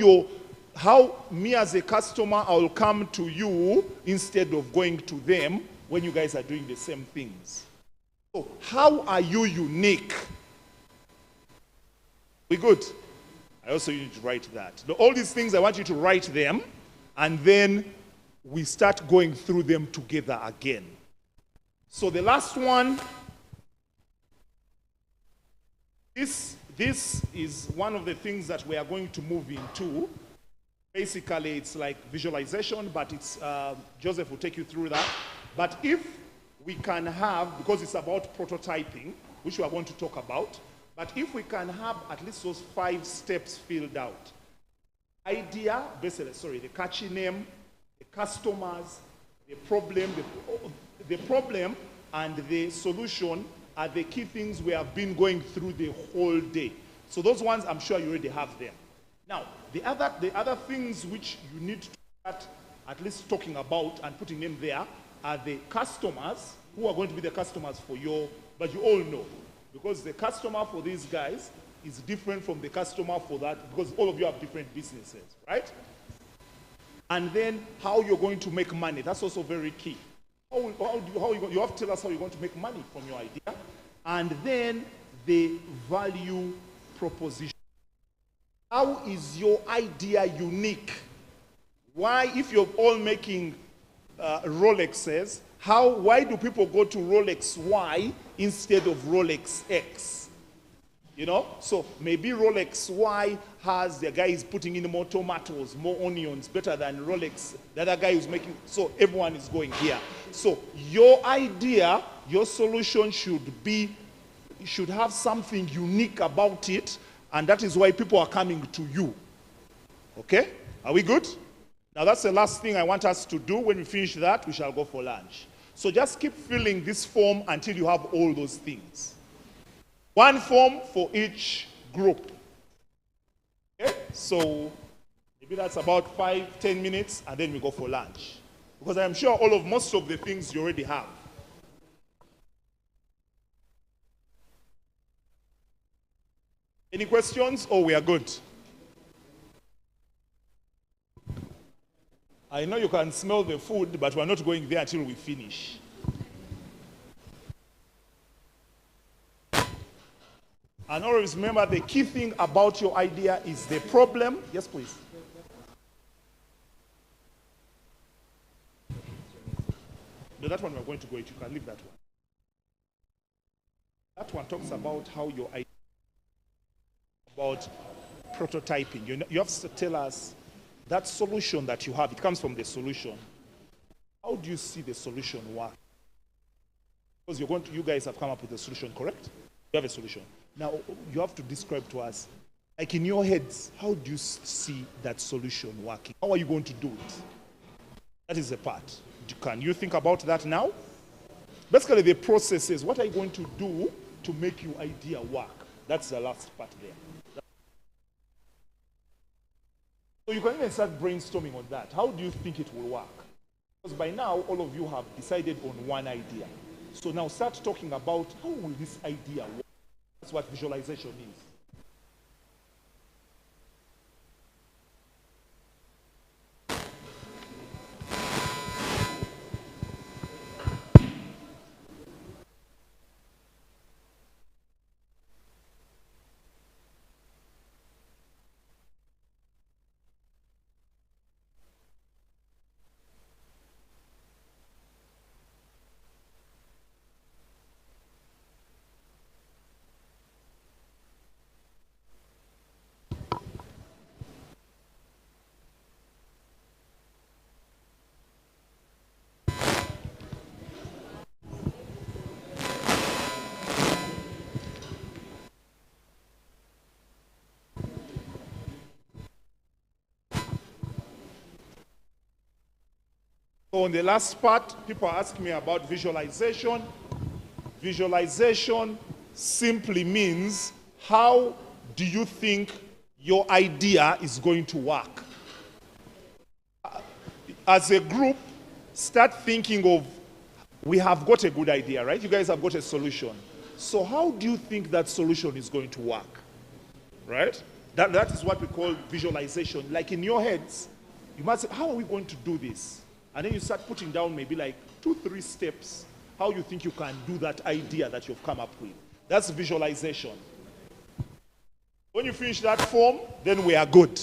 me as a customer, I'll come to you instead of going to them when you guys are doing the same things. So how are you unique? We good? I also need to write that. All these things, I want you to write them, and then we start going through them together again. So the last one, this is one of the things that we are going to move into. Basically, it's like visualization, but it's Joseph will take you through that. But if we can have, because it's about prototyping, which we are going to talk about, but if we can have at least those 5 steps filled out. Idea, basically, the catchy name, the customers, the problem and the solution are the key things we have been going through the whole day. So those ones, I'm sure you already have them. Now, the other things which you need to start at least talking about and putting them there are the customers, who are going to be the customers for but you all know. Because the customer for these guys is different from the customer for that, because all of you have different businesses, right? And then how you're going to make money, that's also very key. You have to tell us how you're going to make money from your idea. And then the value proposition. How is your idea unique? Why, if you're all making Rolexes, why do people go to Rolex Y instead of Rolex X? You know, so maybe Rolex Y has, the guy is putting in more tomatoes, more onions, better than Rolex, the other guy is making, so everyone is going here. So your idea, your solution should have something unique about it, and that is why people are coming to you. Okay? Are we good? Now that's the last thing I want us to do. When we finish that, we shall go for lunch. So just keep filling this form until you have all those things. One form for each group. Okay? So maybe that's about 5-10 minutes, and then we go for lunch. Because I'm sure most of the things you already have. Any questions, or we are good? I know you can smell the food, but we're not going there until we finish. And always remember, the key thing about your idea is the problem. Yes, please. No, that one we're going to go into. You can leave that one. That one talks about how your idea, about prototyping. You have to tell us that solution that you have. It comes from the solution. How do you see the solution work? Because you guys have come up with a solution, correct? You have a solution. Now, you have to describe to us, like in your heads, how do you see that solution working? How are you going to do it? That is the part. Can you think about that now? Basically, the process is, what are you going to do to make your idea work? That's the last part there. So you can even start brainstorming on that. How do you think it will work? Because by now, all of you have decided on one idea. So now start talking about, how will this idea work? That's what visualization is. So on the last part, people are asking me about visualization. Visualization simply means, how do you think your idea is going to work? As a group, start thinking of, we have got a good idea, right? You guys have got a solution. So how do you think that solution is going to work? Right? That is what we call visualization. Like in your heads, you must say, how are we going to do this? And then you start putting down maybe like 2-3 steps, how you think you can do that idea that you've come up with. That's visualization. When you finish that form, then we are good.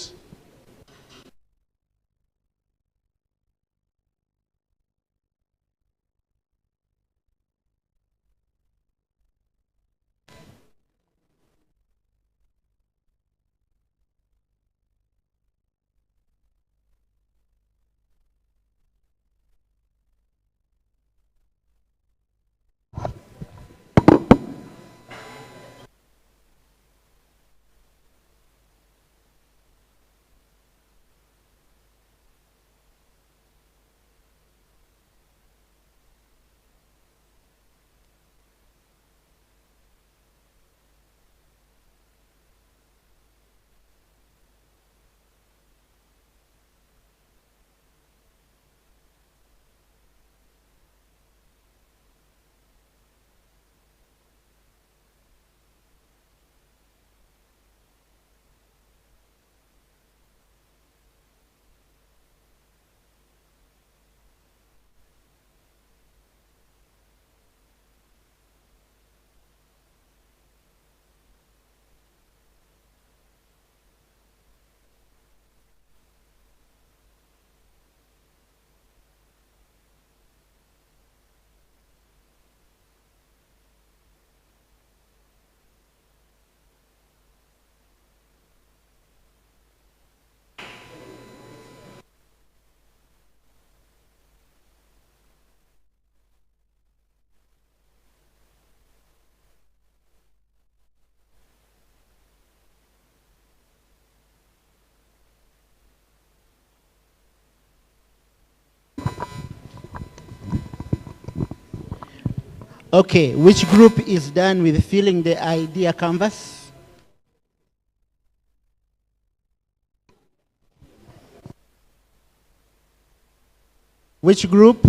Okay, which group is done with filling the idea canvas? Which group?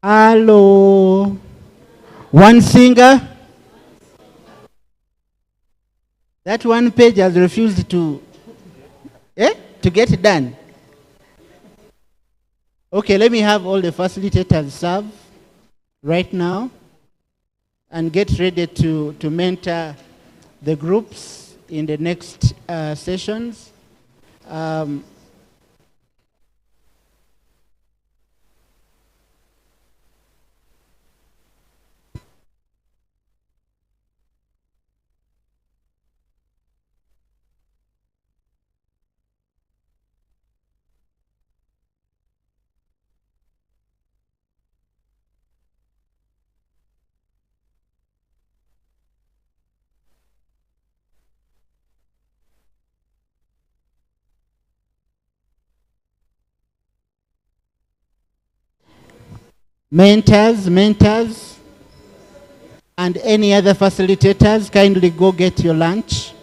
Hello. One singer. That one page has refused to get it done. Okay, let me have all the facilitators serve right now and get ready to mentor the groups in the next sessions. Mentors, and any other facilitators, kindly go get your lunch.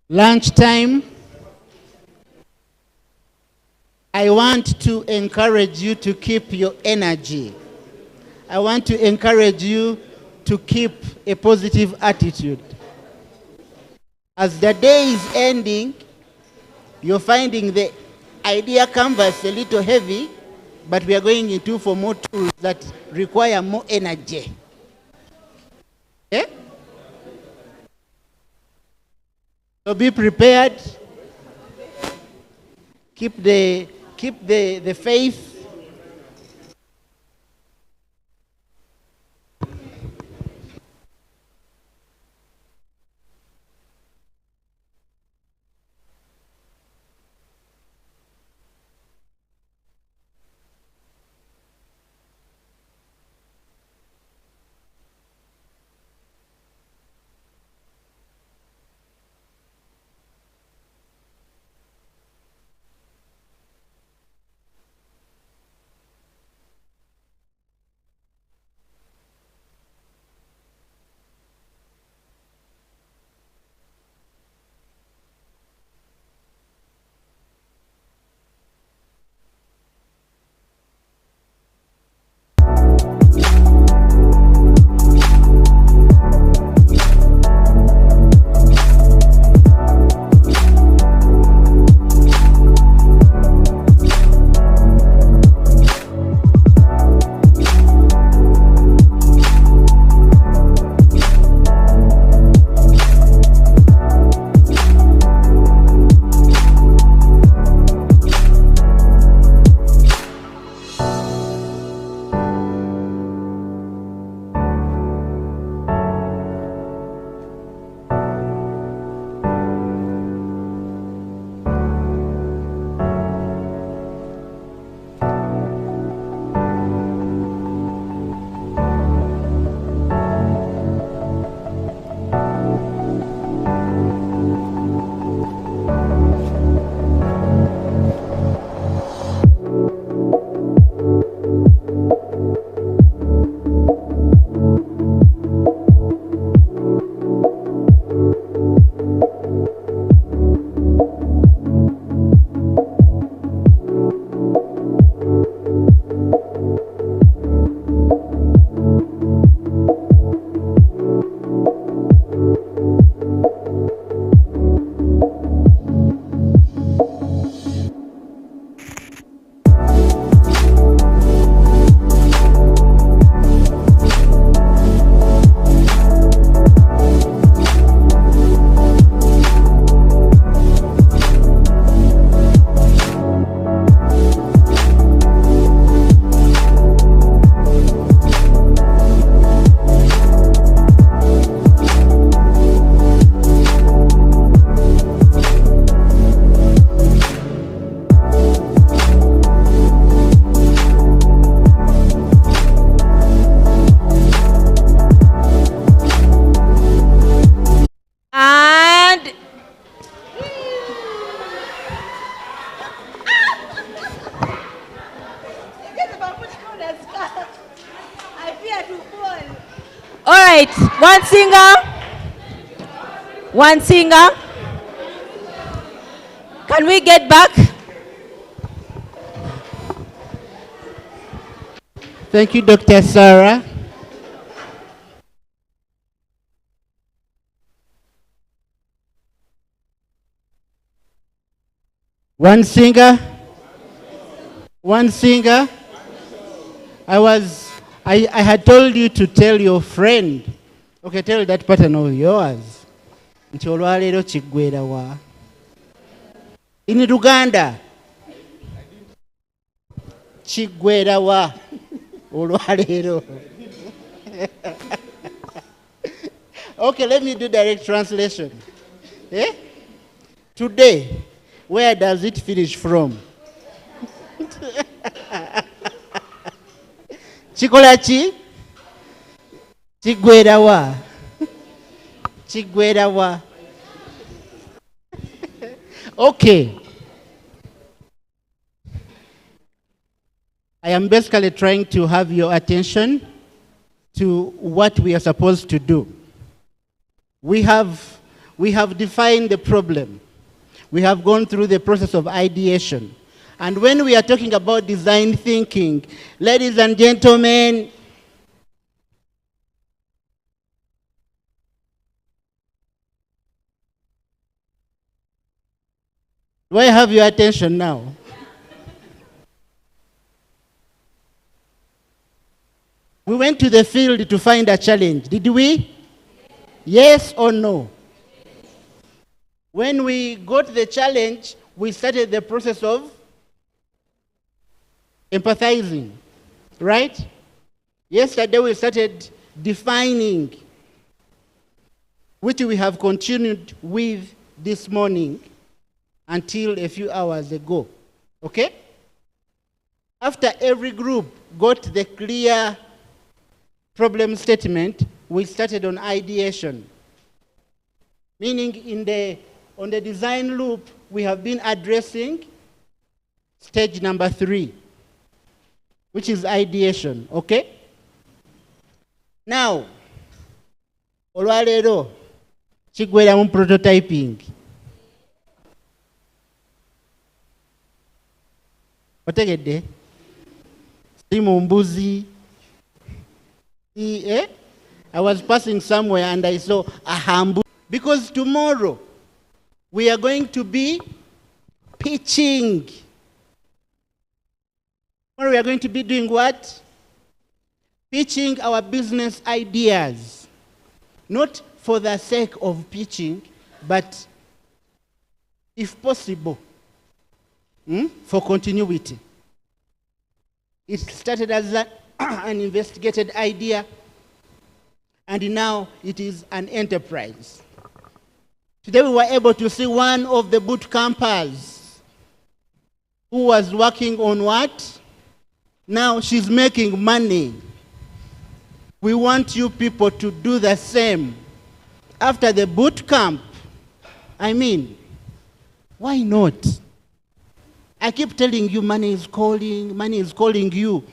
Lunchtime. I want to encourage you to keep your energy. I want to encourage you to keep a positive attitude. As the day is ending, you're finding the idea canvas a little heavy, but we are going into for more tools that require more energy. Okay? So be prepared. Keep the faith. All right, one singer. One singer. Can we get back? Thank you, Dr. Sarah. One singer. One singer. I had told you to tell your friend. Okay, tell that partner of yours. Nti olwaleero kiggweera wa. In Uganda. Kiggweera wa. Olwaleero. Okay, let me do direct translation. Eh? Today, where does it finish from? Chikola chi? Chigwera wa. Chigwera wa. Okay. I am basically trying to have your attention to what we are supposed to do. We have defined the problem. We have gone through the process of ideation. And when we are talking about design thinking, ladies and gentlemen, do I have your attention now? We went to the field to find a challenge. Did we? Yes or no? When we got the challenge, we started the process of empathizing, right? Yesterday we started defining, which we have continued with this morning until a few hours ago. Okay? After every group got the clear problem statement, we started on ideation. Meaning on the design loop, we have been addressing stage number 3, which is ideation, okay? Now, olwaleero kigweramu prototyping. Otegedde? Si mu mbuzi. I was passing somewhere and I saw a hambu. Because tomorrow we are going to be pitching. Tomorrow we are going to be doing what? Pitching our business ideas. Not for the sake of pitching, but if possible, for continuity. It started as an investigated idea, and now it is an enterprise. Today we were able to see one of the boot campers who was working on what? Now she's making money. We want you people to do the same. After the boot camp, I mean, why not? I keep telling you money is calling you.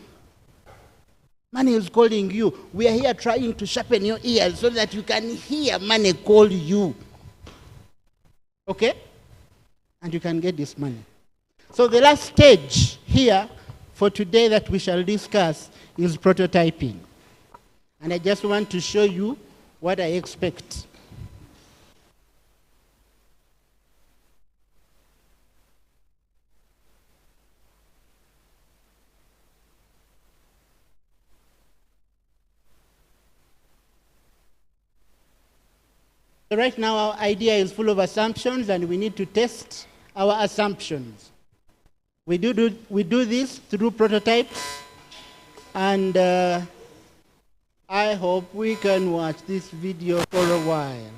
Money is calling you. We are here trying to sharpen your ears so that you can hear money call you. Okay? And you can get this money. So the last stage here for today that we shall discuss is prototyping. And I just want to show you what I expect. So right now our idea is full of assumptions and we need to test our assumptions. We do this through prototypes, and I hope we can watch this video for a while.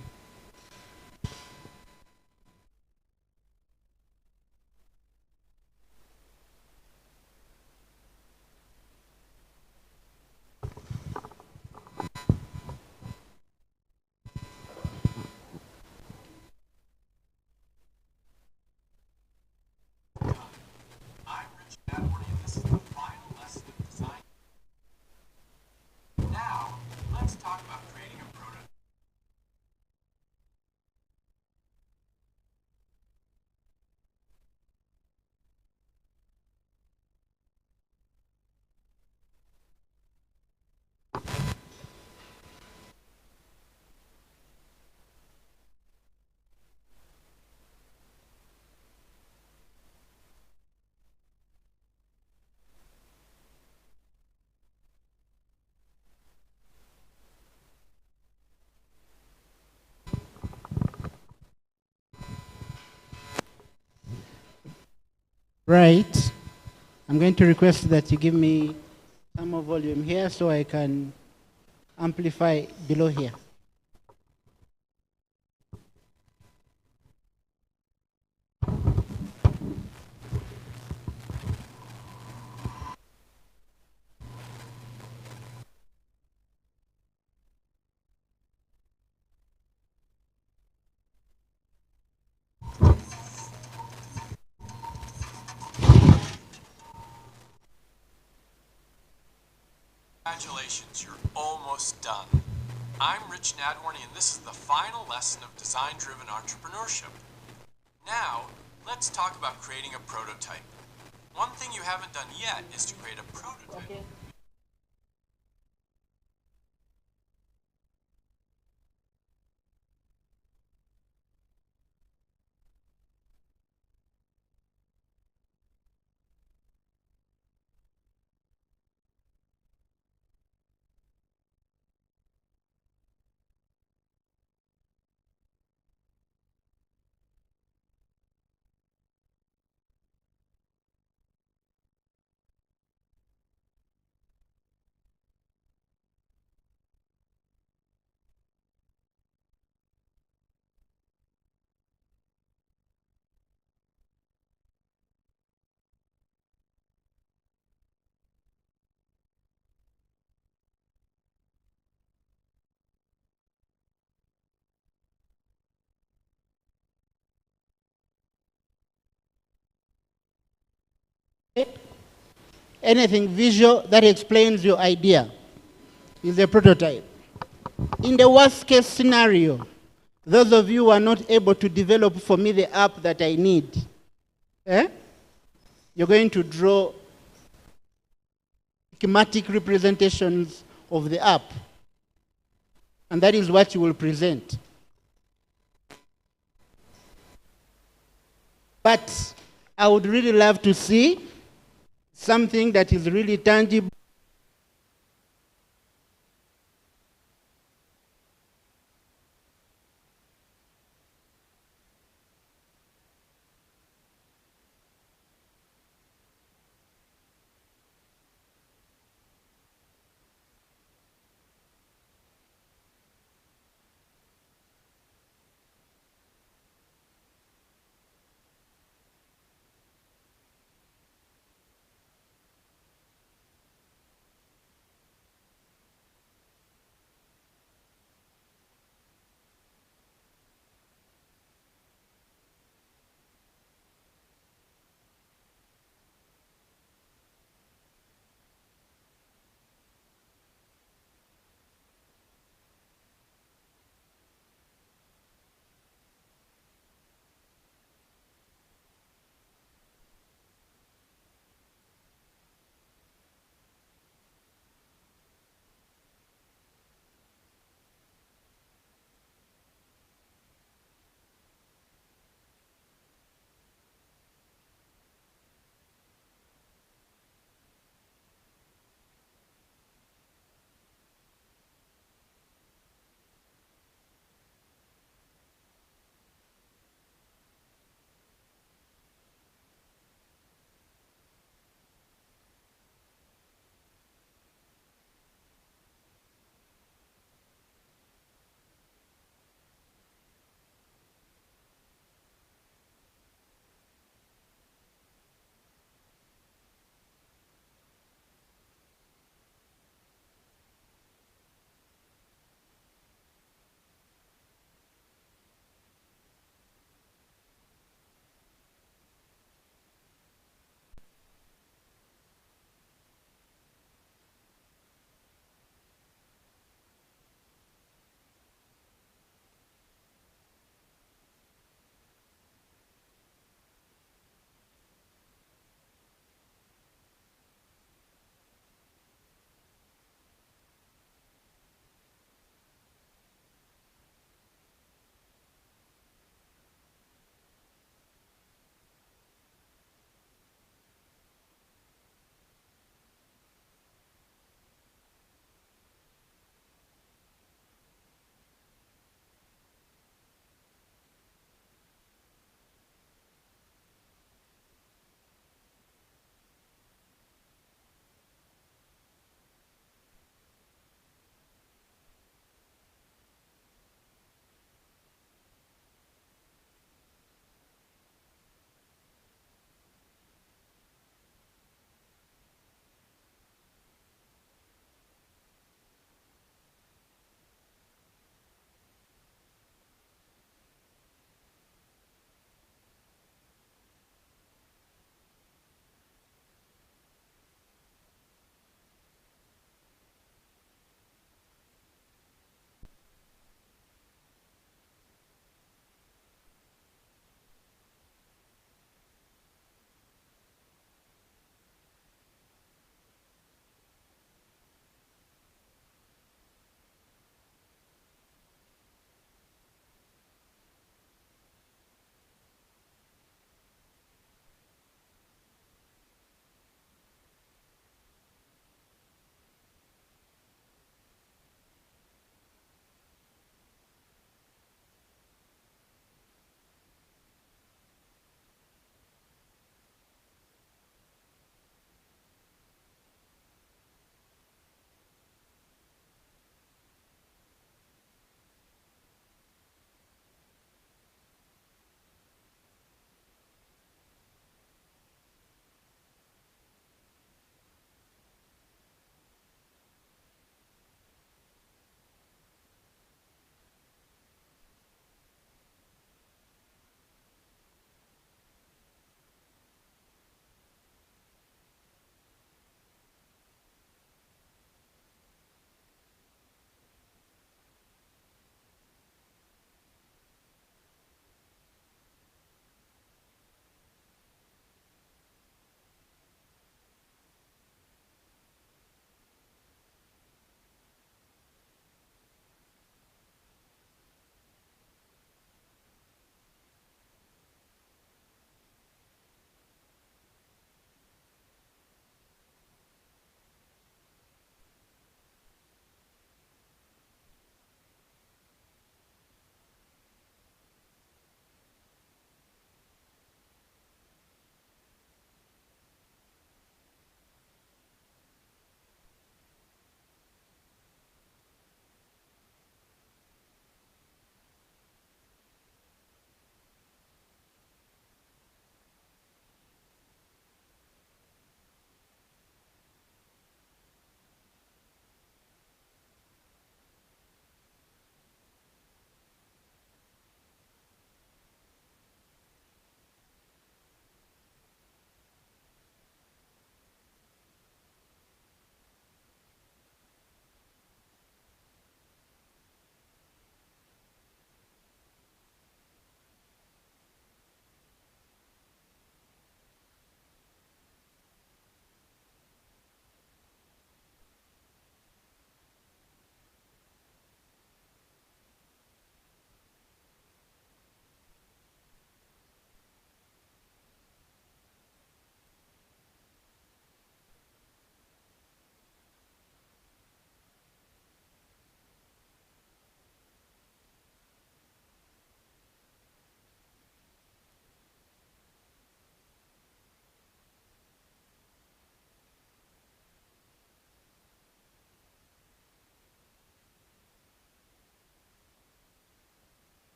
Now, let's talk about creating a prototype. Right. I'm going to request that you give me some more volume here so I can amplify below here. Congratulations, you're almost done. I'm Rich Nadwarny, and this is the final lesson of design-driven entrepreneurship. Now, let's talk about creating a prototype. One thing you haven't done yet is to create a prototype. Okay. anything visual that explains your idea is a prototype. In the worst case scenario, those of you who are not able to develop for me the app that I need, you're going to draw schematic representations of the app. And that is what you will present. But I would really love to see something that is really tangible.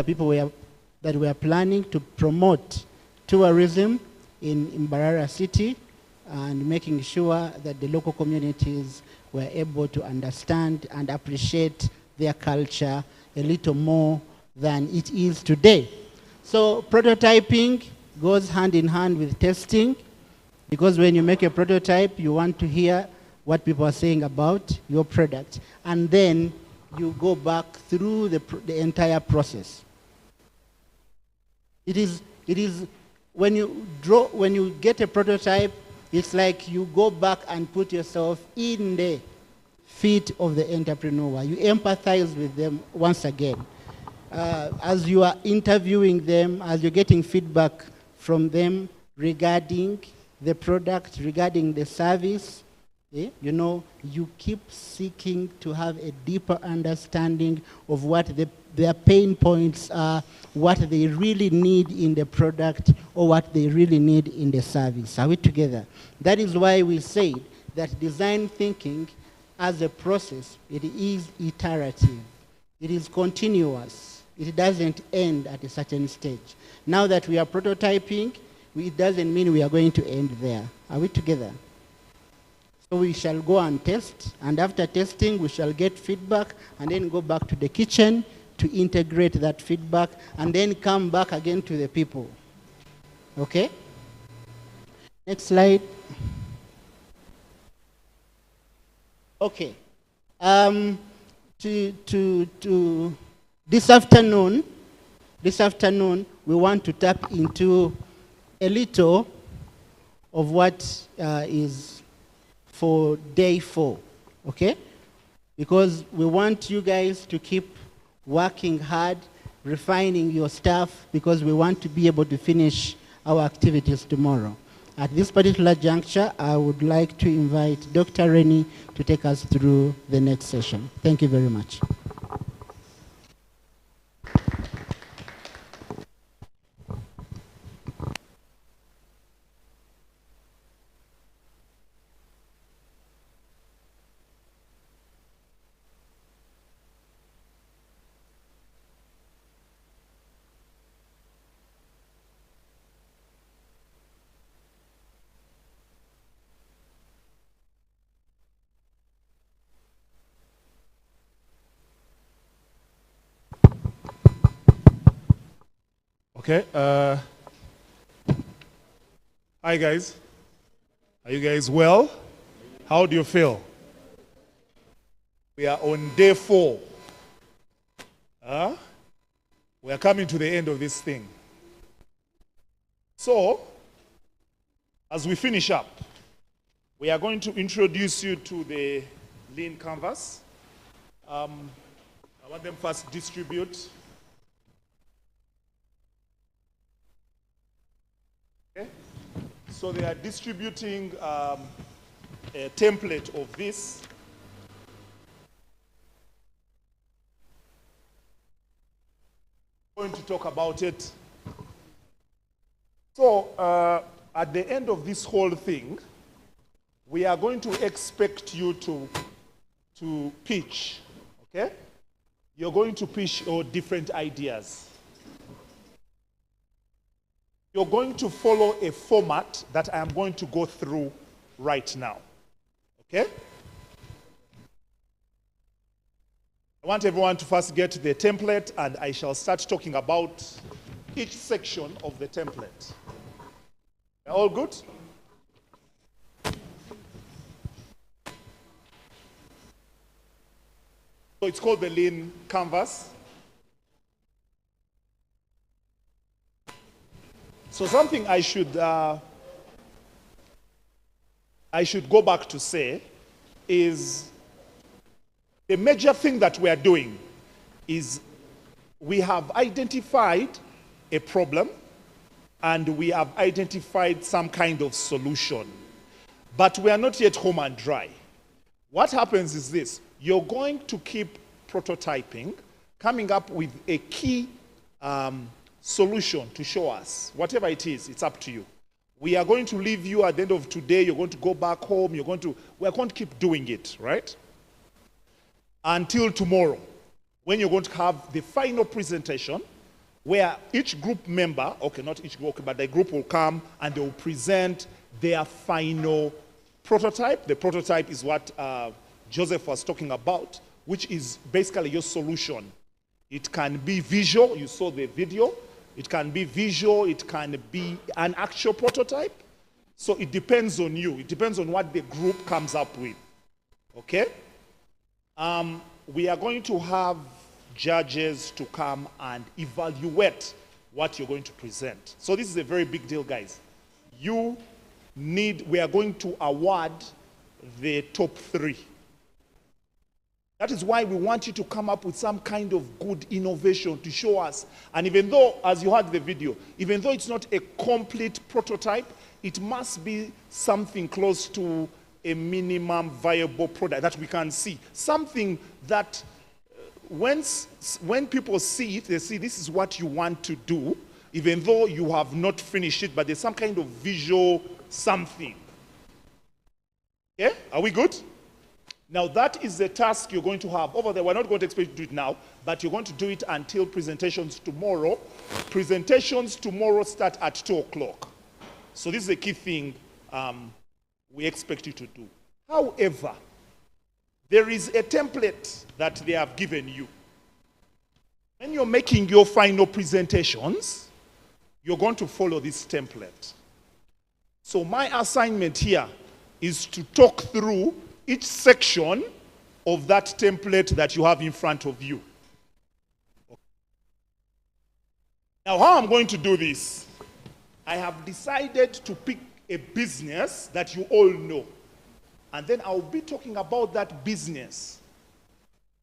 are people that we are planning to promote tourism in Mbarara city and making sure that the local communities were able to understand and appreciate their culture a little more than it is today. So prototyping goes hand in hand with testing, because when you make a prototype, you want to hear what people are saying about your product. And then you go back through the entire process. It is when you get a prototype, it's like you go back and put yourself in the feet of the entrepreneur. You empathize with them once again. As you are interviewing them, as you're getting feedback from them regarding the product, regarding the service, you know, you keep seeking to have a deeper understanding of what their pain points are, what they really need in the product, or what they really need in the service. Are we together? That is why we say that design thinking as a process, it is iterative. It is continuous. It doesn't end at a certain stage. Now that we are prototyping, it doesn't mean we are going to end there. Are we together? So we shall go and test, and after testing, we shall get feedback, and then go back to the kitchen to integrate that feedback, and then come back again to the people. Okay? Next slide. Okay. This afternoon, we want to tap into a little of what is for day 4, okay? Because we want you guys to keep working hard, refining your stuff, because we want to be able to finish our activities tomorrow. At this particular juncture, I would like to invite Dr. Rennie to take us through the next session. Thank you very much. Okay. Hi, guys. Are you guys well? How do you feel? We are on day 4. We are coming to the end of this thing. So, as we finish up, we are going to introduce you to the lean canvas. I want them first distribute. Okay. So they are distributing a template of this. I'm going to talk about it. So at the end of this whole thing, we are going to expect you to pitch, okay? You're going to pitch your different ideas. You're going to follow a format that I am going to go through right now, okay? I want everyone to first get the template, and I shall start talking about each section of the template. All good? So it's called the lean canvas. So something I should go back to say is the major thing that we are doing is we have identified a problem and we have identified some kind of solution, but we are not yet home and dry. What happens is this: you're going to keep prototyping, coming up with a key solution to show us. Whatever it is, it's up to you. We are going to leave you at the end of today. You're going to go back home. We're going to keep doing it, right? Until tomorrow, when you're going to have the final presentation where each group member, okay, not each group, but the group will come and they will present their final prototype. The prototype is what Joseph was talking about, which is basically your solution. It can be visual, you saw the video. It can be visual, it can be an actual prototype. So it depends on you. It depends on what the group comes up with. Okay? We are going to have judges to come and evaluate what you're going to present. So this is a very big deal, guys. We are going to award the top 3. That is why we want you to come up with some kind of good innovation to show us. And even though, as you heard the video, even though it's not a complete prototype, it must be something close to a minimum viable product that we can see. Something that when people see it, they see this is what you want to do, even though you have not finished it, but there's some kind of visual something. Okay? Are we good? Now that is the task you're going to have over there. We're not going to expect you to do it now, but you're going to do it until presentations tomorrow. Presentations tomorrow start at 2 o'clock. So this is a key thing we expect you to do. However, there is a template that they have given you. When you're making your final presentations, you're going to follow this template. So my assignment here is to talk through each section of that template that you have in front of you. Now, how I'm going to do this, I have decided to pick a business that you all know. And then I'll be talking about that business.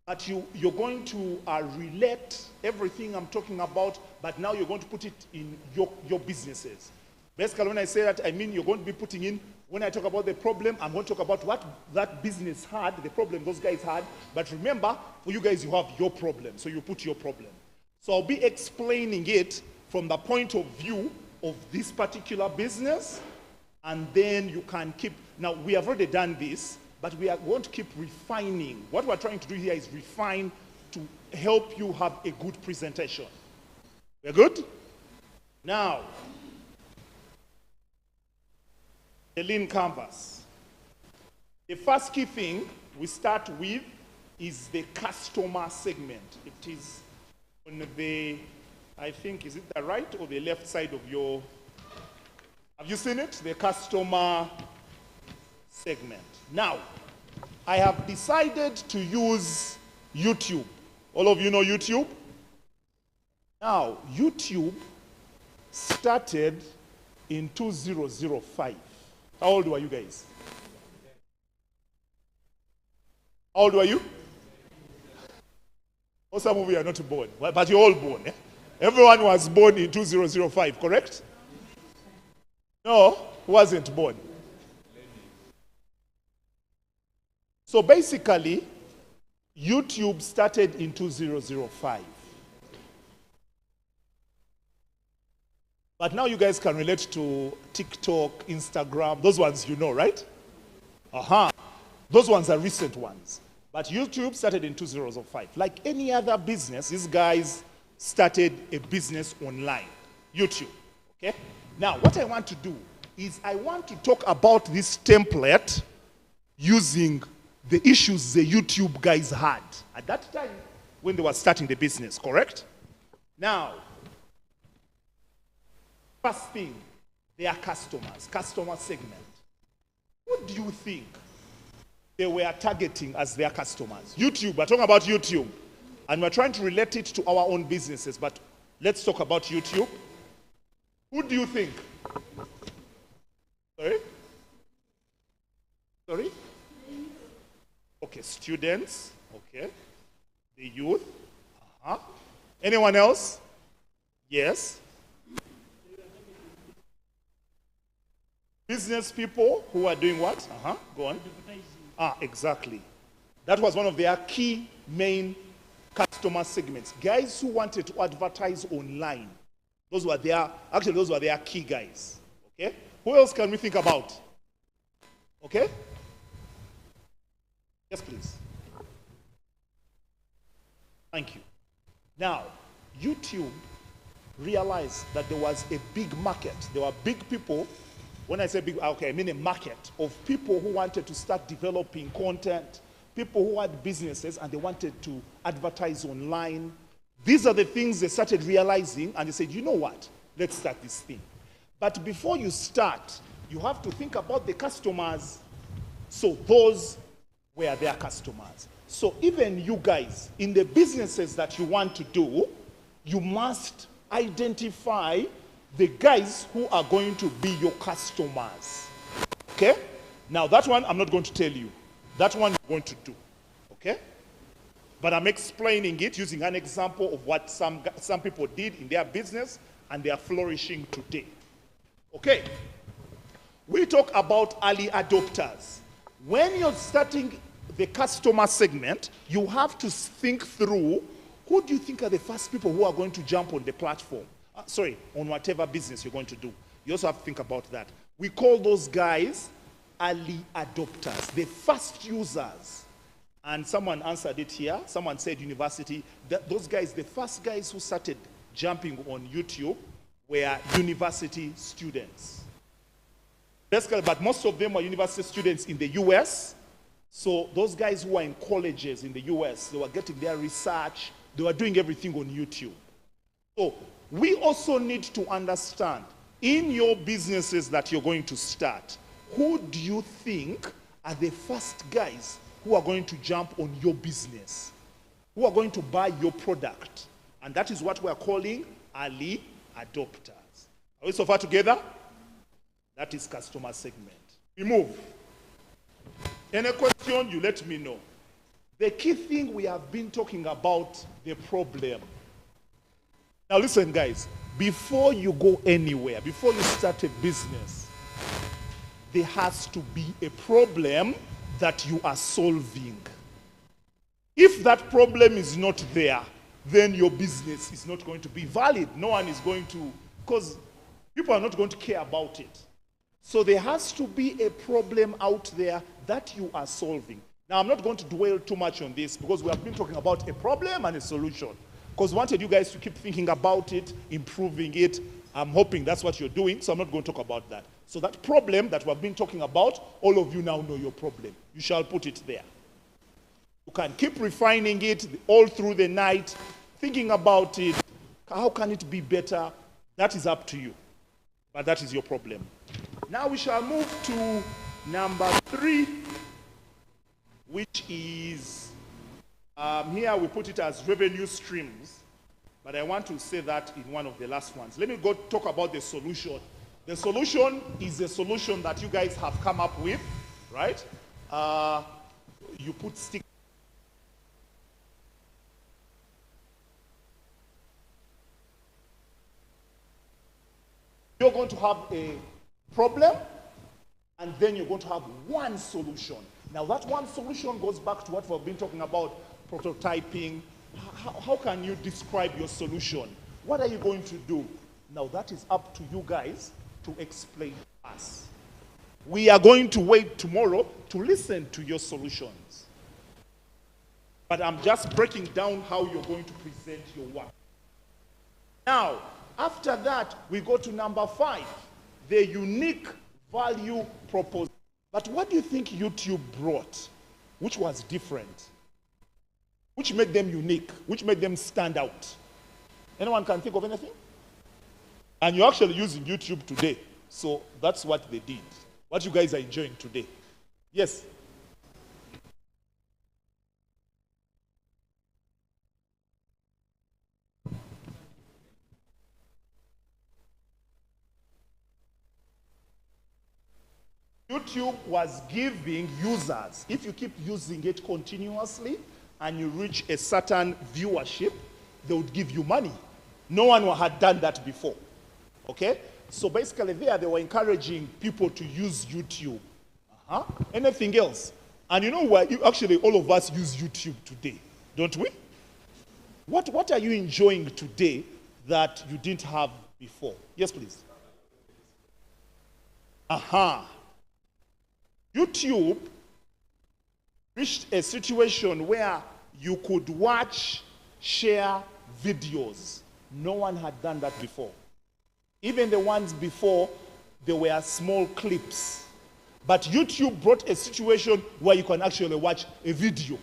But you're going to relate everything I'm talking about, but now you're going to put it in your businesses. Basically, when I say that, I mean you're going to be putting in, when I talk about the problem, I'm going to talk about what that business had, the problem those guys had. But remember, for you guys, you have your problem. So you put your problem. So I'll be explaining it from the point of view of this particular business. And then you can keep, now we have already done this, but we are going to keep refining. What we're trying to do here is refine to help you have a good presentation. We're good? Now, the lean canvas. The first key thing we start with is the customer segment. It is on the, I think, is it the right or the left side of your, have you seen it? The customer segment. Now, I have decided to use YouTube. All of you know YouTube? Now, YouTube started in 2005. How old were you guys? How old were you? Oh, some of you are not born, but you're all born. Eh? Everyone was born in 2005, correct? No, wasn't born. So basically, YouTube started in 2005. But now you guys can relate to TikTok, Instagram, those ones you know, right? Those ones are recent ones. But YouTube started in 2005. Like any other business, these guys started a business online, YouTube, okay? Now, what I want to do is I want to talk about this template using the issues the YouTube guys had at that time when they were starting the business, correct? Now, first thing, they are customers, customer segment. What do you think they were targeting as their customers? YouTube, we're talking about YouTube. And we're trying to relate it to our own businesses, but let's talk about YouTube. Who do you think? Sorry? Sorry? Okay, students. Okay. The youth. Anyone else? Yes. Business people who are doing what? Go on. Exactly. That was one of their key main customer segments. Guys who wanted to advertise online. Those were their key guys. Okay? Who else can we think about? Okay? Yes, please. Thank you. Now, YouTube realized that there was a big market. There were big people. When I say big, okay, I mean a market of people who wanted to start developing content, people who had businesses and they wanted to advertise online. These are the things they started realizing, and they said, you know what, let's start this thing. But before you start, you have to think about the customers. So those were their customers. So even you guys, in the businesses that you want to do, you must identify the guys who are going to be your customers. Okay? Now that one I'm not going to tell you. That one you're going to do. Okay? But I'm explaining it using an example of what some people did in their business and they are flourishing today. Okay? We talk about early adopters. When you're starting the customer segment, you have to think through, who do you think are the first people who are going to jump on the platform? On whatever business you're going to do. You also have to think about that. We call those guys early adopters, the first users. And someone answered it here. Someone said university. Those guys, the first guys who started jumping on YouTube were university students. Basically, but most of them were university students in the US. So those guys who were in colleges in the US, they were getting their research. They were doing everything on YouTube. So we also need to understand, in your businesses that you're going to start, who do you think are the first guys who are going to jump on your business, who are going to buy your product? And that is what we're calling early adopters. Are we so far together? That is customer segment. We move. Any question, you let me know. The key thing we have been talking about, the problem. Now listen guys, before you go anywhere, before you start a business, there has to be a problem that you are solving. If that problem is not there, then your business is not going to be valid. No one is going to, because people are not going to care about it. So there has to be a problem out there that you are solving. Now, I'm not going to dwell too much on this because we have been talking about a problem and a solution. Because we wanted you guys to keep thinking about it, improving it. I'm hoping that's what you're doing, so I'm not going to talk about that. So that problem that we've been talking about, all of you now know your problem. You shall put it there. You can keep refining it all through the night, thinking about it. How can it be better? That is up to you. But that is your problem. Now we shall move to number 3, which is, here we put it as revenue streams, but I want to say that in one of the last ones. Let me go talk about the solution. The solution is a solution that you guys have come up with, right? You put stick. You're going to have a problem, and then you're going to have one solution. Now that one solution goes back to what we've been talking about, prototyping. How can you describe your solution? What are you going to do? Now that is up to you guys to explain to us. We are going to wait tomorrow to listen to your solutions. But I'm just breaking down how you're going to present your work. Now, after that, we go to number 5, the unique value proposition. But what do you think YouTube brought, which was different? Which made them unique? Which made them stand out? Anyone can think of anything? And you're actually using YouTube today. So that's what they did. What you guys are enjoying today. Yes? YouTube was giving users, if you keep using it continuously and you reach a certain viewership, they would give you money. No one had done that before. Okay? So basically there, they were encouraging people to use YouTube. Anything else? And you know what? Actually, all of us use YouTube today, don't we? What are you enjoying today that you didn't have before? Yes, please. YouTube reached a situation where you could watch, share videos. No one had done that before. Even the ones before, they were small clips. But YouTube brought a situation where you can actually watch a video.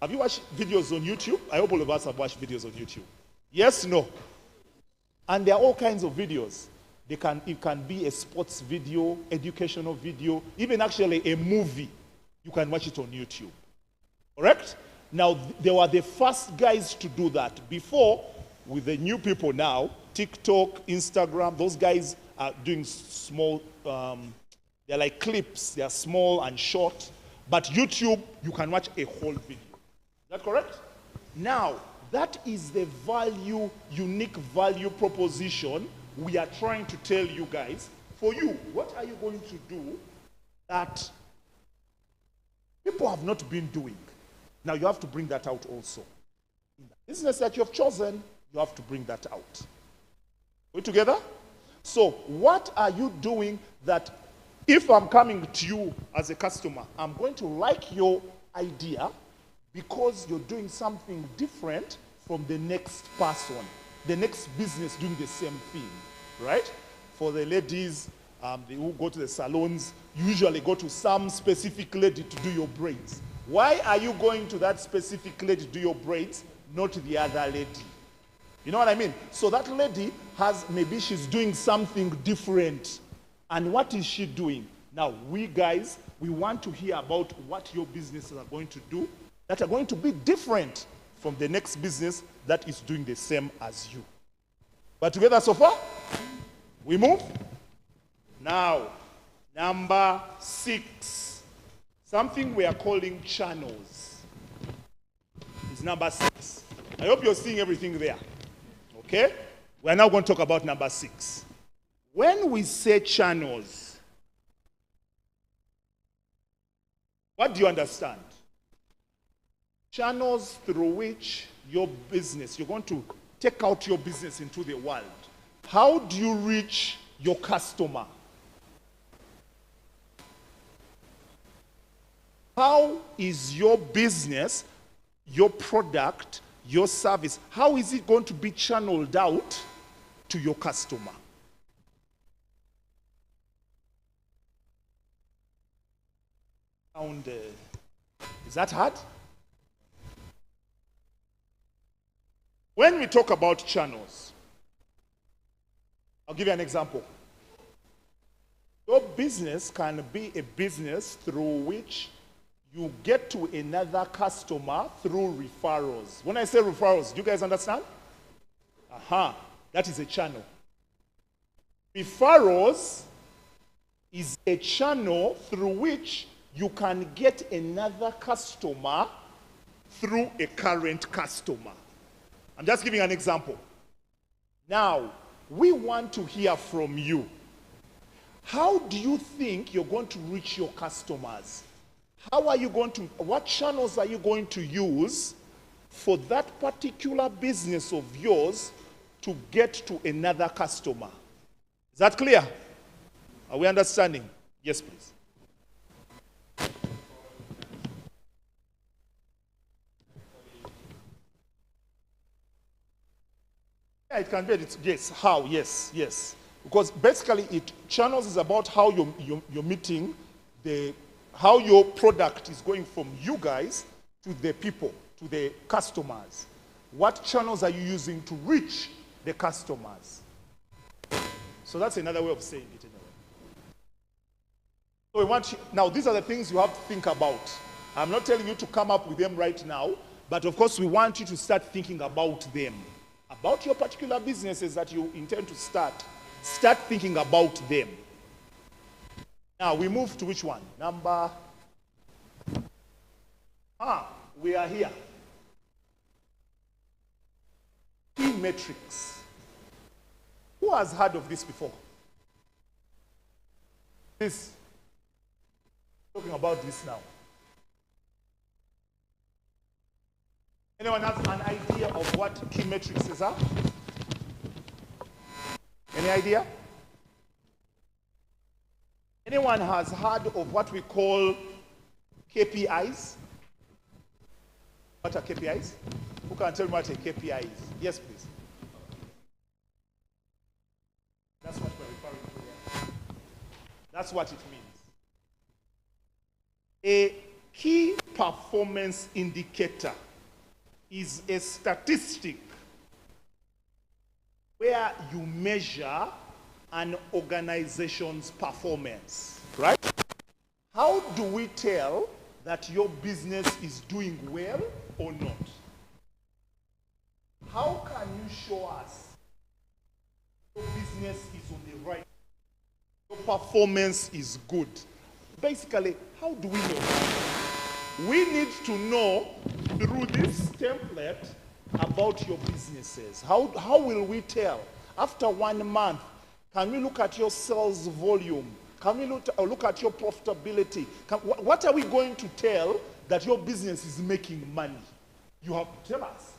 Have you watched videos on YouTube? I hope all of us have watched videos on YouTube. Yes, no? And there are all kinds of videos. It can be a sports video, educational video, even actually a movie. You can watch it on YouTube. Correct? Now, they were the first guys to do that. Before, with the new people now, TikTok, Instagram, those guys are doing small, they're like clips. They're small and short. But YouTube, you can watch a whole video. Is that correct? Now, that is the value, unique value proposition we are trying to tell you guys. For you, what are you going to do that people have not been doing? Now, you have to bring that out also. In the business that you have chosen, you have to bring that out. We together? So, what are you doing that if I'm coming to you as a customer, I'm going to like your idea because you're doing something different from the next person, the next business doing the same thing, right? For the ladies who go to the salons, you usually go to some specific lady to do your braids. Why are you going to that specific lady to do your braids, not the other lady? You know what I mean? So that lady maybe she's doing something different. And what is she doing? Now, we guys, we want to hear about what your businesses are going to do that are going to be different from the next business that is doing the same as you. But together so far? We move? Now, number 6. Something we are calling channels. It's number 6. I hope you're seeing everything there. Okay? We're now going to talk about number 6. When we say channels, what do you understand? Channels through which your business, you're going to take out your business into the world. How do you reach your customer? How is your business, your product, your service, how is it going to be channeled out to your customer? Is that hard? When we talk about channels, I'll give you an example. Your business can be a business through which you get to another customer through referrals. When I say referrals, do you guys understand? That is a channel. Referrals is a channel through which you can get another customer through a current customer. I'm just giving an example. Now, we want to hear from you. How do you think you're going to reach your customers? What channels are you going to use for that particular business of yours to get to another customer? Is that clear? Are we understanding? Yes, please. Yeah, it can be. Yes. How? Yes. Because basically, channels is about how you're meeting how your product is going from you guys to the people, to the customers. What channels are you using to reach the customers? So that's another way of saying it. So now these are the things you have to think about. I'm not telling you to come up with them right now, but of course we want you to start thinking about them. About your particular businesses that you intend to start. Start thinking about them. Now we move to which one? We are here. Key metrics. Who has heard of this before? Talking about this now. Anyone has an idea of what key metrics are? Any idea? Anyone has heard of what we call KPIs? What are KPIs? Who can tell me what a KPI is? Yes, please. That's what it means. A key performance indicator is a statistic where you measure an organization's performance, right? How do we tell that your business is doing well or not? How can you show us your business is on the right, your performance is good? Basically, how do we know? We need to know through this template about your businesses. How will we tell? After 1 month, can we look at your sales volume? Can we look at your profitability? What are we going to tell that your business is making money? You have to tell us.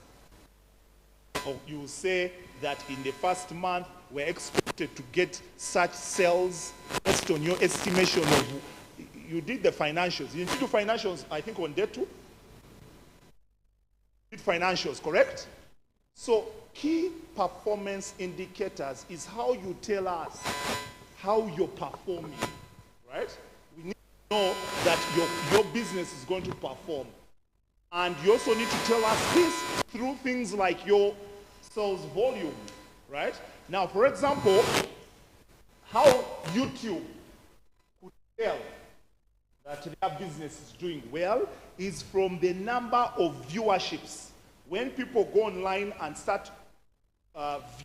Or you say that in the first month, we're expected to get such sales based on your estimation of, you did the financials. You did the financials, I think, on day 2? Did financials, correct? So key performance indicators is how you tell us how you're performing, right? We need to know that your business is going to perform. And you also need to tell us this through things like your sales volume, right? Now, for example, how YouTube could tell that their business is doing well is from the number of viewerships. When people go online and start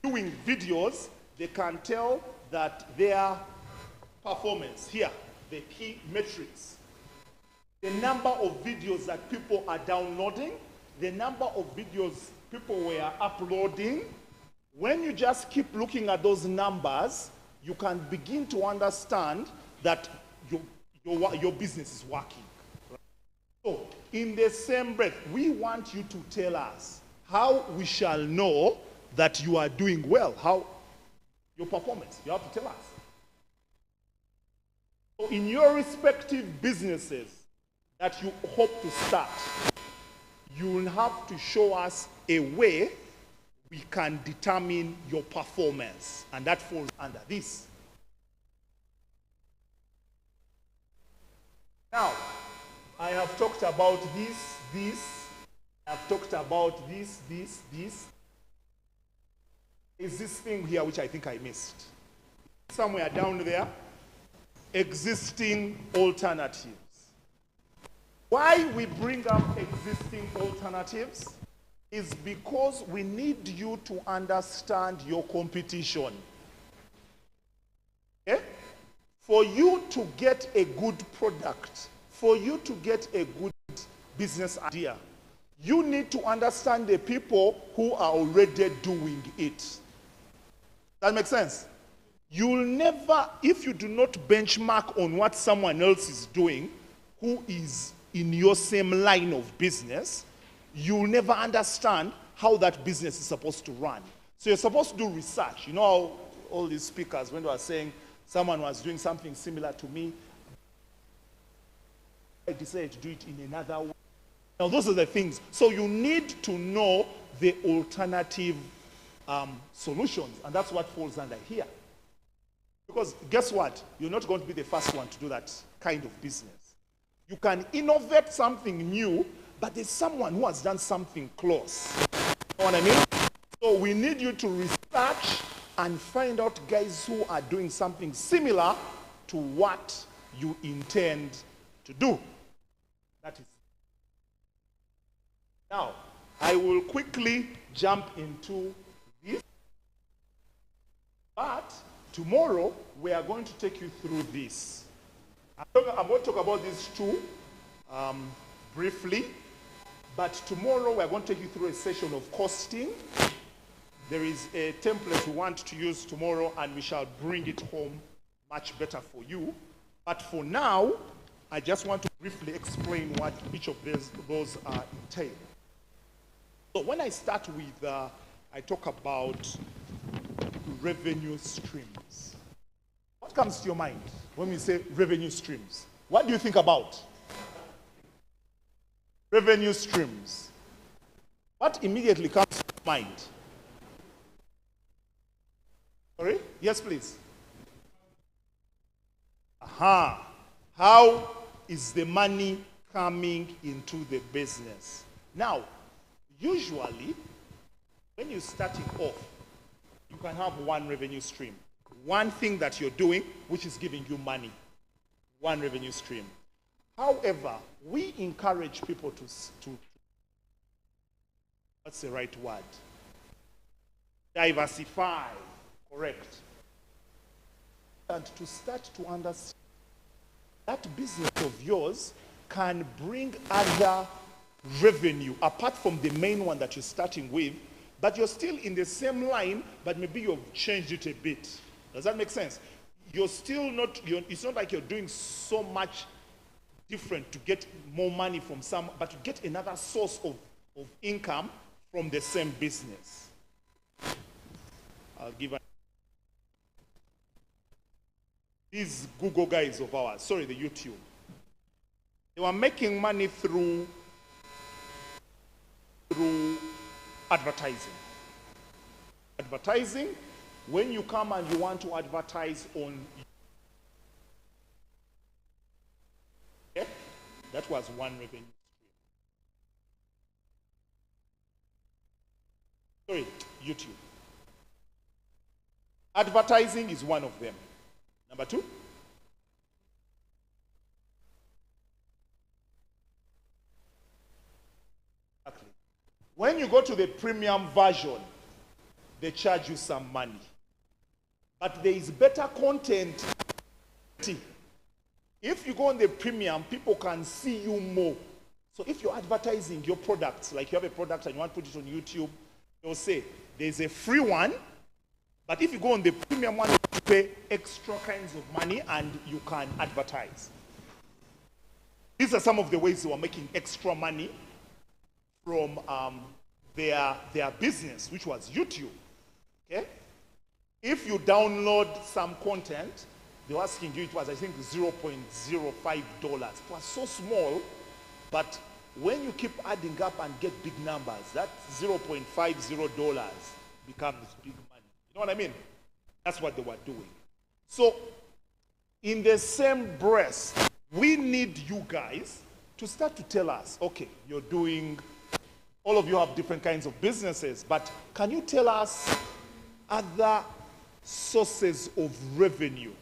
viewing videos, they can tell that their performance, here, the key metrics, the number of videos that people are downloading, the number of videos people were uploading. When you just keep looking at those numbers, you can begin to understand that your business is working. Right? So, in the same breath, we want you to tell us how we shall know that you are doing well, how your performance, you have to tell us. So in your respective businesses that you hope to start, you will have to show us a way we can determine your performance, and that falls under this. Now, I have talked about this, I've talked about this. Is this thing here which I think I missed? Somewhere down there, existing alternatives. Why we bring up existing alternatives is because we need you to understand your competition. Okay? For you to get a good product, for you to get a good business idea, you need to understand the people who are already doing it. That makes sense? You'll never, if you do not benchmark on what someone else is doing, who is in your same line of business, you'll never understand how that business is supposed to run. So you're supposed to do research. You know how all these speakers, when they were saying someone was doing something similar to me, I decided to do it in another way. Now those are the things. So you need to know the alternative solutions, and that's what falls under here. Because guess what? You're not going to be the first one to do that kind of business. You can innovate something new, but there's someone who has done something close. You know what I mean? So we need you to research and find out guys who are doing something similar to what you intend to do. That is. Now, I will quickly jump into this, but tomorrow we are going to take you through this. I'm going to talk about these two briefly, but tomorrow we are going to take you through a session of costing. There is a template we want to use tomorrow, and we shall bring it home much better for you. But for now, I just want to briefly explain what each of those entail. So when I start with, I talk about revenue streams. What comes to your mind when we say revenue streams? What do you think about? Revenue streams. What immediately comes to mind? Sorry? Yes, please. How is the money coming into the business? Now, usually, when you're starting off, you can have one revenue stream. One thing that you're doing, which is giving you money. One revenue stream. However, we encourage people to what's the right word? Diversify, correct. And to start to understand that business of yours can bring other revenue apart from the main one that you're starting with, but you're still in the same line, but maybe you've changed it a bit. Does that make sense? You're still not, it's not like you're doing so much different to get more money from some, but to get another source of income from the same business. I'll give these Google guys of ours, sorry, the YouTube. They were making money through advertising. Advertising, when you come and you want to advertise on, okay, that was one revenue stream. Sorry, YouTube. Advertising is one of them. Number two. Exactly. When you go to the premium version, they charge you some money. But there is better content. If you go on the premium, people can see you more. So if you're advertising your products, like you have a product and you want to put it on YouTube, they'll say, there's a free one, but if you go on the premium one, you pay extra kinds of money and you can advertise. These are some of the ways they were making extra money from their business, which was YouTube. Okay? If you download some content, they were asking you, it was, I think, $0.05. It was so small, but when you keep adding up and get big numbers, that $0.50 becomes big money. You know what I mean? That's what they were doing. So, in the same breath, we need you guys to start to tell us, okay, you're doing, all of you have different kinds of businesses, but can you tell us other sources of revenue?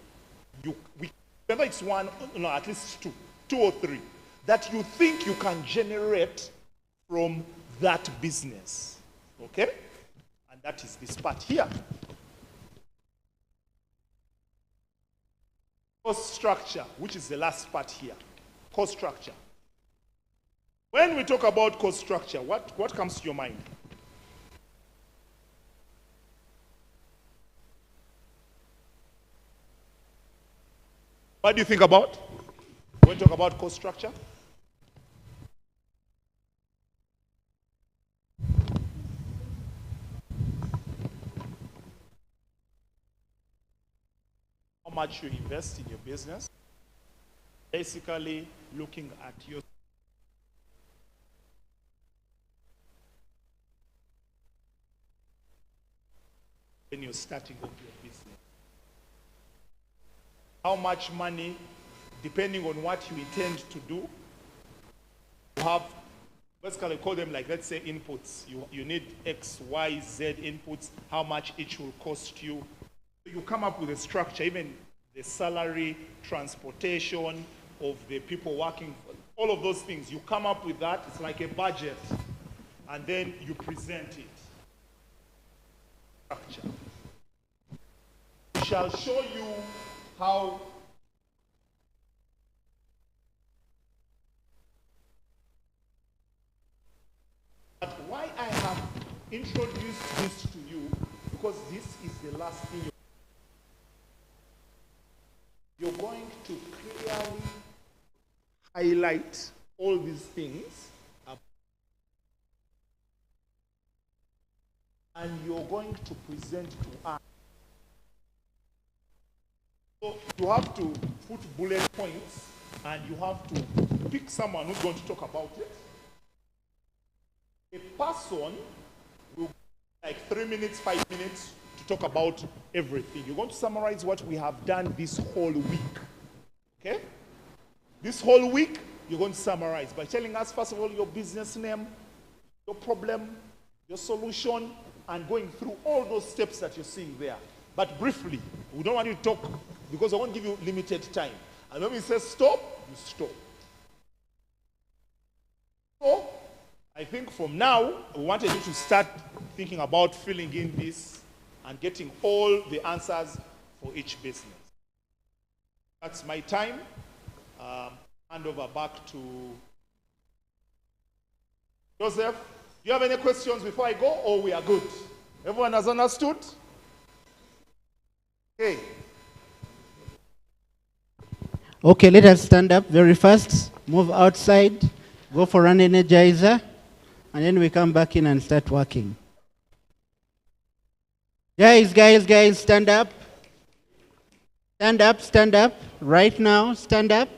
Whether it's one, no, at least two or three, that you think you can generate from that business. Okay? And that is this part here. Cost structure, which is the last part here. Cost structure. When we talk about cost structure, what comes to your mind? What do you think about when we talk about cost structure? How much you invest in your business? Basically, looking at your when you're starting off your business. How much money, depending on what you intend to do, you have, basically call them like, let's say, inputs. You need X, Y, Z inputs, how much each will cost you. You come up with a structure, even the salary, transportation of the people working, all of those things. You come up with that, it's like a budget, and then you present it. Structure. We shall show you how but why I have introduced this to you, because this is the last thing you're going to clearly highlight all these things and you're going to present to us. So you have to put bullet points and you have to pick someone who's going to talk about it. A person will like 3 minutes, 5 minutes to talk about everything. You're going to summarize what we have done this whole week. This whole week, you're going to summarize by telling us, first of all, your business name, your problem, your solution, and going through all those steps that you're seeing there. But briefly, we don't want you to talk because I won't give you limited time. And when we say stop, you stop. So, I think from now, we wanted you to start thinking about filling in this and getting all the answers for each business. That's my time. Hand over back to Joseph. Do you have any questions before I go, or we are good? Everyone has understood? Okay. Okay, let us stand up very fast, move outside, go for an energizer, and then we come back in and start working. Guys, stand up. Stand up. Right now, stand up.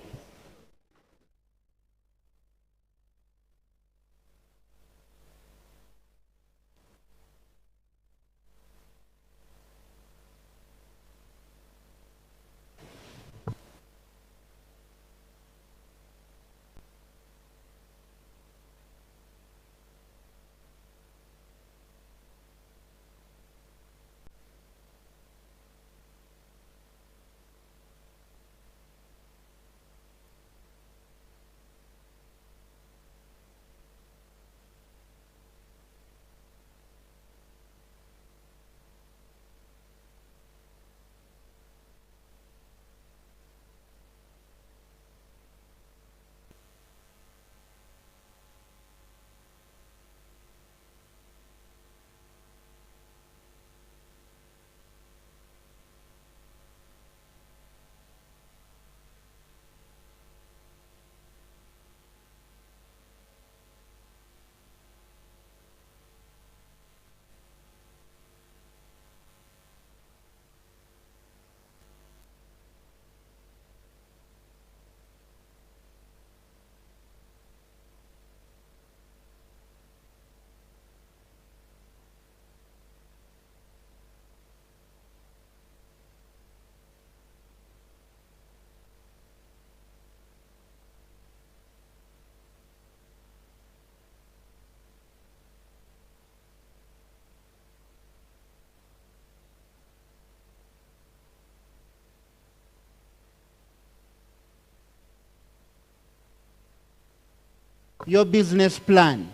Your business plan.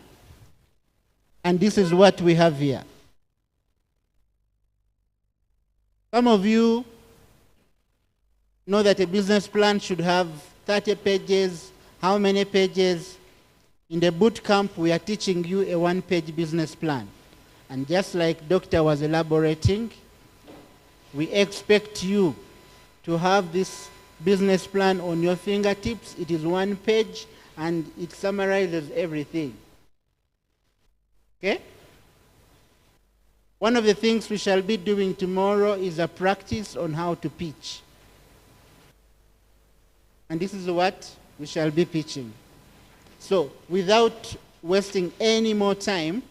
And this is what we have here. Some of you know that a business plan should have 30 pages. How many pages? In the boot camp, we are teaching you a one-page business plan. And just like Doctor was elaborating, we expect you to have this business plan on your fingertips. It is one page, and it summarizes everything. Okay? One of the things we shall be doing tomorrow is a practice on how to pitch. And this is what we shall be pitching. So, without wasting any more time,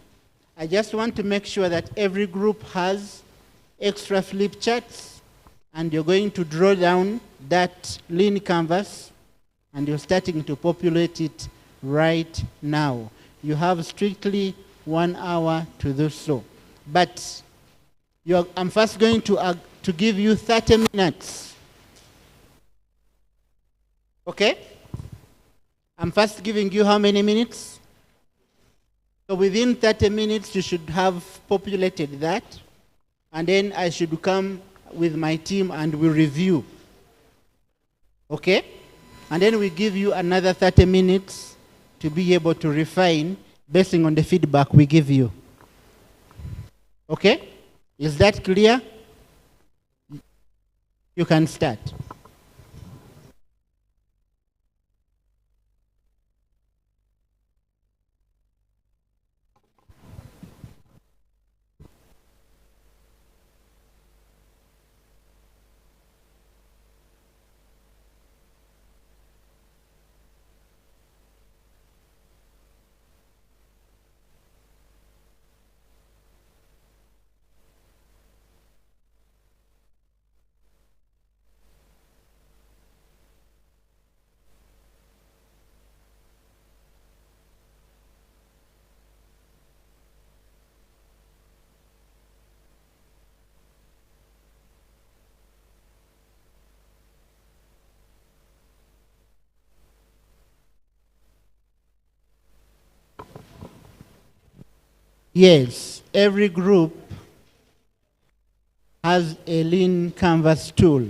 I just want to make sure that every group has extra flip charts, and you're going to draw down that lean canvas, and you're starting to populate it right now. You have strictly 1 hour to do so. But I'm first going to give you 30 minutes. Okay? I'm first giving you how many minutes? So within 30 minutes, you should have populated that. And then I should come with my team and we review. Okay? And then we give you another 30 minutes to be able to refine based on the feedback we give you. Okay? Is that clear? You can start. Yes, every group has a lean canvas tool,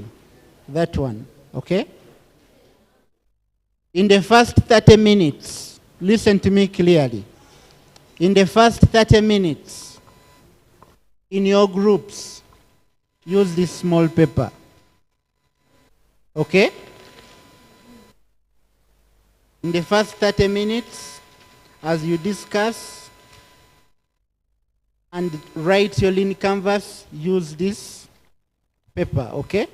that one, okay? In the first 30 minutes, listen to me clearly. In the first 30 minutes, in your groups, use this small paper, okay? In the first 30 minutes, as you discuss and write your lean canvas, use this paper, okay?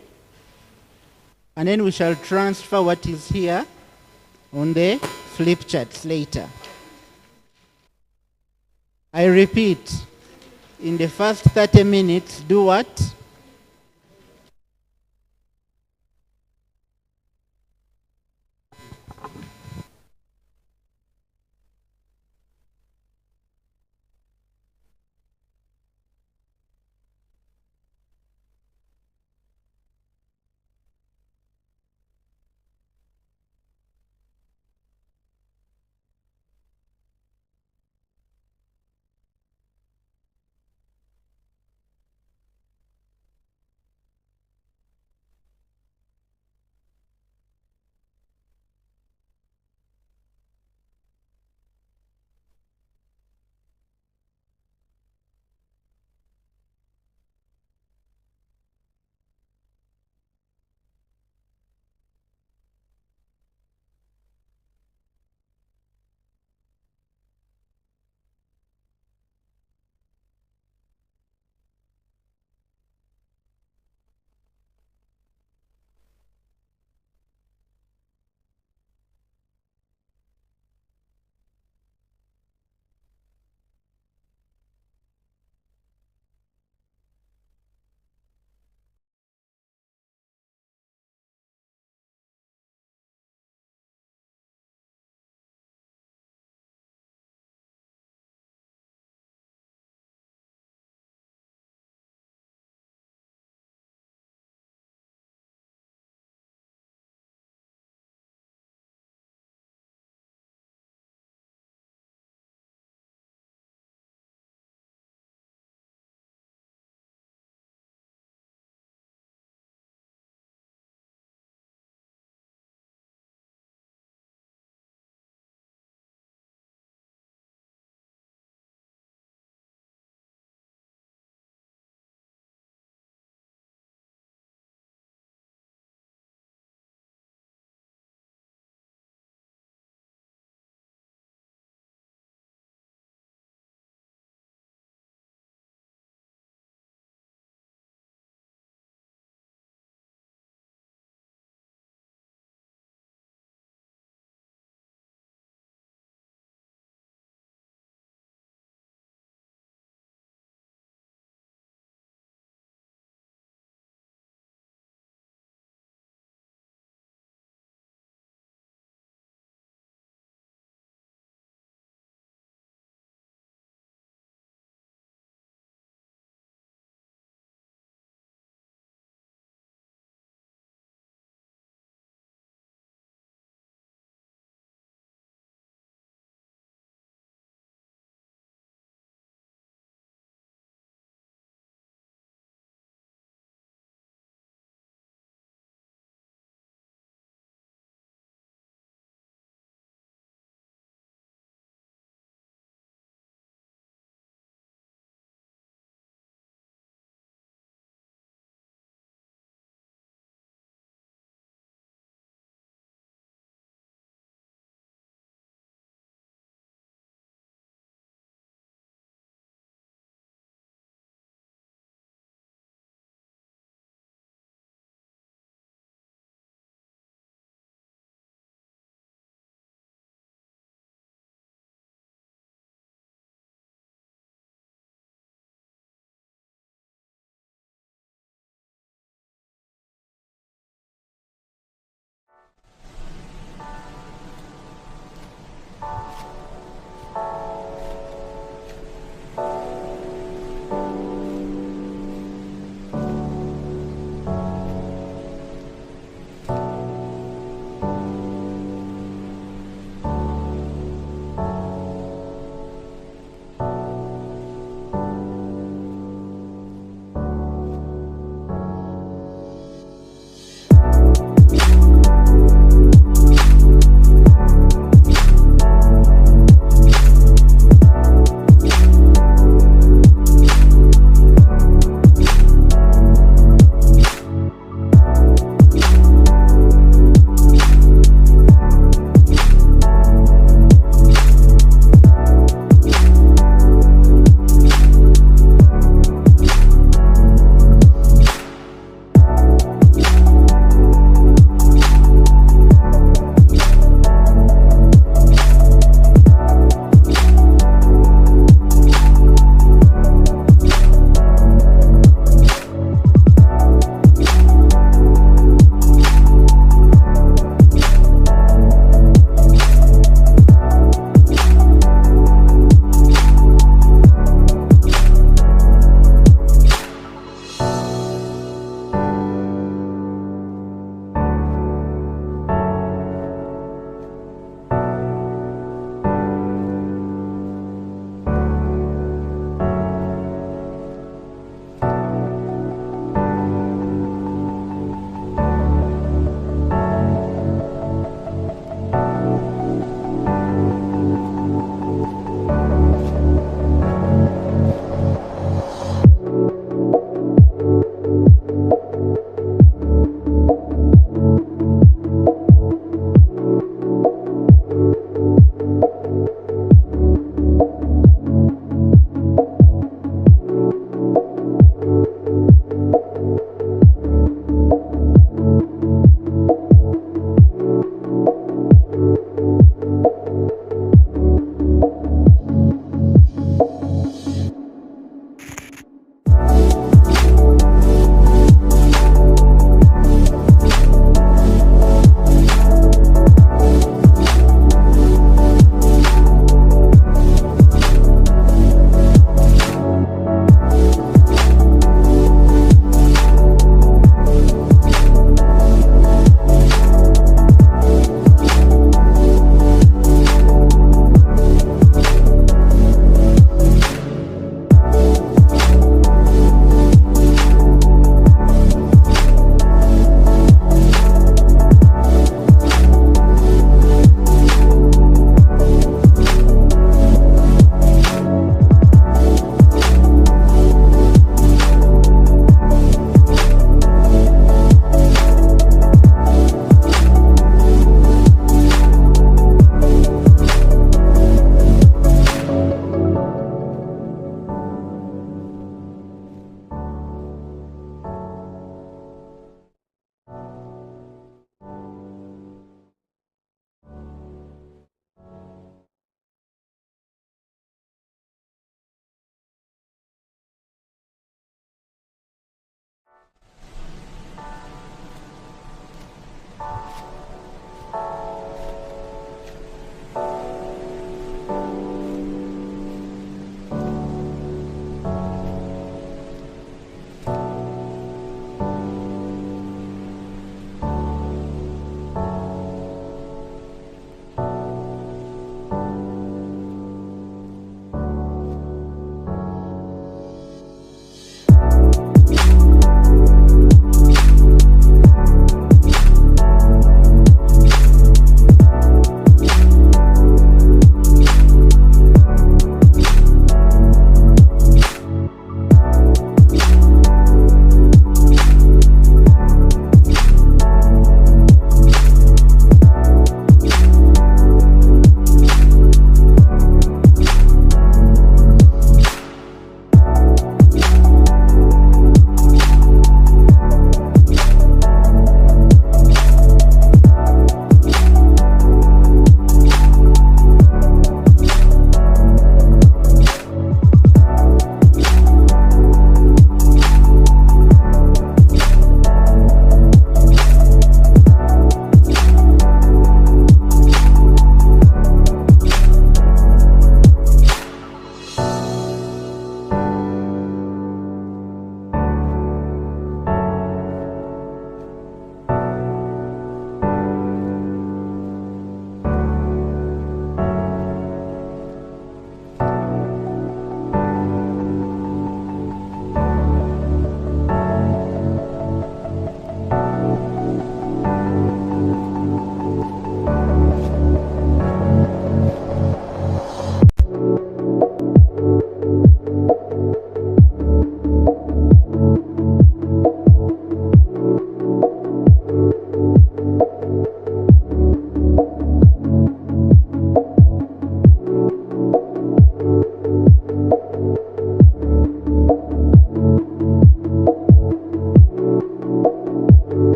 And then we shall transfer what is here on the flip charts later. I repeat, in the first 30 minutes, do what?